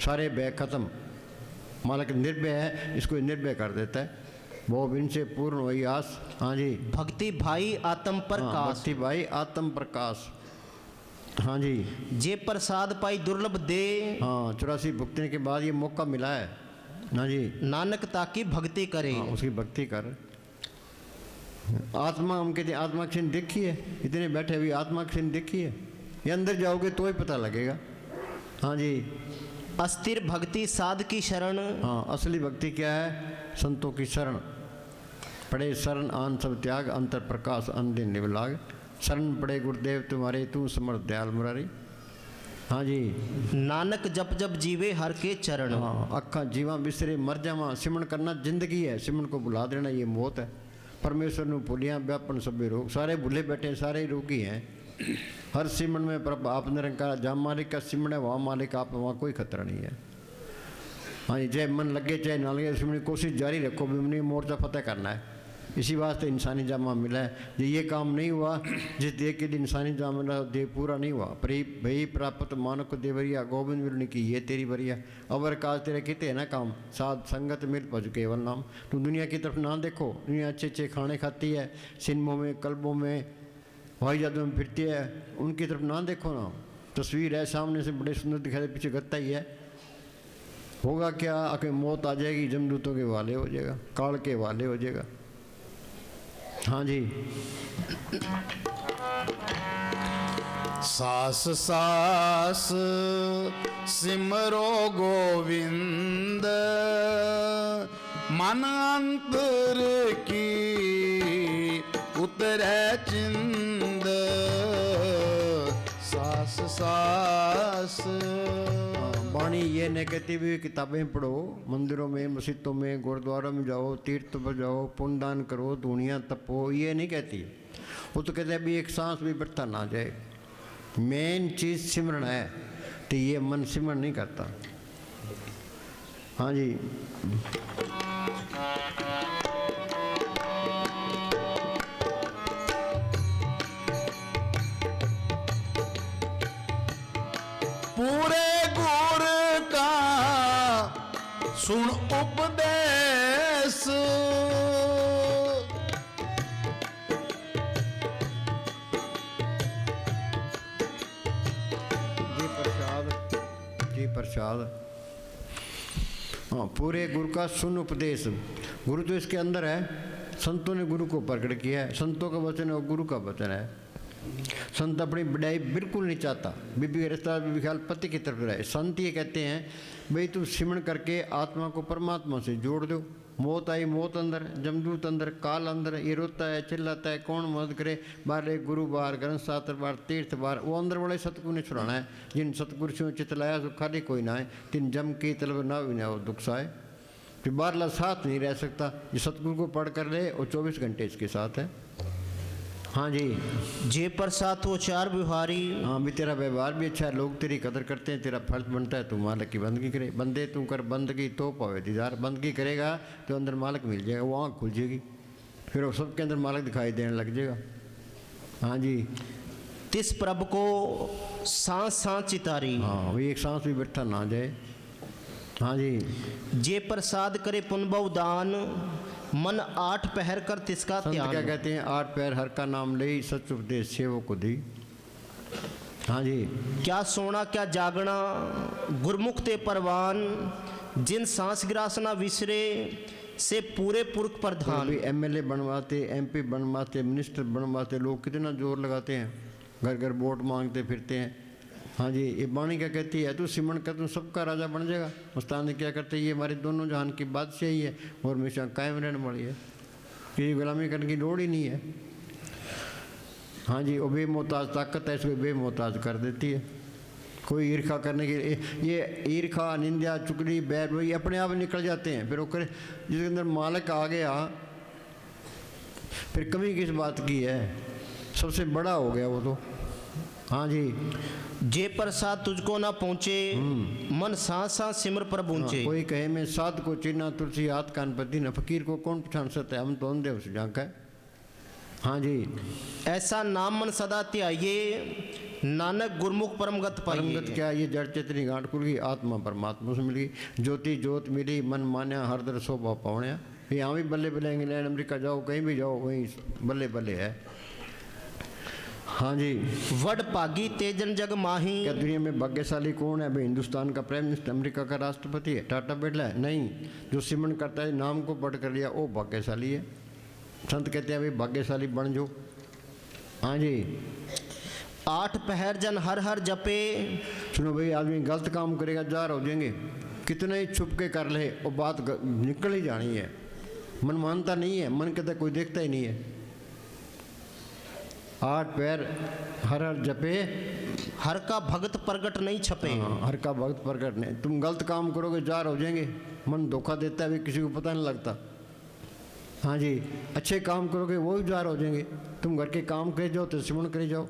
B: सारे भय खत्म। मालिक निर्भय है, इसको निर्भय कर देता है। वो बिन से पूर्ण हुई आस। हाँ जी,
A: भक्ति भाई आत्म प्रकाश।
B: भक्ति भाई आत्म प्रकाश। हाँ जी,
A: जे प्रसाद पाई दुर्लभ दे।
B: हाँ, 84 भुगतने के बाद ये मौका मिला है। हाँ जी,
A: नानक ताकि भक्ति करे।
B: हाँ, उसकी भक्ति कर। आत्मा हम कहते हैं, आत्मा की सीन देखी है, इतने बैठे हुए आत्मा की सीन देखी है, ये अंदर जाओगे तो ही पता लगेगा। हाँ जी,
A: अस्थिर भक्ति साध की शरण।
B: हाँ, असली भक्ति क्या है? संतों की शरण। पड़े शरण आन सब त्याग, अंतर प्रकाश अन दिन निवलाग। शरण पड़े गुरुदेव तुम्हारे, तू समर्थ दयाल मुरारी। हाँ जी,
A: नानक जप जप जीवे हर के चरण।
B: हाँ, अक्खा जीवा बिसरे मर जावा। सिमरन करना जिंदगी है, सिमरन को भुला देना ये मौत है। परमेश्वर ने भूलिया व्यापन सभी रोग, सारे भूले बैठे, सारे रोगी हैं। हर सिमरन में प्रभु आप निरंकार, जहाँ मालिक का सिमरन है वहाँ मालिक आप, वहाँ कोई खतरा नहीं है। हाँ जी, चाहे मन लगे चाहे ना लगे, सिमरन कोशिश जारी रखो, भी हमने मोर्चा फतेह करना है। इसी वास्ते इंसानी जामा मिला है। जो ये काम नहीं हुआ, जिस देह के लिए इंसानी जामा मिला, देह पूरा नहीं हुआ। भई प्राप्त मानक देवरिया, गोविंद विरणी की ये तेरी बरिया। अवर काज तेरे किते है ना काम, साध संगत मिल भज केवल नाम। तुम दुनिया की तरफ ना देखो, दुनिया अच्छे अच्छे खाने खाती है, सिनेमों में क्लबों में हवाई जहाज़ों में फिरती है, उनकी तरफ ना देखो ना। तस्वीर है सामने से बड़े सुंदर दिखाई दे, पीछे गत्ता ही है। होगा क्या? आके मौत आ जाएगी, जमदूतों के वाले हो जाएगा, काल के वाले हो जाएगा। हाँ जी,
D: सास सास सिमरो गोविंद, मन अंतर की उतरे चिंद। सास सास
B: वाणी ये नहीं कहती भी किताबें पढ़ो, मंदिरों में मस्जिदों में गुरुद्वारों में जाओ, तीर्थ पर जाओ, पुण्य दान करो, दुनिया तपो, ये नहीं कहती। वो तो कहते हैं भी एक सांस भी बढ़ता ना जाए। मेन चीज़ सिमरन है। तो ये मन सिमरण नहीं करता। हाँ जी,
D: पूरे गुर का सुन उपदेश,
B: जी प्रसाद। हाँ, पूरे गुरु का सुन उपदेश। गुरु तो इसके अंदर है, संतों ने गुरु को प्रकट किया है, संतों का वचन और गुरु का वचन है। संत अपनी बढ़ाई बिल्कुल नहीं चाहता, बीबी का रिश्ता बीबी ख्याल पति की तरफ रहे। संत ये कहते हैं भाई तू सिमरण करके आत्मा को परमात्मा से जोड़ दो। मौत आई, मौत अंदर, जमदूत अंदर, काल अंदर, ये रोता है चिल्लाता है, कौन मदद करे, बार एक गुरु बार, ग्रंथ शास्त्र बार, तीर्थ बार, वो अंदर वाले सतगुरु ने छुड़ाना है। जिन सतगुरु चितलाया सो खाली कोई ना है, तीन जम की तलब ना भी ना वो दुख साए। फिर बारला साथ नहीं रह सकता, जो सतगुरु को पढ़ कर ले और 24 घंटे इसके साथ है। हाँ जी,
A: जे प्रसाद वो चार व्यवहारी।
B: हाँ भी तेरा व्यवहार भी अच्छा है, लोग तेरी कदर करते हैं, तेरा फर्ज बनता है तू मालिक की बंदगी करे। बंदे तू कर बंदगी तो पावे दीदार, बंदगी करेगा तो अंदर मालिक मिल जाएगा, वो आँख खुल जाएगी, फिर वो सबके अंदर मालिक दिखाई देने लग जाएगा। हाँ जी,
A: तिस प्रभु को सांस सांस चितारी।
B: हाँ वही एक सांस भी बैठा ना जाए। हाँ जी,
A: जे प्रसाद करे पुनबव दान, मन 8 पहर कर तिसका
B: संत क्या
A: त्याग।
B: कहते हैं, 8 पैर हर का नाम ले, सच उपदेश सेवक को दी। हाँ जी,
A: क्या सोना क्या जागना, गुरमुख ते परवान, जिन सांस गिरासना विसरे, से पूरे पुरख प्रधान।
B: भी एमएलए बनवाते, एमपी बनवाते, मिनिस्टर बनवाते, लोग कितना जोर लगाते हैं, घर घर वोट मांगते फिरते हैं। हाँ जी, ये वाणी क्या कहती है, तू सिमरण कर तू सबका राजा बन जाएगा। मुस्तान ने क्या करते, ये हमारे दोनों जहान की बादशाही है और हमेशा कायम रहने वाली है, किसी गुलामी करने की लोड़ ही नहीं है। हाँ जी, वो बेमोहताज ताकत है, इसको बेमोहताज कर देती है। कोई ईर्खा करने के लिए, ये ईर्खा निंदा चुगली बैर वही अपने आप निकल जाते हैं। फिर वो करे, जिसके अंदर मालिक आ गया फिर कमी किस बात की है, सबसे बड़ा हो गया वो तो। हाँ जी,
A: जे प्रसाद तुझको ना पहुँचे, मन सांस सांस सिमर पर पहुँचे।
B: कोई कहे मैं साध को चिन्ना तुलसी हाथ कान पति न, फकीर को कौन पहचान सकता है, हम तो अंधे उस झांका है। हाँ जी,
A: ऐसा नाम मन सदा त्याइये, नानक गुरमुख परमगत पाइये।
B: परमगत क्या, ये जड़ चेतनी गांठ खुल गई, आत्मा परमात्मा से मिल गई, ज्योति ज्योत मिली, मन मान्या हर दर शोभा पावण्या। यहाँ भी बल्ले बल्ले, इंग्लैंड अमेरिका जाओ कहीं भी जाओ वहीं बल्ले बल्ले है। हाँ जी,
A: वड पागी तेजन जग माही।
B: क्या दुनिया में भाग्यशाली कौन है भाई, हिंदुस्तान का प्राइम मिनिस्टर, अमेरिका का राष्ट्रपति है, टाटा बिरला है? नहीं, जो सिमरण करता है नाम को पढ़ कर लिया वो भाग्यशाली है। संत कहते हैं भाई भाग्यशाली बन जो। हाँ जी,
A: 8 पहर जन हर हर जपे।
B: सुनो भाई, आदमी गलत काम करेगा जार हो जाएंगे, कितना ही छुप के कर ले वो बात निकल ही जानी है। मन मानता नहीं है, मन कहता कोई देखता ही नहीं है। 8 पैर हर हर जपे,
A: हर का भगत प्रगट नहीं छपे।
B: हाँ, हर का भक्त प्रकट नहीं। तुम गलत काम करोगे जार हो जाएंगे, मन धोखा देता है भी किसी को पता नहीं लगता। हाँ जी, अच्छे काम करोगे वो भी जार हो जाएंगे। तुम घर के काम करे जाओ तो सिमरण करे जाओ,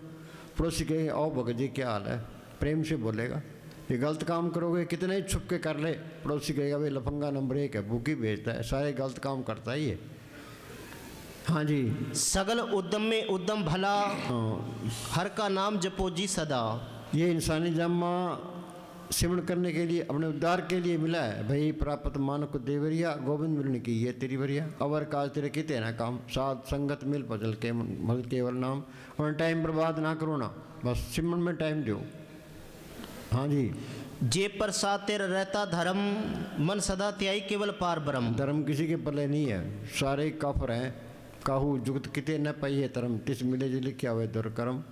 B: पड़ोसी कहेंगे आओ भगत जी क्या हाल है, प्रेम से बोलेगा। ये गलत काम करोगे कितने ही छुप के कर ले, पड़ोसी कहेगा भाई लफंगा नंबर 1 है, भूखी भेजता है, सारे गलत काम करता ही है। हाँ जी,
A: सगल उद्यम में उद्यम भला, हर का नाम जपो जी सदा।
B: ये इंसानी जन्म सिमरण करने के लिए, अपने उद्धार के लिए मिला है। भाई प्राप्त मानक देवरिया, गोविंद मिलने की ये तेरी वरिया, अवर काज तेरे किते ना काम, साध संगत मिल भजल के भल केवल नाम। और टाइम बर्बाद ना करो ना, बस सिमरण में टाइम दो। हाँ जी,
A: जे प्रसाद तेरा रहता धर्म, मन सदा त्याई केवल पार ब्रह्म।
B: धर्म किसी के पल्ले नहीं है, सारे काफर हैं। काहू जुगत किते न पाइए धर्म, तिस मिले जी लिखा हुए दुर्कर्म।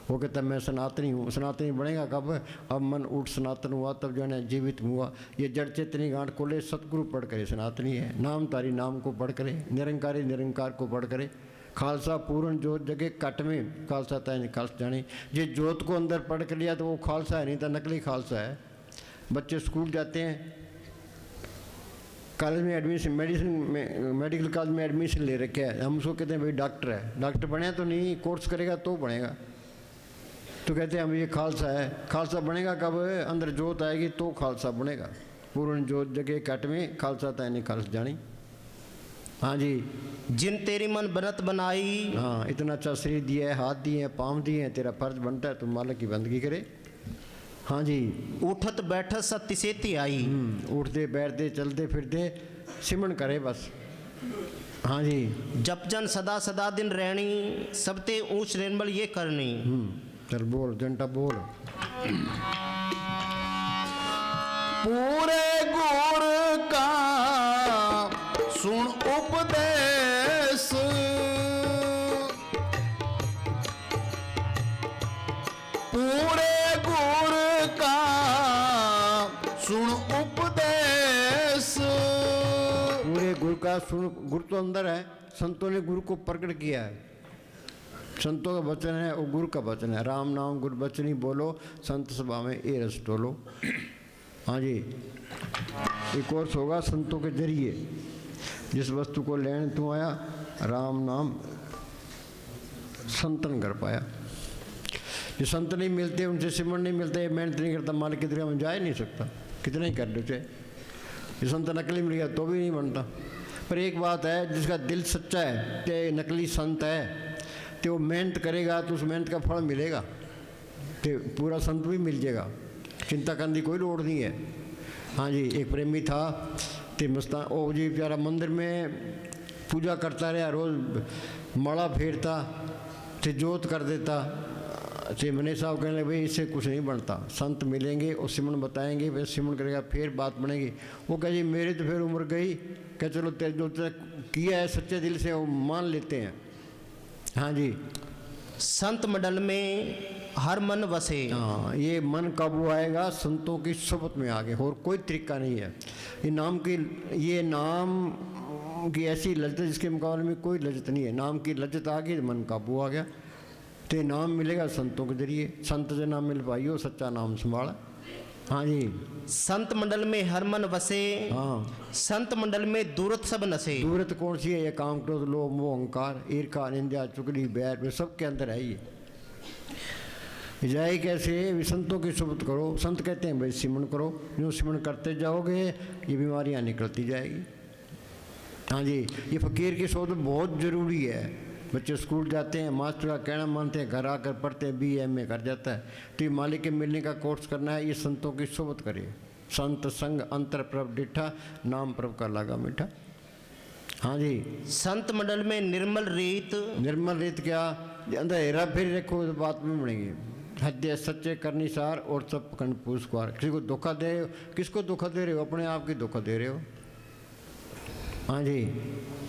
B: वो कहता मैं सनातनी हूँ, सनातनी बनेगा कब, अब मन उठ सनातन हुआ तब जाने जीवित हुआ। ये जड़ चेतनी गांठ खोले, सतगुरु पढ़ करे सनातनी है, नाम तारी नाम को पढ़ करे, निरंकारी निरंकार को पढ़ करे। खालसा पूर्ण जोत जगे कट में, खालसा तय खालसा जाने। ये जोत को अंदर पढ़ कर लिया तो वो खालसा है, नहीं तो नकली खालसा है। बच्चे स्कूल जाते हैं, कॉलेज में एडमिशन, मेडिकल कॉलेज में एडमिशन ले रखे है, हम उसको कहते हैं भाई डॉक्टर है, डॉक्टर बने तो नहीं, कोर्स करेगा तो बनेगा। तो कहते हैं हम ये खालसा है। खालसा बनेगा कब? अंदर जोत आएगी तो खालसा बनेगा। पूर्ण जोत जगे कट में खालसा तय नहीं खालस जानी। हाँ जी।
A: जिन तेरी मन बनत बनाई।
B: हाँ, इतना अच्छा शरीर दिया है, हाथ दिए हैं, पाँव दिए हैं, तेरा फर्ज बनता है तुम मालिक की बंदगी करे। हाँ जी।
A: उठत बैठत सत्य सेती आई।
B: उठते बैठते चलते फिरते सिमरन करे बस। हाँ जी।
A: जप जन सदा सदा दिन रहनी, सबते ऊंच निर्मल ये करनी।
B: चल बोल जनता बोल।
D: पूरे गुर का सुन उपदेश, पूरे गुर का सुन उपदेश।
B: पूरे गुरु का सुन। गुरु तो अंदर है, संतों ने गुरु को प्रकट किया है। संतों का वचन है वो गुरु का वचन है। राम नाम गुरु बचनी बोलो, संत सभा में ये रस टोलो। हाँ जी। एक कोर्स होगा संतों के जरिए। जिस वस्तु को लेने तू आया, राम नाम संतन कर पाया। जो संत नहीं मिलते, उनसे सिमरन नहीं मिलता, ये मेहनत नहीं करता, मालिक की दरगाह में जा ही नहीं सकता, कितना ही कर लो चाहे। ये संत नकली मिल गया तो भी नहीं बनता। पर एक बात है, जिसका दिल सच्चा है कि नकली संत है तो वो मेहनत करेगा तो उस मेहनत का फल मिलेगा, तो पूरा संत भी मिल जाएगा। चिंता करने की कोई लोड़ नहीं है। हाँ जी। एक प्रेमी था तो मस्तान ओ जी बेचारा मंदिर में पूजा करता रहा, रोज़ माला फेरता तो जोत कर देता। तो मने साहब कहने लगे भाई इससे कुछ नहीं बनता, संत मिलेंगे और सिमरन बताएंगे, वह सिमरन करेगा फिर बात बनेगी। वो कहे जी मेरी तो फिर उम्र गई, कह चलो तेरे जो किया है सच्चे दिल से वो मान लेते हैं। हाँ जी।
A: संत मंडल में हर मन वसे।
B: हाँ, ये मन काबू आएगा संतों की सोबत में आगे, और कोई तरीका नहीं है। ये नाम की ऐसी लज्जत जिसके मुकाबले में कोई लज्जत नहीं है। नाम की लज्जत आ गई, मन काबू आ गया। तो नाम मिलेगा संतों के जरिए। संत से नाम मिल पाइयो, सच्चा नाम संभाला। हाँ जी।
A: संत मंडल में हर मन वसे।
B: हाँ।
A: संत मंडल में दूरत सब नसे।
B: दूरत कौन सी है? ये काम क्रोध लोभ मोह अहंकार ईर्खा निंदा चुगली बैर, वे सबके अंदर है ये। जाए कैसे? संतों की सुबत करो। संत कहते हैं भाई सिमरन करो, जो सिमरन करते जाओगे ये बीमारियां निकलती जाएगी। हाँ जी। ये फकीर की सोच बहुत ज़रूरी है। बच्चे स्कूल जाते हैं, मास्टर का कहना मानते हैं, घर आकर पढ़ते हैं, BA कर जाता है। तो ये मालिक के मिलने का कोर्स करना है, ये संतों की सोबत करे। संत संग अंतर प्रभ डिठा, नाम प्रभ का लागा मीठा। हाँ जी।
A: संत मंडल में निर्मल रीत।
B: निर्मल रीत क्या? अंदर हेरा फेरी रखो तो बात में बनेगी। हत्या सच्चे करनी सार और सब पकड़ पूछ कुआर। किसी को धोखा दे रहे हो, किसको धोखा दे रहे हो? अपने आप की धोखा दे रहे हो। हाँ जी।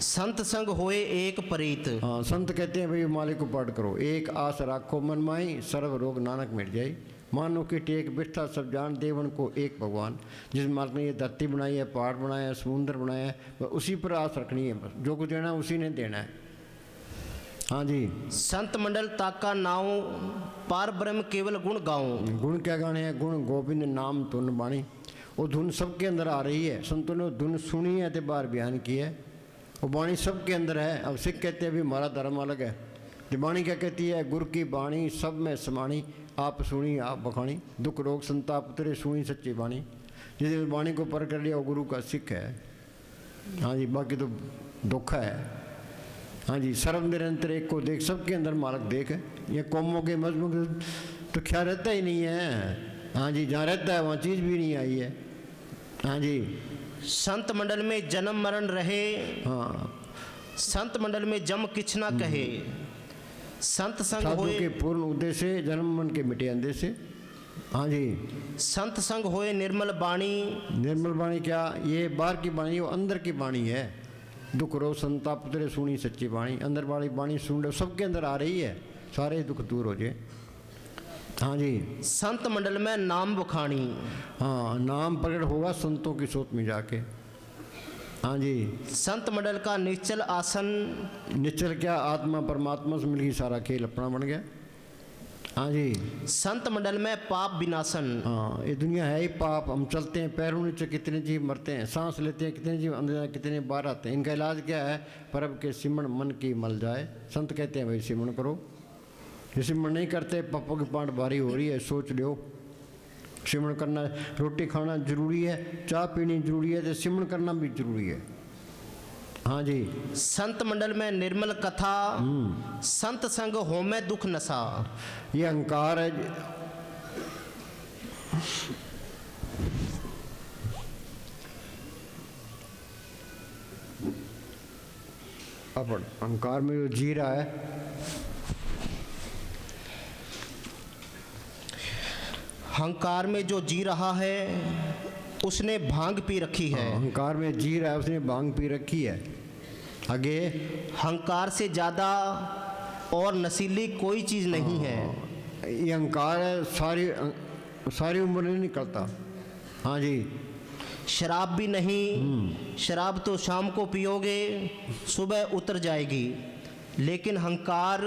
A: संत संग होए एक परीत।
B: हाँ, संत कहते हैं भाई मालिक को पाठ करो, एक आस राखो मन माई, सर्व रोग नानक मिट जाए। मानो कि टेक बिठा सब जान, देवन को एक भगवान। जिस मालिक ने ये धरती बनाई है, पहाड़ बनाया है, समुद्र बनाया है, बस उसी पर आस रखनी है। बस जो कुछ देना है उसी ने देना है। हाँ जी।
A: संत मंडल ताका नाव, पार ब्रह्म केवल गुण गाऊं।
B: गुण क्या गाने हैं? गुण गोविंद नाम धुन बाणी। वो धुन सबके अंदर आ रही है। संतों ने धुन सुनी है तो बार बयान की है। वो बाणी सबके अंदर है। अब सिख कहते हैं भी हमारा धर्म अलग है, तो बाणी क्या कहती है? गुरु की बाणी सब में समाणी, आप सुनी आप बखानी, दुख रोग संताप उतरे सुनी सच्ची बाणी। जिसने बाणी को पर कर लिया वो गुरु का सिख है। हाँ जी। बाकी तो दुख है। हाँ जी। सर्व निरंतर एक को देख, सबके अंदर मालक देख है। ये कौमों के मजमू तो ख्याल रहता ही नहीं है। हाँ जी। जहाँ रहता है वहाँ चीज़ भी नहीं आई है। हाँ जी।
A: संत मंडल में जन्म मरण रहे।
B: हाँ।
A: संत मंडल में जम किछ ना कहे। संत संग
B: साधु
A: होए
B: के पूर्ण उद्देश्य, जन्म मन के मिटे अंधे से। हाँ जी।
A: संत संग होए निर्मल बाणी।
B: निर्मल बाणी क्या? ये बाहर की बाणी, वो अंदर की बाणी है। दुख रो संताप उतरे सुनी सच्ची बाणी। अंदर वाली बाणी सुन लो, सबके अंदर आ रही है, सारे दुख दूर हो जाए। हाँ जी।
A: संत मंडल में नाम बखानी।
B: हाँ, नाम प्रकट होगा संतों की सोच में जाके। हाँ जी।
A: संत मंडल का निश्चल आसन।
B: निश्चल क्या? आत्मा परमात्मा से मिलकर सारा खेल अपना बन गया। हाँ जी।
A: संत मंडल में पाप विनाशन।
B: हाँ, ये दुनिया है ही पाप। हम चलते हैं पैरों नीचे, कितने जीव मरते हैं, सांस लेते हैं कितने जीव अंदर, कितने बाहर आते हैं। इनका इलाज क्या है? परब के सिमरन मन की मल जाए। संत कहते हैं भाई सिमरन करो। ये सिमरण नहीं करते, पापों की पांट भारी हो रही है, सोच लो। सिमरण करना, रोटी खाना जरूरी है, चाय पीनी जरूरी है, तो सिमरण करना भी जरूरी है। हाँ जी।
A: संत मंडल में निर्मल कथा, संत संग हो में दुख नशा।
B: ये अहंकार है। अपन अहंकार में जो जी रहा है,
A: अहंकार में जो जी रहा है उसने भांग पी रखी है।
B: अहंकार में जी रहा है, उसने भांग पी रखी है। आगे,
A: अहंकार से ज्यादा और नशीली कोई चीज नहीं है।
B: ये अहंकार है, सारी उम्र नहीं निकलता। हाँ जी।
A: शराब भी नहीं, शराब तो शाम को पियोगे सुबह उतर जाएगी, लेकिन अहंकार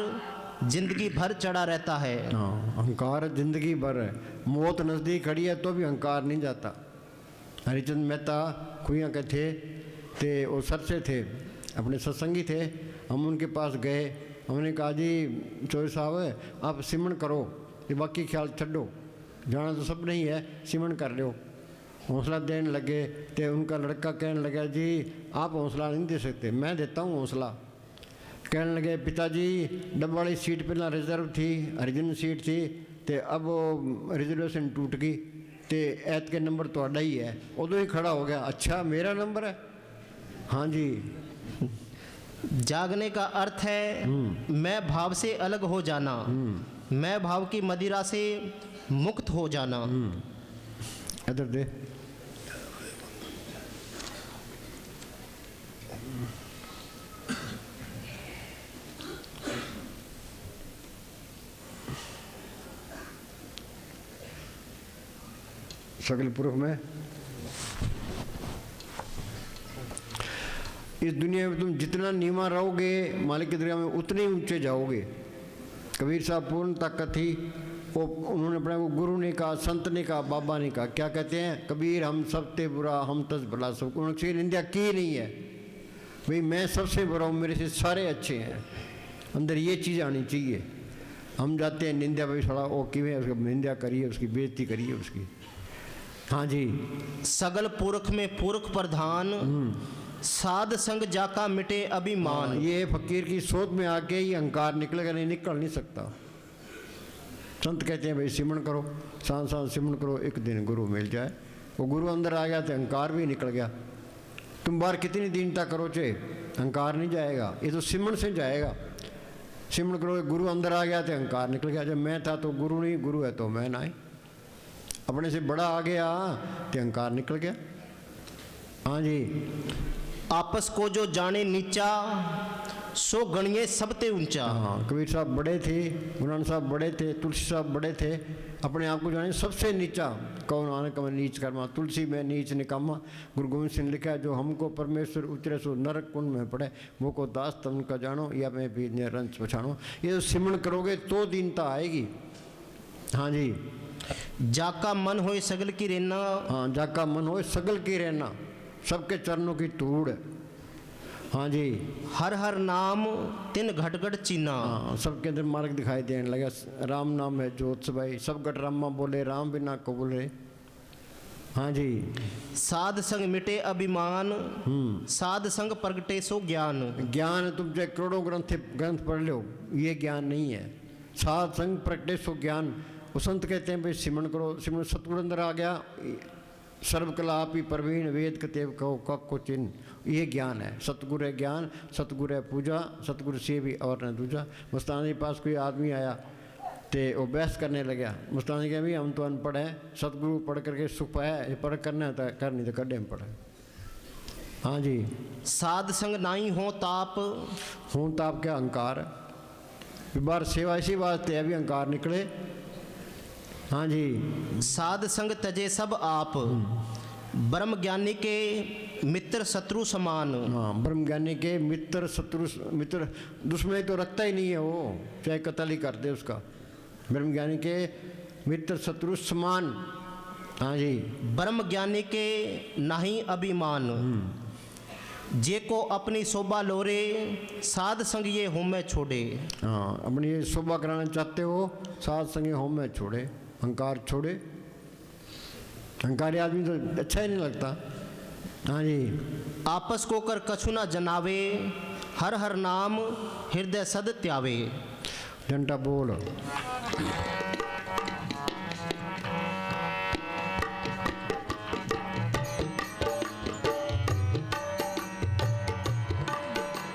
A: जिंदगी भर चढ़ा रहता है।
B: हाँ, अहंकार जिंदगी भर है। मौत नज़दीक खड़ी है तो भी अहंकार नहीं जाता। हरिचंद मेहता खुइयाँ के थे वो सर से थे, अपने सत्संगी थे। हम उनके पास गए, हमने कहा जी चौधरी साहब आप सिमरण करो, ये बाकी ख्याल छड्डो, जाना तो सब नहीं है, सिमरण कर लो। हौसला देने लगे तो उनका लड़का कहने लगा जी आप हौसला नहीं दे सकते, मैं देता हूँ हौसला। कहने लगे पिताजी डब्बा वाली सीट पहला रिजर्व थी, हरिजन सीट थी, तो अब वो रिजर्वेशन टूट गई, तो ऐत के नंबर तो अड्डा ही है। उदो ही खड़ा हो गया, अच्छा मेरा नंबर है। हाँ जी।
A: जागने का अर्थ है मैं भाव से अलग हो जाना, मैं भाव की मदिरा से मुक्त हो जाना।
B: इधर दे। सकल पुरुष में इस दुनिया में तुम जितना नीवा रहोगे मालिक की दरगाह में उतने ही ऊंचे जाओगे। कबीर साहब पूर्ण ताकत थी, वो उन्होंने अपने को गुरु ने कहा, संत ने कहा, बाबा ने कहा, क्या कहते हैं कबीर हम सबसे बुरा हम तस भला सब। उन्होंने निंदा की नहीं है भाई मैं सबसे बुरा हूँ, मेरे से सारे अच्छे हैं। अंदर ये चीज़ आनी चाहिए। हम जाते हैं निंदा भाई साला वो किवें उसकी निंदा करिए, उसकी बेइज्जती करिए उसकी। हाँ जी।
A: सगल पुरख में पुरख प्रधान, साध संग जाका मिटे अभिमान।
B: ये फकीर की सोच में आके ये अहंकार निकलेगा नहीं, निकल नहीं सकता। संत कहते हैं भाई सिमरण करो, सांस सांस सिमरण करो, एक दिन गुरु मिल जाए। वो गुरु अंदर आ गया तो अहंकार भी निकल गया। तुम बाहर कितनी दीनता करो चे, अहंकार नहीं जाएगा, ये तो सिमरण से जाएगा। सिमरण करो, गुरु अंदर आ गया तो अहंकार निकल गया। जब मैं था तो गुरु नहीं, गुरु है तो मैं ना है। अपने से बड़ा आ गया तो अहंकार निकल गया। हाँ जी।
A: आपस को जो जाने नीचा, सो गणिये सबते ऊंचा।
B: हाँ, कबीर साहब बड़े थे, गुरु साहब बड़े थे, तुलसी साहब बड़े थे। अपने आप को जाने सबसे नीचा, कौन आने कम नीच कर्मा, तुलसी में नीच निकामा। गुरु गोविंद सिंह लिखा है, जो हमको परमेश्वर उतरे सो नरक कुंड में पड़े, वो को दास तब उनका जानो, या मैं भी निरंश पछानो। ये तो सिमरण करोगे तो दीनता आएगी। हाँ जी।
A: जाका मन होए सगल की रेना।
B: हाँ, जाका मन होए सगल की रहना, सबके चरणों की धूड़। हाँ जी।
A: हर हर नाम तिन घट घट चीना।
B: हाँ, सबके अंदर मार्ग दिखाई देने लगा। राम नाम है जोत भाई, सब गट रामा बोले, राम बिना को बोले। हाँ जी।
A: साध संग मिटे अभिमान, साध संग प्रगटे सो ज्ञान।
B: ज्ञान तुम चाहे करोड़ों ग्रंथ पढ़ लो, ये ज्ञान नहीं है। साध संग प्रगटे सो ज्ञान। वो संत कहते हैं भाई सिमरण करो, सिमरण सतगुरु अंदर आ गया, सर्वकला आप ही प्रवीण, वेद कतेव कहो को चिन्ह। ये ज्ञान है, सतगुरु है ज्ञान, सतगुरु है पूजा, सतगुरु से भी और न दूजा। मुस्तानी के पास कोई आदमी आया तो वो बहस करने लगा। मुस्तानी कहे भी हम तो अनपढ़ हैं, सतगुरु पढ़ करके सुख पाया, ये पढ़ करना है कर नहीं तो कड्डे में पढ़े। हाँ जी।
A: साध संग नाई हो ताप,
B: हूँ ताप क्या अहंकार। बार सेवा इसी वास्ते है भी अहंकार निकले। हाँ जी।
A: साध संग तजे सब आप, ब्रह्म ज्ञानी के मित्र शत्रु समान।
B: हाँ, ब्रह्म ज्ञानी के मित्र शत्रु, मित्र दुश्मनी तो रखता ही नहीं है वो, चाहे कत्ल ही कर दे उसका। ब्रह्म ज्ञानी के मित्र शत्रु समान। हाँ जी।
A: ब्रह्म ज्ञानी के नाही अभिमान, जे को अपनी शोभा लोरे साध संग ये हो में छोड़े।
B: हाँ, अपनी ये शोभा कराना चाहते हो, साथ संगे होम में छोड़े, अहंकार छोड़े। अहंकारी आदमी तो अच्छा ही नहीं लगता। हाँ जी।
A: आपस को कर कछु न जनावे, हर हर नाम हृदय सद त्यावे।
B: घंटा बोल।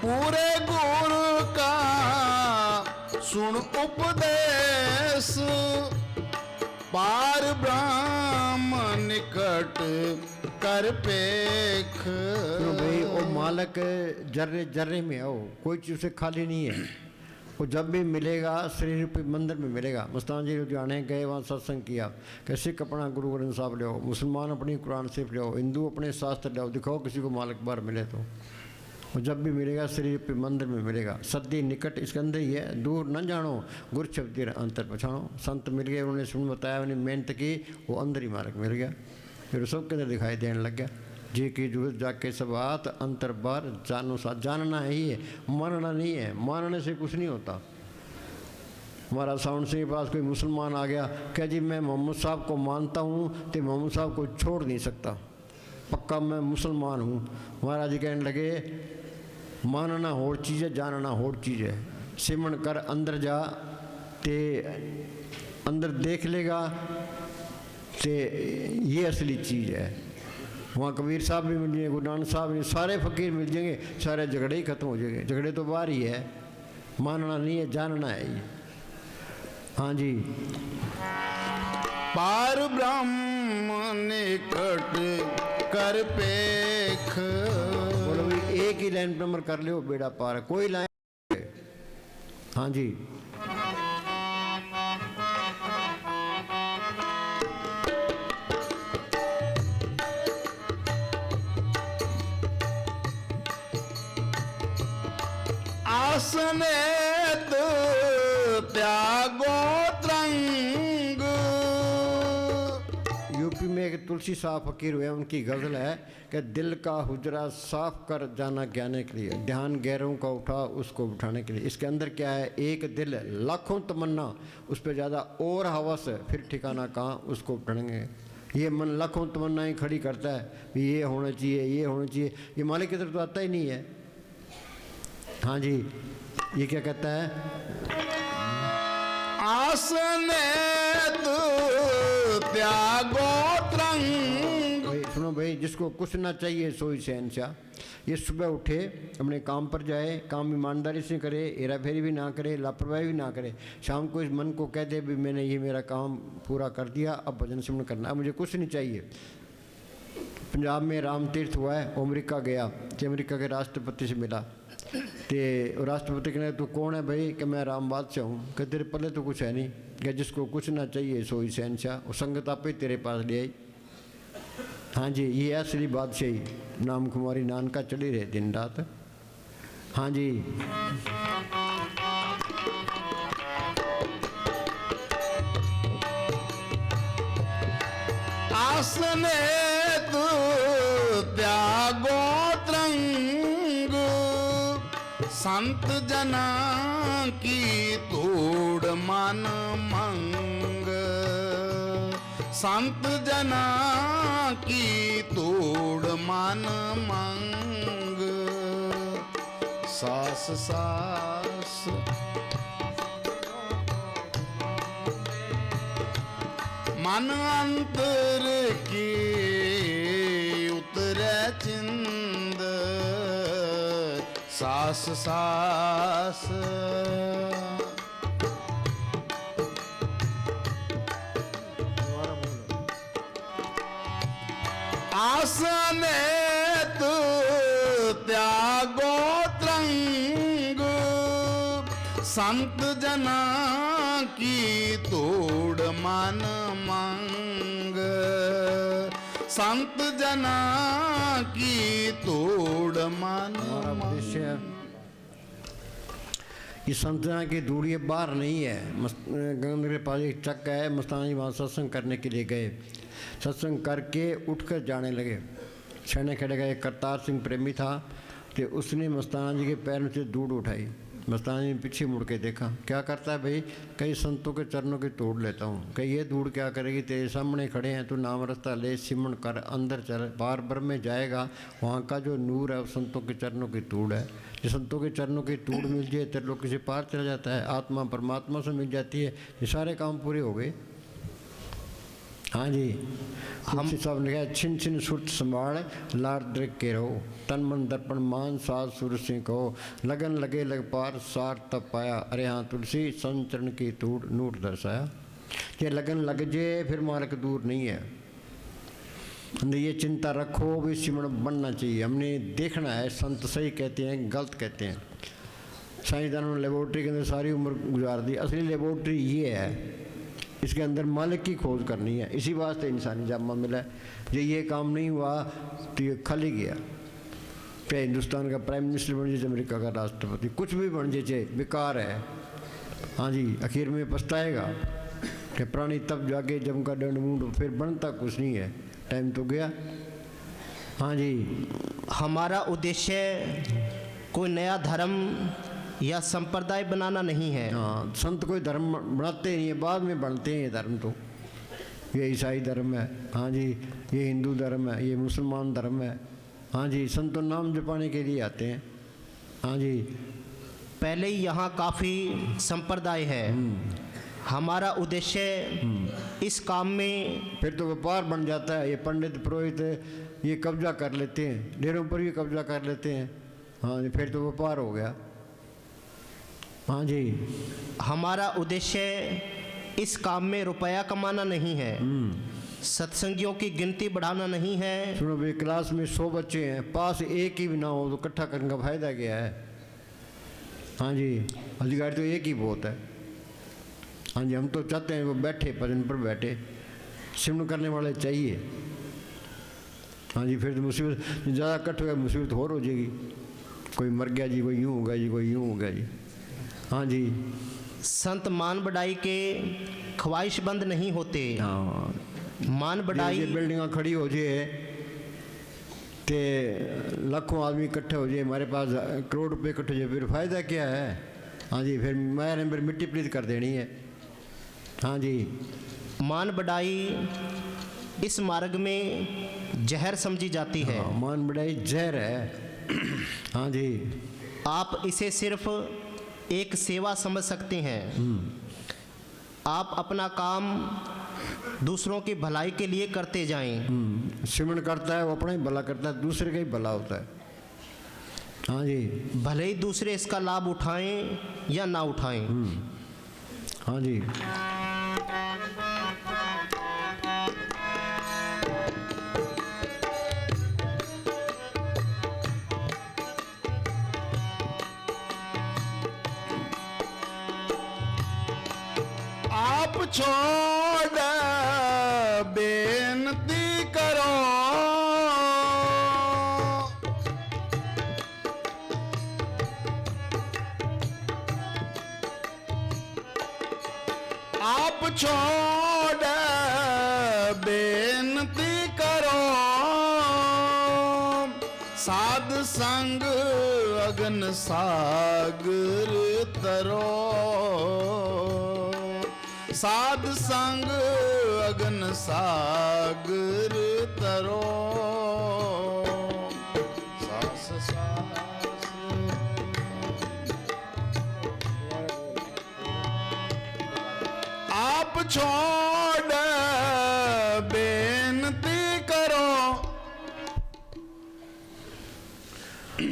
D: पूरे गुरु का सुन उपदेश, पार ब्रह्म निकट कर पेख।
B: तो भाई वो मालक जर्रे जर्रे में हो, कोई चीज़ उसे खाली नहीं है। वो जब भी मिलेगा शरीर रूपी मंदिर में मिलेगा। मस्तान जी लुधियाने गए, वहाँ सत्संग किया कि सिख अपना गुरु ग्रंथ साहब ले आओ, मुसलमान अपनी कुरान शरीफ ले आओ, हिंदू अपने शास्त्र ले आओ, दिखाओ किसी को मालक बार मिले तो। वो जब भी मिलेगा शरीर पे मंदिर में मिलेगा। सद्दी निकट इसके अंदर ही है, दूर न जानो गुर शब्दी अंतर पछाणो। संत मिल गए, उन्होंने सुन बताया, उन्हें मेहनत की, वो अंदर ही मार्ग मिल गया, फिर सबके अंदर दिखाई देने लग गया। जी की जरूरत जाके सब हाथ अंतर बार जानो साथ। जानना ही है, मानना नहीं है। मानने से कुछ नहीं होता। हमारा साउंड सिंह के पास कोई मुसलमान आ गया, क्या जी मैं मोहम्मद साहब को मानता हूँ तो मोहम्मद साहब को छोड़ नहीं सकता, पक्का मैं मुसलमान हूँ। महाराज जी कहने लगे मानना होर चीज़ है, जानना होर चीज़ है। सिमरण कर अंदर जा ते अंदर देख लेगा ते ये असली चीज़ है। वहाँ कबीर साहब भी मिल जाएंगे, गुरु नानक साहब भी, सारे फकीर मिल जाएंगे, सारे झगड़े ही खत्म हो जाएंगे। झगड़े तो बाहर ही है, मानना नहीं है, जानना है ये। हाँ जी।
D: पार ब्रह्म निकट कर पेख।
B: बोलो भाई एक ही लाइन पर अमर कर ले, बेड़ा पार है, कोई लाइन। हाँ जी।
D: आसनेत त्यागो त्रंग।
B: यूपी में एक तुलसी साहब फकीर हुए, उनकी गज़ल है कि दिल का हुजरा साफ कर जाना ज्ञाने के लिए, ध्यान गैरों का उठा उसको उठाने के लिए। इसके अंदर क्या है, एक दिल लाखों तमन्ना, उस पर ज़्यादा और हवस, फिर ठिकाना कहाँ उसको उठाएंगे। ये मन लाखों तमन्नाएं खड़ी करता है, ये होना चाहिए, ये होना चाहिए, ये मालिक की तरफ तो आता ही नहीं है। हाँ जी। ये क्या कहता है,
D: आसनेत त्यागो त्रंग।
B: भाई सुनो भाई, जिसको कुछ ना चाहिए सोई शहनशाह। ये सुबह उठे, अपने काम पर जाए, काम ईमानदारी से करे, हेरा फेरी भी ना करे, लापरवाही भी ना करे। शाम को इस मन को कह दे भी मैंने ये मेरा काम पूरा कर दिया, अब भजन सिमरन करना, अब मुझे कुछ नहीं चाहिए। पंजाब में राम तीर्थ हुआ है, अमेरिका गया तो अमेरिका के राष्ट्रपति से मिला, तो राष्ट्रपति कहने तू कौन है भाई, कि मैं राम बादशाह हूँ। कि तेरे पल्ले तो कुछ है नहीं, कि जिसको कुछ ना चाहिए सोई शहनशाह, वो संगत आप ही तेरे पास ले आई। हाँ जी, ये असली बादशाही, नाम कुमारी नानका चढ़ी रहे दिन रात। हाँ जी।
D: आसने तू त्यागो त्रंग। संत जना की तोड़ मन मंग। संत जना की तोड़ मन मंग। सास सास मन अंतर की उतरे चिंद। सास सास आसने तू त्यागो त्रंग। संत जना की तोड़ मन मंग। संत जना की तोड़ मन
B: उद्देश्य ये संतना की दूरी बाहर नहीं है। गंगा के पास एक चक है, मस्ताना जी वहाँ सत्संग करने के लिए गए। सत्संग करके उठकर जाने लगे। छैने खेड़े का एक करतार सिंह प्रेमी था, तो उसने मस्ताना जी के पैरों से धूड़ उठाई। मस्ताना जी ने पीछे मुड़ के देखा, क्या करता है भाई? कई संतों के चरणों की तोड़ लेता हूँ। कहीं ये धूड़ क्या करेगी, तेरे सामने खड़े हैं, तो नाम रास्ता ले, सिमरण कर, अंदर चल, बार बार में जाएगा, वहाँ का जो नूर है संतों के चरणों की तूड़ है। जो संतों के चरणों की तूड़ मिल जाए त्रिलोक से पार चला जाता है, आत्मा परमात्मा से मिल जाती है, ये सारे काम पूरे हो गए। हाँ जी, हम सब ने कहा, छिन छिन सुरत संभाल लार दृक के रहो, तन मन दर्पण मान साध सुर सिंह कहो, लगन लगे लग पार सार तब पाया, अरे हाँ तुलसी संचरण की तूड़ नूर दर्शाया। ये लगन लग जे फिर मार्ग दूर नहीं है। ये चिंता रखो भी सिमरण बनना चाहिए। हमने देखना है संत सही कहते हैं गलत कहते हैं। साइंसदानों ने लेबोरेटरी के अंदर सारी उम्र गुजार दी, असली लेबोरेटरी ये है, इसके अंदर मालिक की खोज करनी है। इसी वास्ते इंसानी जामा मिला है। जो ये काम नहीं हुआ तो ये खल ही गया। चाहे हिंदुस्तान का प्राइम मिनिस्टर बन जाए, अमेरिका का राष्ट्रपति, कुछ भी बन जाए, बेकार है। हाँ जी, आखिर में पछताएगा कि प्राणी तब जाके जम का दंड मूंड, फिर बनता कुछ नहीं है, टाइम तो गया। हाँ जी,
A: हमारा उद्देश्य कोई नया धर्म या संप्रदाय बनाना नहीं है।
B: हाँ, संत कोई धर्म बनाते नहीं है, बाद में बनते हैं ये धर्म। तो ये ईसाई धर्म है, हाँ जी, ये हिंदू धर्म है, ये मुसलमान धर्म है। हाँ जी, संत तो नाम जपाने के लिए आते हैं। हाँ जी,
A: पहले ही यहाँ काफ़ी संप्रदाय है। हमारा उद्देश्य इस काम में
B: फिर तो व्यापार बन जाता है। ये पंडित पुरोहित ये कब्जा कर लेते हैं, डेरों पर भी कब्जा कर लेते हैं। हाँ जी, फिर तो व्यापार हो गया। हाँ जी,
A: हमारा उद्देश्य इस काम में रुपया कमाना नहीं है, सत्संगियों की गिनती बढ़ाना नहीं है।
B: सुनो भाई, क्लास में 100 बच्चे हैं, पास एक ही भी ना हो तो इकट्ठा करने का फायदा क्या है? हाँ जी, अधिकारी तो एक ही बहुत है। हाँ जी, हम तो चाहते हैं वो बैठे पदन पर बैठे, सिमरण करने वाले चाहिए। हाँ जी, फिर तो मुसीबत ज़्यादा इकट्ठ हो गया, मुसीबत और हो जाएगी। कोई मर गया जी, कोई यूँ हो गया जी, कोई यूँ हो गया जी। हाँ जी,
A: संत मान बढ़ाई के ख्वाहिशबंद नहीं होते।
B: हाँ,
A: मान बढ़ाई
B: बिल्डिंग खड़ी हो जाए ते लाखों आदमी इकट्ठे हो जाए, हमारे पास करोड़ रुपए इकट्ठे हो जाए, फिर फायदा क्या है? हाँ जी, फिर मैंने फिर मिट्टी प्रीत कर देनी है। हाँ जी,
A: मान बढ़ाई इस मार्ग में जहर समझी जाती है।
B: हाँ, मान बढ़ाई जहर है। हाँ जी,
A: आप इसे सिर्फ एक सेवा समझ सकते हैं। आप अपना काम दूसरों की भलाई के लिए करते जाएं।
B: सिमरण करता है वो अपना ही भला करता है, दूसरे का ही भला होता है। हाँ जी,
A: भले ही दूसरे इसका लाभ उठाएं या ना उठाएं।
B: हाँ जी,
D: आप छोड़ बेनती करो, आप छोड़ बेनती करो, साध संग अगन सागर तरो, साध संग अगन सागर तरो। सास सास आप छोड़ बेनती करो।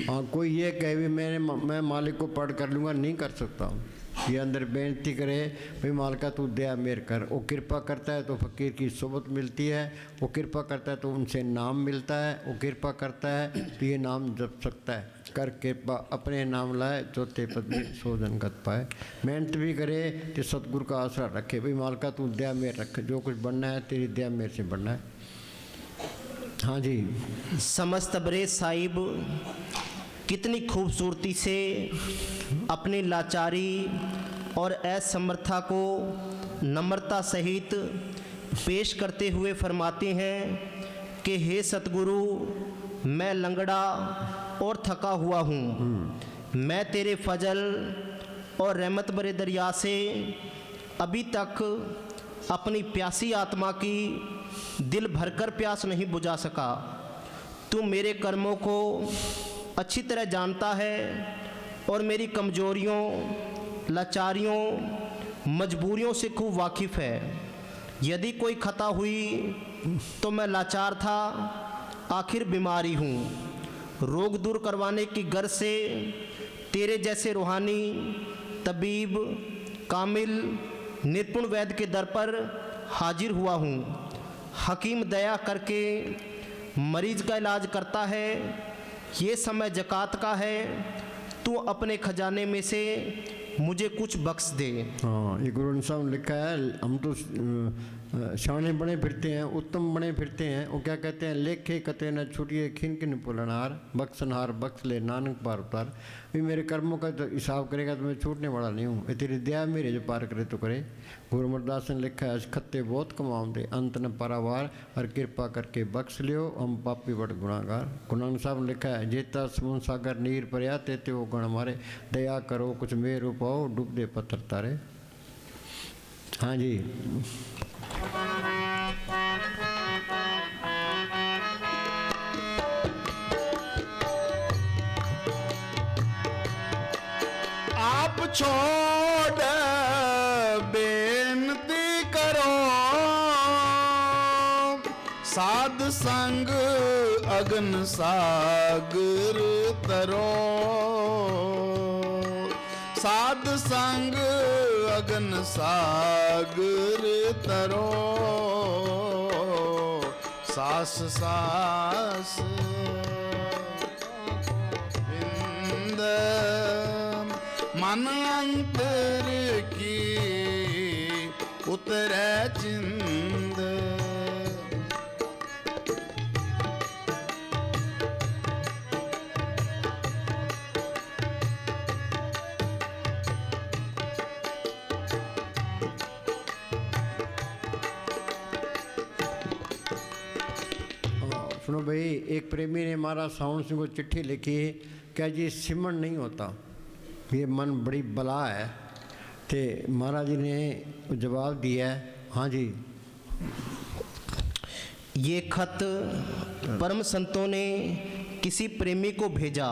B: हाँ, कोई ये कहे भी मैं मालिक को पढ़ कर लूँगा, नहीं कर सकता हूँ। ये अंदर बेनती करे, भाई मालिका तू दया मेर कर। वो कृपा करता है तो फकीर की सोबत मिलती है, वो कृपा करता है तो उनसे नाम मिलता है, वो कृपा करता है तो ये नाम जप सकता है। कर कृपा अपने नाम लाए, चौथे पद में सोजन गत पाए। मेहनत भी करे तो सतगुरु का आसरा रखे, भाई मालिका तू दया मेर रख, जो कुछ बनना है तेरी दया मेर से बनना है। हाँ जी,
A: समस्त ब्रेज साहिब कितनी खूबसूरती से अपनी लाचारी और असमर्था को नम्रता सहित पेश करते हुए फरमाते हैं कि हे सतगुरु, मैं लंगड़ा और थका हुआ हूँ। मैं तेरे फजल और रहमत भरे दरिया से अभी तक अपनी प्यासी आत्मा की दिल भरकर प्यास नहीं बुझा सका। तू मेरे कर्मों को अच्छी तरह जानता है और मेरी कमजोरियों, लाचारियों, मजबूरियों से खूब वाकिफ़ है। यदि कोई खता हुई तो मैं लाचार था, आखिर बीमारी हूँ। रोग दूर करवाने की गर्ज से तेरे जैसे रूहानी, तबीब, कामिल, निपुण वैद्य के दर पर हाजिर हुआ हूँ। हकीम दया करके मरीज का इलाज करता है। ये समय ज़कात का है, तू अपने खजाने में से मुझे कुछ बख्श दे।
B: हाँ, ये गुरु साहब ने लिखा है। हम तो शाने बने फिरते हैं, उत्तम बने फिरते हैं। वो क्या कहते हैं, लेखे कते न छुटिए खिन किन पुलनहार, बख्शनहार बख्श ले नानक पार उतार। भी मेरे कर्मों का तो हिसाब करेगा तो मैं छूटने वाला नहीं हूँ। ये तेरी दया मेरे जो पार करे तो करे। गुरु अमरदास ने लिखा है, खत्ते बहुत कमाऊँ दे अंत न पारावार, और कृपा करके बख्श लियो हम पापी बड़ गुनागार। गुरु नानक साहब ने लिखा है, जेता समुन सागर नीर परया तेते वो गण मारे, दया करो कुछ मेर उपाओ डूब दे पत्थर तारे। हाँ जी,
D: आप छोड़ बेनती करो, साध संग अगन सागर तरो। साध संग अगन सागर तरो, सास सास बिंद मन अंतर की उतरे चिंद।
B: सुनो भाई, एक प्रेमी ने महाराज सावन सिंह को चिट्ठी लिखी, क्या जी सिमरण नहीं होता, ये मन बड़ी बला है। तो महाराज जी ने जवाब दिया है, हाँ जी।
A: ये खत परम संतों ने किसी प्रेमी को भेजा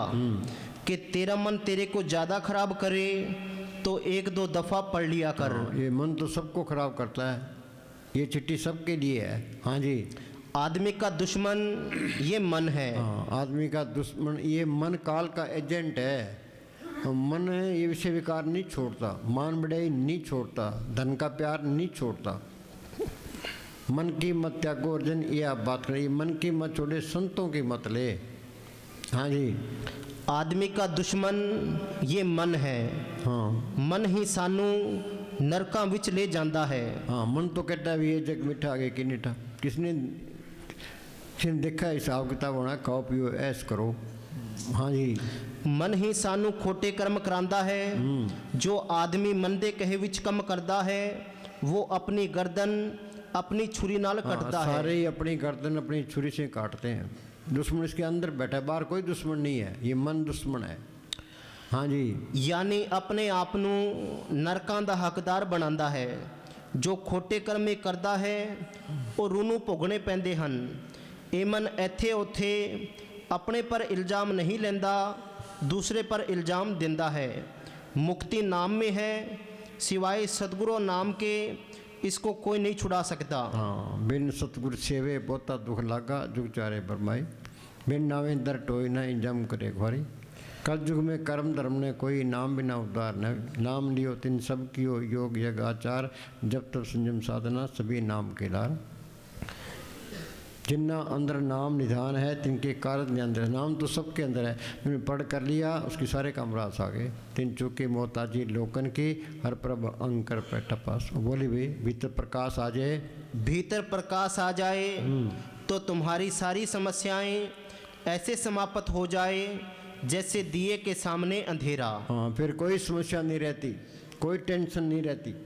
A: कि तेरा मन तेरे को ज़्यादा खराब करे तो एक दो दफ़ा पढ़ लिया कर।
B: ये मन तो सबको खराब करता है, ये चिट्ठी सबके लिए है। हाँ जी,
A: आदमी का दुश्मन ये मन है।
B: हाँ, आदमी का दुश्मन ये मन काल का एजेंट है। मन ये विषय विकार नहीं छोड़ता, मान बढ़ाई नहीं छोड़ता, धन का प्यार नहीं छोड़ता। मन की मत त्यागो अर्जुन, ये आप बात करिए, मन की मत छोड़े संतों की मत ले। हाँ जी,
A: आदमी का दुश्मन ये मन है।
B: हाँ
A: मन ही सानू नरकां विच ले जाता है।
B: हाँ, मन तो कहता है भी ये जग मिठा आगे की निठा। किसने देखा हिसाब किताब होना, खाओ पियो ऐश करो। हाँ जी,
A: मन ही सानू खोटे कर्म करांदा है। जो आदमी मन दे कहे विच कम करदा है वो अपनी गर्दन अपनी छुरी नाल कटता है।
B: सारे ही अपनी गर्दन अपनी छुरी से काटते हैं। दुश्मन इसके अंदर बैठा है, बाहर कोई दुश्मन नहीं है, ये मन दुश्मन है। हाँ जी,
A: यानी अपने आप नू नरकां दा हकदार बनांदा है। जो खोटे कर्म करदा है ਉਹ रूनू भोगने पैंदे ਹਨ। ਇਹ ਮਨ ਇੱਥੇ ਉੱਥੇ अपने पर इल्ज़ाम नहीं लेंदा, दूसरे पर इल्ज़ाम देंदा है। मुक्ति नाम में है, सिवाय सतगुरु नाम के इसको कोई नहीं छुड़ा सकता।
B: हाँ, बिन सतगुर सेवे बहुता दुख लागा, जुग चारे बरमाई, बिन नावे दर टोई न इंजम करे घोरी। कल युग में कर्म धर्म ने कोई नाम बिना उद्धार न, नाम लियो तिन सब कियो योग यज्ञ आचार, जब तब संयम साधना सभी नाम के लार। जिन्ना अंदर नाम निधान है तिनके कारज में अंदर, नाम तो सबके अंदर है। मैंने पढ़ कर लिया उसकी सारे काम रास आ गए। तिन चुके मोहताजी लोकन की, हर प्रभ अंकर पे टपास। बोली भाई, भीतर प्रकाश आ जाए,
A: भीतर प्रकाश आ जाए तो तुम्हारी सारी समस्याएं ऐसे समाप्त हो जाए जैसे दिए के सामने अंधेरा।
B: हाँ, फिर कोई समस्या नहीं रहती, कोई टेंशन नहीं रहती।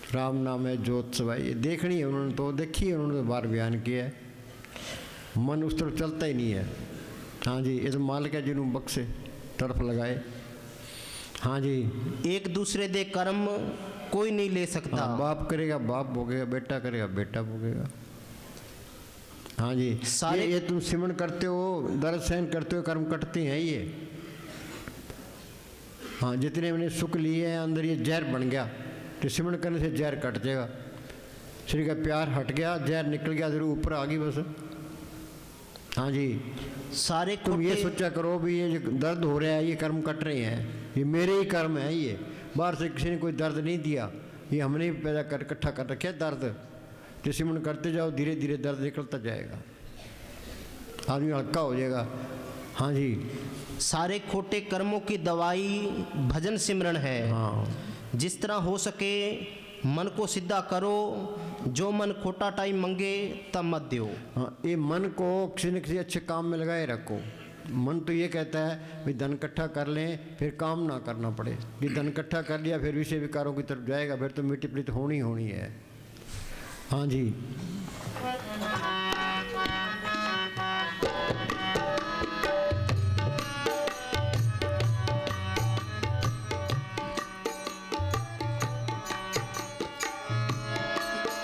B: राम नाम है ज्योत सवाई, देखनी है उन्होंने तो देखी है, उन्होंने तो बार बयान किया है। मन उस तरफ चलता ही नहीं है। हाँ जी, ये तो मालिक है जिन्होंने बख्शे तरफ लगाए। हाँ जी,
A: एक दूसरे दे कर्म कोई नहीं ले सकता।
B: हाँ, बाप करेगा बाप भोगेगा, बेटा करेगा बेटा भोगेगा। हाँ जी, ये तुम सिमरण करते हो, दर्द सहन करते हो, कर्म कटते हैं ये। हाँ, जितने मैंने सुख लिए हैं अंदर ये जहर बन गया, तो सिमरण करने से जहर कट जाएगा। श्री का प्यार हट गया, जहर निकल गया, जरूर ऊपर आ गई बस। हाँ जी,
A: सारे
B: तुम ये सोचा करो भी ये जो दर्द हो रहा है ये कर्म कट रहे हैं, ये मेरे ही कर्म है। ये बाहर से किसी ने कोई दर्द नहीं दिया, ये हमने ही पैदा कर इकट्ठा कर रखे दर्द। तो सिमरण करते जाओ, धीरे धीरे दर्द निकलता जाएगा, आदमी हल्का हो जाएगा। हाँ जी,
A: सारे खोटे कर्मों की दवाई भजन सिमरण है।
B: हाँ,
A: जिस तरह हो सके मन को सीधा करो, जो मन खोटा टाइम मंगे तब मत दो।
B: हाँ, ये मन को किसी न किसी अच्छे काम में लगाए रखो। मन तो ये कहता है भाई धन इकट्ठा कर लें, फिर काम ना करना पड़े। ये धन इकट्ठा कर लिया फिर विषय विकारों की तरफ जाएगा, फिर तो मिट्टी पलित होनी होनी है। हाँ जी,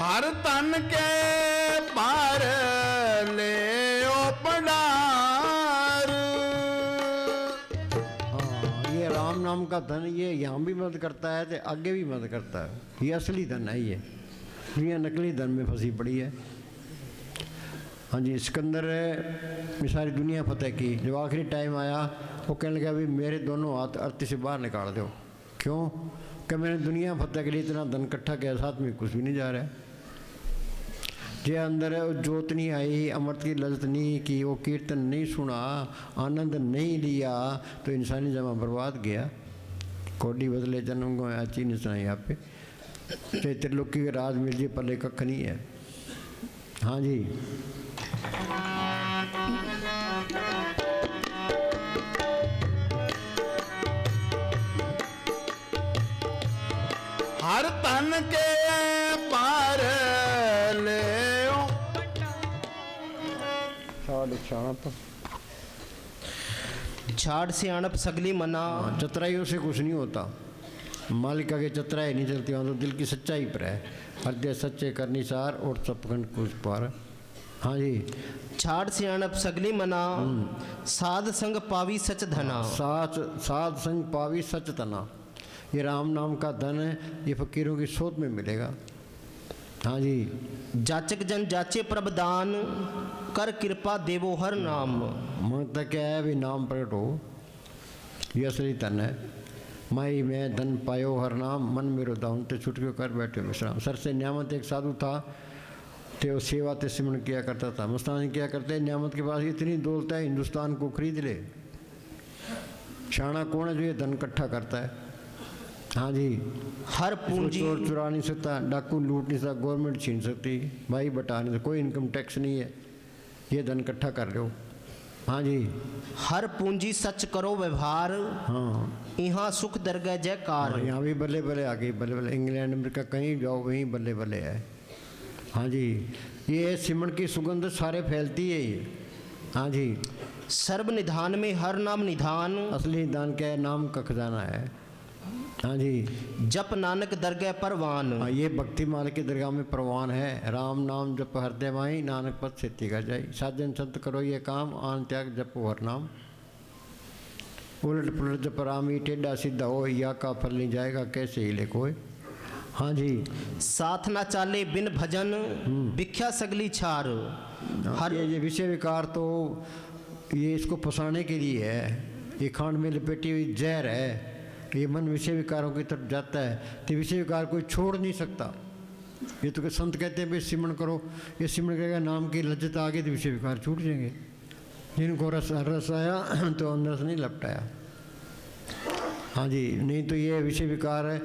D: हर तन के पार ले ओ पडार।
B: हाँ, ये राम नाम का धन ये यहाँ भी मदद करता है तो आगे भी मदद करता है। ये असली धन है, ये दुनिया नकली धन में फंसी पड़ी है। हाँ जी, सिकंदर ने सारी दुनिया फतेह की। जब आखिरी टाइम आया वो कहने लगा भाई मेरे दोनों हाथ अर्थी से बाहर निकाल दो। क्यों? कि मैंने दुनिया फतेह के लिए इतना धन इकट्ठा किया, साथ में कुछ भी नहीं जा रहा है। जे अंदर वो जोत नहीं आई, अमृत की लज्जत नहीं की, वो कीर्तन नहीं सुना, आनंद नहीं लिया, तो इंसानी जमा बर्बाद गया। कोडी बदले जन्म को अच्छी नहीं सुना यहाँ पे। चाहे त्रिलोकी के राज मिल जाए पल्ले कख नहीं है। हाँ जी,
D: हर तन के पार ले ओ।
A: झाड़ से अणप सगली मना।
B: चतराइयों से कुछ नहीं होता। मालिका के चतराई नहीं चलती, वहाँ तो दिल की सच्चाई पर है। हृदय सच्चे करनी सार और सपखंड कुछ पार। हाँ जी,
A: झाड़ से अणप सगली मना, साध संग पावी सच धना।
B: साध संग पावी सच तना। ये राम नाम का धन है, ये फकीरों की सोच में मिलेगा। हाँ जी,
A: जाचक जन जाचे प्रभदान, कर कृपा देवो हर नाम।
B: मांगता क्या है भी नाम प्रकट हो, ये असली धन है। माई मैं धन पायो हर नाम, मन मेरो दाउन ते छुटकियो कर बैठे विश्राम। सर से न्यामत एक साधु था, ते वो सेवा ते सिमरण किया करता था। मस्तान किया करते, न्यामत के पास इतनी दौलत है हिंदुस्तान को खरीद ले। शाना कौन है जो ये धन इकट्ठा करता है? हाँ जी,
A: हर पूंजी
B: चोर चुरा नहीं सकता, डाकू लूट नहीं सकता, गवर्नमेंट छीन सकती, भाई बटा नहीं सकता, कोई इनकम टैक्स नहीं है। ये धन इकट्ठा कर लो। हाँ जी,
A: हर पूंजी सच करो व्यवहार,
B: हाँ,
A: यहाँ सुख दरगह जयकार।
B: यहाँ भी बल्ले बल्ले आ गई, बल्ले बल्ले। इंग्लैंड अमेरिका कहीं जाओ वहीं बल्ले बल्ले है। हाँ जी, ये सिमरण की सुगंध सारे फैलती है ये। हाँ जी,
A: सर्व निधान में हर नाम निधान,
B: असली निदान क्या है? नाम का खजाना है। हाँ जी,
A: जप नानक दरगह परवान।
B: हाँ, ये भक्ति माल की दरगाह में परवान है। राम नाम जप हृदय माई, नानक पद सेती का जाई। साजन संत करो ये काम, आन त्याग जपो हर नाम। उलट पुलट जप रामी, टेढ़ा सीधा हो, या का फल नहीं जाएगा कैसे हिले कोई। हाँ जी,
A: साथ ना चाले बिन भजन, भिख्या सगली छार। हर
B: ये विषय विकार तो ये इसको फंसाने के लिए है। ये खांड में लपेटी हुई जहर है। ये मन विषय विकारों की तरफ जाता है, तो विषय विकार कोई छोड़ नहीं सकता। ये तो संत कहते हैं भाई सिमरण करो, ये सिमरण करेगा नाम की लज्जत आ गई तो विषय विकार छूट जाएंगे। जिनको रस आया तो अंदर से नहीं लपटाया। हाँ जी, नहीं तो ये विषय विकार है,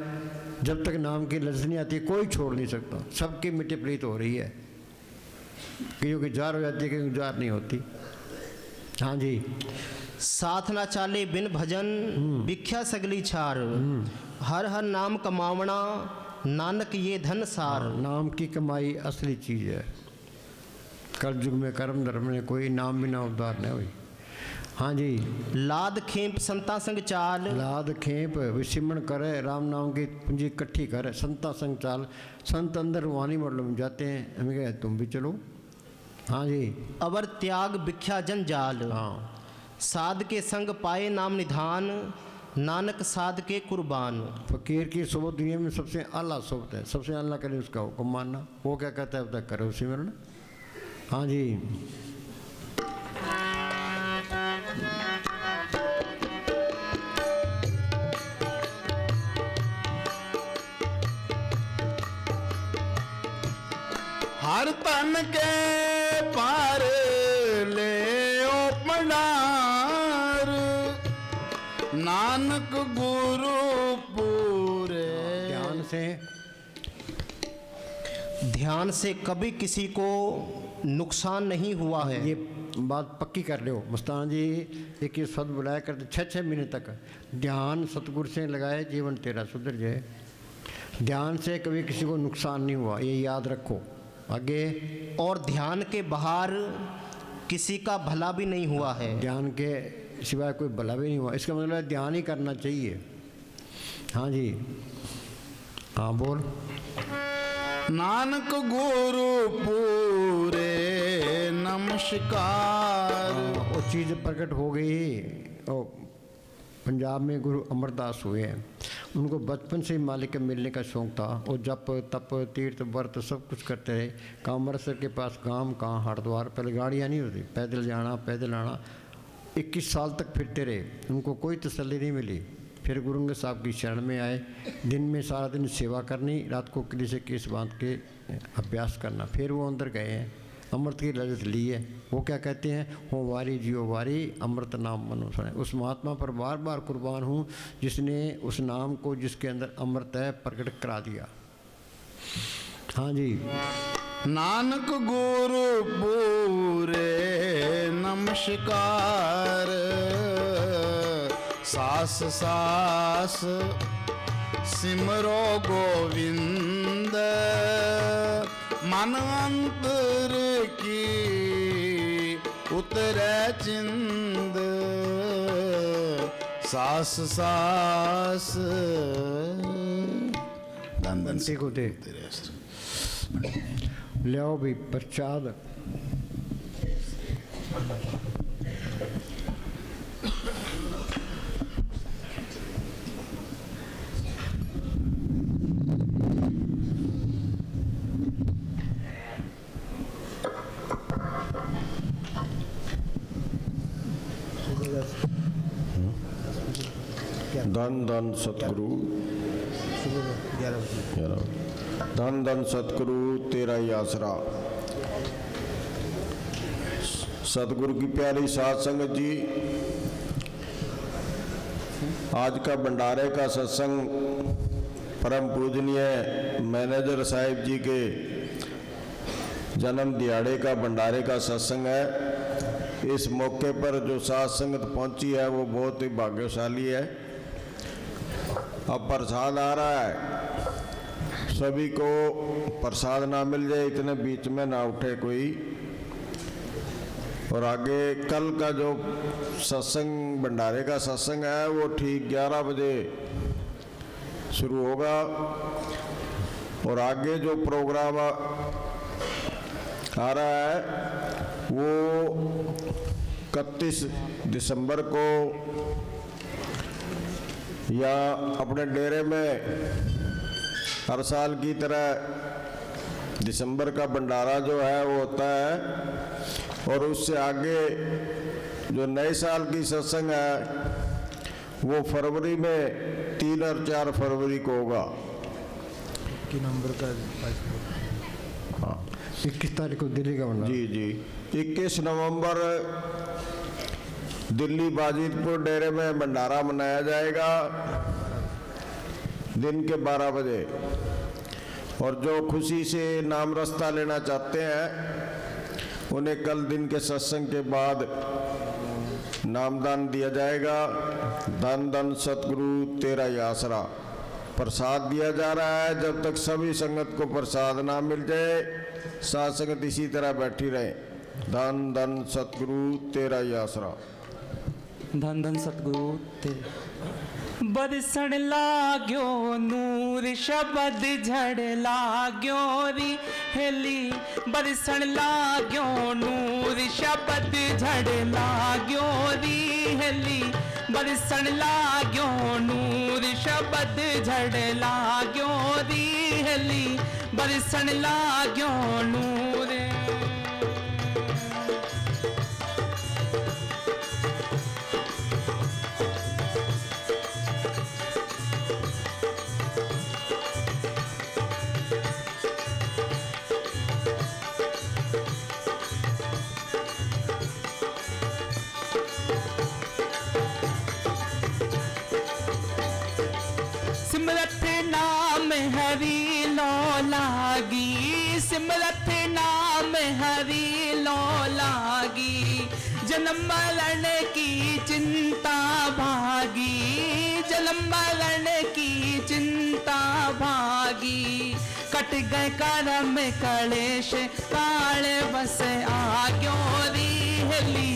B: जब तक नाम की लज्जत नहीं आती कोई छोड़ नहीं सकता। सबकी मिट्टी प्रीत हो रही है, कईयों की जार हो जाती है, कईयों की जार नहीं होती। हाँ जी,
A: साथ ना चाले बिन भजन, भिख्या सगली छार। हर हर नाम कमावना, नानक ये धन सार।
B: नाम की कमाई असली चीज़ है। कलयुग में कर्म धर्म ने कोई नाम भी ना उद्धार नहीं हुई। हाँ जी।
A: लाद खेप संता संग चाल,
B: लाद खेप विसिमण करे, राम नाम की पूंजी इकट्ठी करे, संता संग चाल। संत अंदर वाणी मतलब जाते हैं, हमें कहे तुम भी चलो। हाँ जी।
A: अवर त्याग भिख्या जंजाल,
B: हाँ।
A: साध के संग पाए नाम निधान, नानक साध के कुर्बान।
B: फकीर की सोबत दुनिया में सबसे आला सोबत है, सबसे आला करे उसका हुक्म मानना। वो क्या कहता है अब तक करो सिमरन। हाँ जी।
D: हर तन के पार ले ओ पंडार, नानक गुरु पूरे।
A: ध्यान से कभी किसी को नुकसान नहीं हुआ है।
B: ये बात पक्की कर लो मुस्तान जी। एक ये शब्द बुलाया करते 6-6 महीने तक ध्यान सतगुरु से लगाए, जीवन तेरा सुधर जाए। ध्यान से कभी किसी को नुकसान नहीं हुआ, ये याद रखो। आगे।
A: और ध्यान के बाहर किसी का भला भी नहीं हुआ है।
B: ध्यान के सिवाय कोई भला भी नहीं हुआ, इसका मतलब है ध्यान ही करना चाहिए। हाँ जी। हाँ बोल।
D: नानक गुरु पूरे नमस्कार।
B: वो चीज़ प्रकट हो गई। और पंजाब में गुरु अमरदास हुए हैं, उनको बचपन से ही मालिक के मिलने का शौक़ था। वो जप तप तीर्थ व्रत सब कुछ करते रहे। कामरसर के पास गांव कहाँ हरिद्वार, पहले गाड़ियाँ नहीं होती, पैदल जाना पैदल आना। 21 साल तक फिरते रहे, उनको कोई तसल्ली नहीं मिली। फिर गुरुंग साहब की शरण में आए। दिन में सारा दिन सेवा करनी, रात को किले से केस बांध के अभ्यास करना। फिर वो अंदर गए हैं, अमृत की लजत ली है। वो क्या कहते हैं, हो वारी जियो वारी अमृत नाम मनो सुने। उस महात्मा पर बार बार कुर्बान हूँ जिसने उस नाम को, जिसके अंदर अमृत है, प्रकट करा दिया। हाँ जी।
D: नानक गुरु पूरे नमस्कार। सास सास सिमरो गोविंद, मन अंतर की उतरे चिंद। सास सास
B: बंसी को दे ले आओ भी प्रसाद।
E: धन धन सतगुरु, धन धन सतगुरु तेरा ही आसरा। सतगुरु की प्यारी साध संगत जी, आज का भंडारे का सत्संग परम पूजनीय मैनेजर साहिब जी के जन्म दिहाड़े का भंडारे का सत्संग है। इस मौके पर जो साध संगत पहुंची है वो बहुत ही भाग्यशाली है। अब प्रसाद आ रहा है, सभी को प्रसाद ना मिल जाए इतने बीच में ना उठे कोई। और आगे कल का जो सत्संग भंडारे का सत्संग है वो ठीक 11 बजे शुरू होगा। और आगे जो प्रोग्राम आ रहा है वो 31 दिसंबर को या अपने डेरे में हर साल की तरह दिसंबर का भंडारा जो है वो होता है। और उससे आगे जो नए साल की सत्संग है वो फरवरी में 3 और 4 फरवरी को होगा।
B: कि नंबर का 21 तारीख को दिल्ली का भंडारा।
E: जी जी, 21 नवंबर दिल्ली बाजितपुर डेरे में भंडारा मनाया जाएगा दिन के 12 बजे। और जो खुशी से नाम रास्ता लेना चाहते हैं उन्हें कल दिन के सत्संग के बाद नामदान दिया जाएगा। धन धन सतगुरु तेरा ही आसरा। प्रसाद दिया जा रहा है, जब तक सभी संगत को प्रसाद ना मिल जाए साथ संगत इसी तरह बैठी रहे। धन धन सतगुरु तेरा ही आसरा।
F: धन धन सतगुरु तेरे। बरसण लाग्यो नूर शबद झड़ लाग्यो री हेली। बरसण लाग्यो नूर शबद झड़ लाग्यो री हेली। बरसण लाग्यो नूर शबद झड़ लाग्यो री हेली। बरसण लाग्यो नूर। सिमरत नाम हरि लो लागी। सिमरत नाम हरि लो लागी। जन्म मरण की चिंता भागी। जन्म मरण की चिंता भागी। कट गए कर्म कलेश काल बस आग्यो री हेली।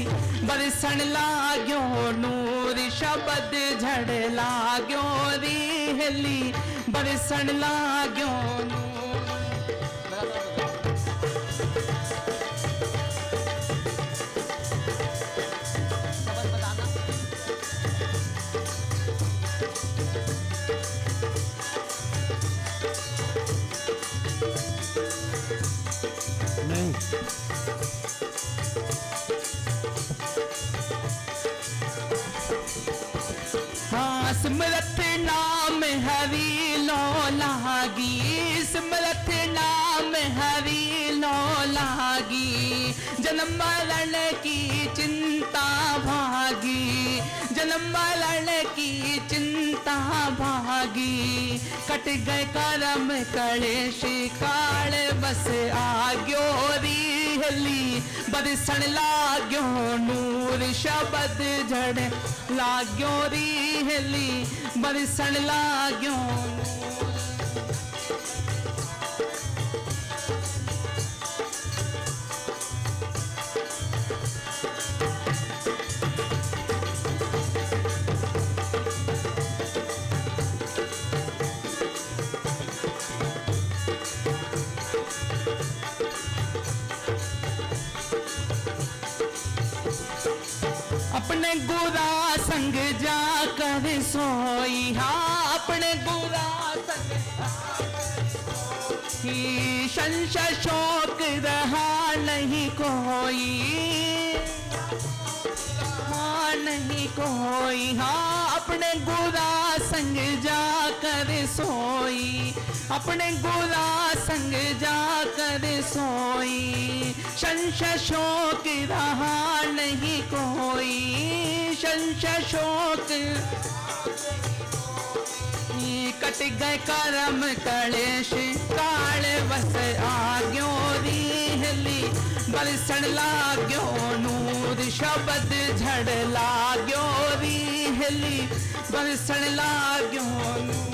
F: बरसण लाग्यो नूर शबद झड़ लाग्यो री हेली। बरसण लाग्यो नूर। हाँ सिमरत नाम हरि लो लागी। सिमरत नाम हरि लो लागी। जन्म मरण की चिंता भागी। जन्म मरण की चिंता भागी। कट गए कर्म कलेश काल बस आग्यो री हेली। बरसण लाग्यो नूर शबद झड़ लाग्यो री हेली। बरसण लाग्यो नूर। अपने गुरा संग जाकर सोई। हाँ अपने गुरा संग ही संशय शोक रहा नहीं कोई। हाँ नहीं कोई। हाँ अपने गुरा संग जाकर सोई। अपने गुरा संग जाकर सोई। संशय शोक रहा नहीं कोई। संशय शोक कट गए कर्म कलेश काल बस आग्यो री हेली। बरसण लाग्यो नूर शबद झड़ लाग्यो री हेली। बरसण लाग्यो नूर।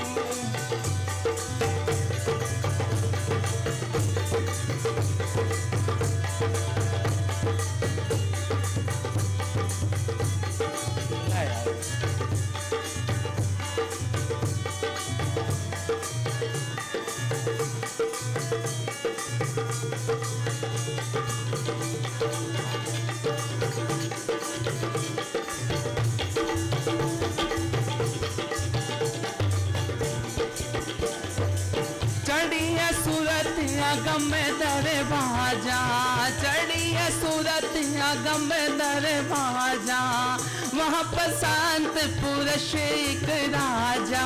F: चढ़िया सूरत अगम दरवाजा। चढ़िया सूरत अगम दरवाजा। वहाँ पर शांत पुरुष एक राजा।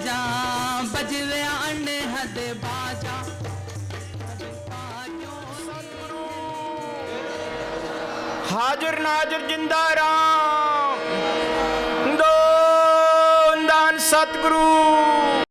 F: जा बज रहा अनहद बाजा।
A: हाजुर नाजुर जिंदा राम। दो दान सतगुरु।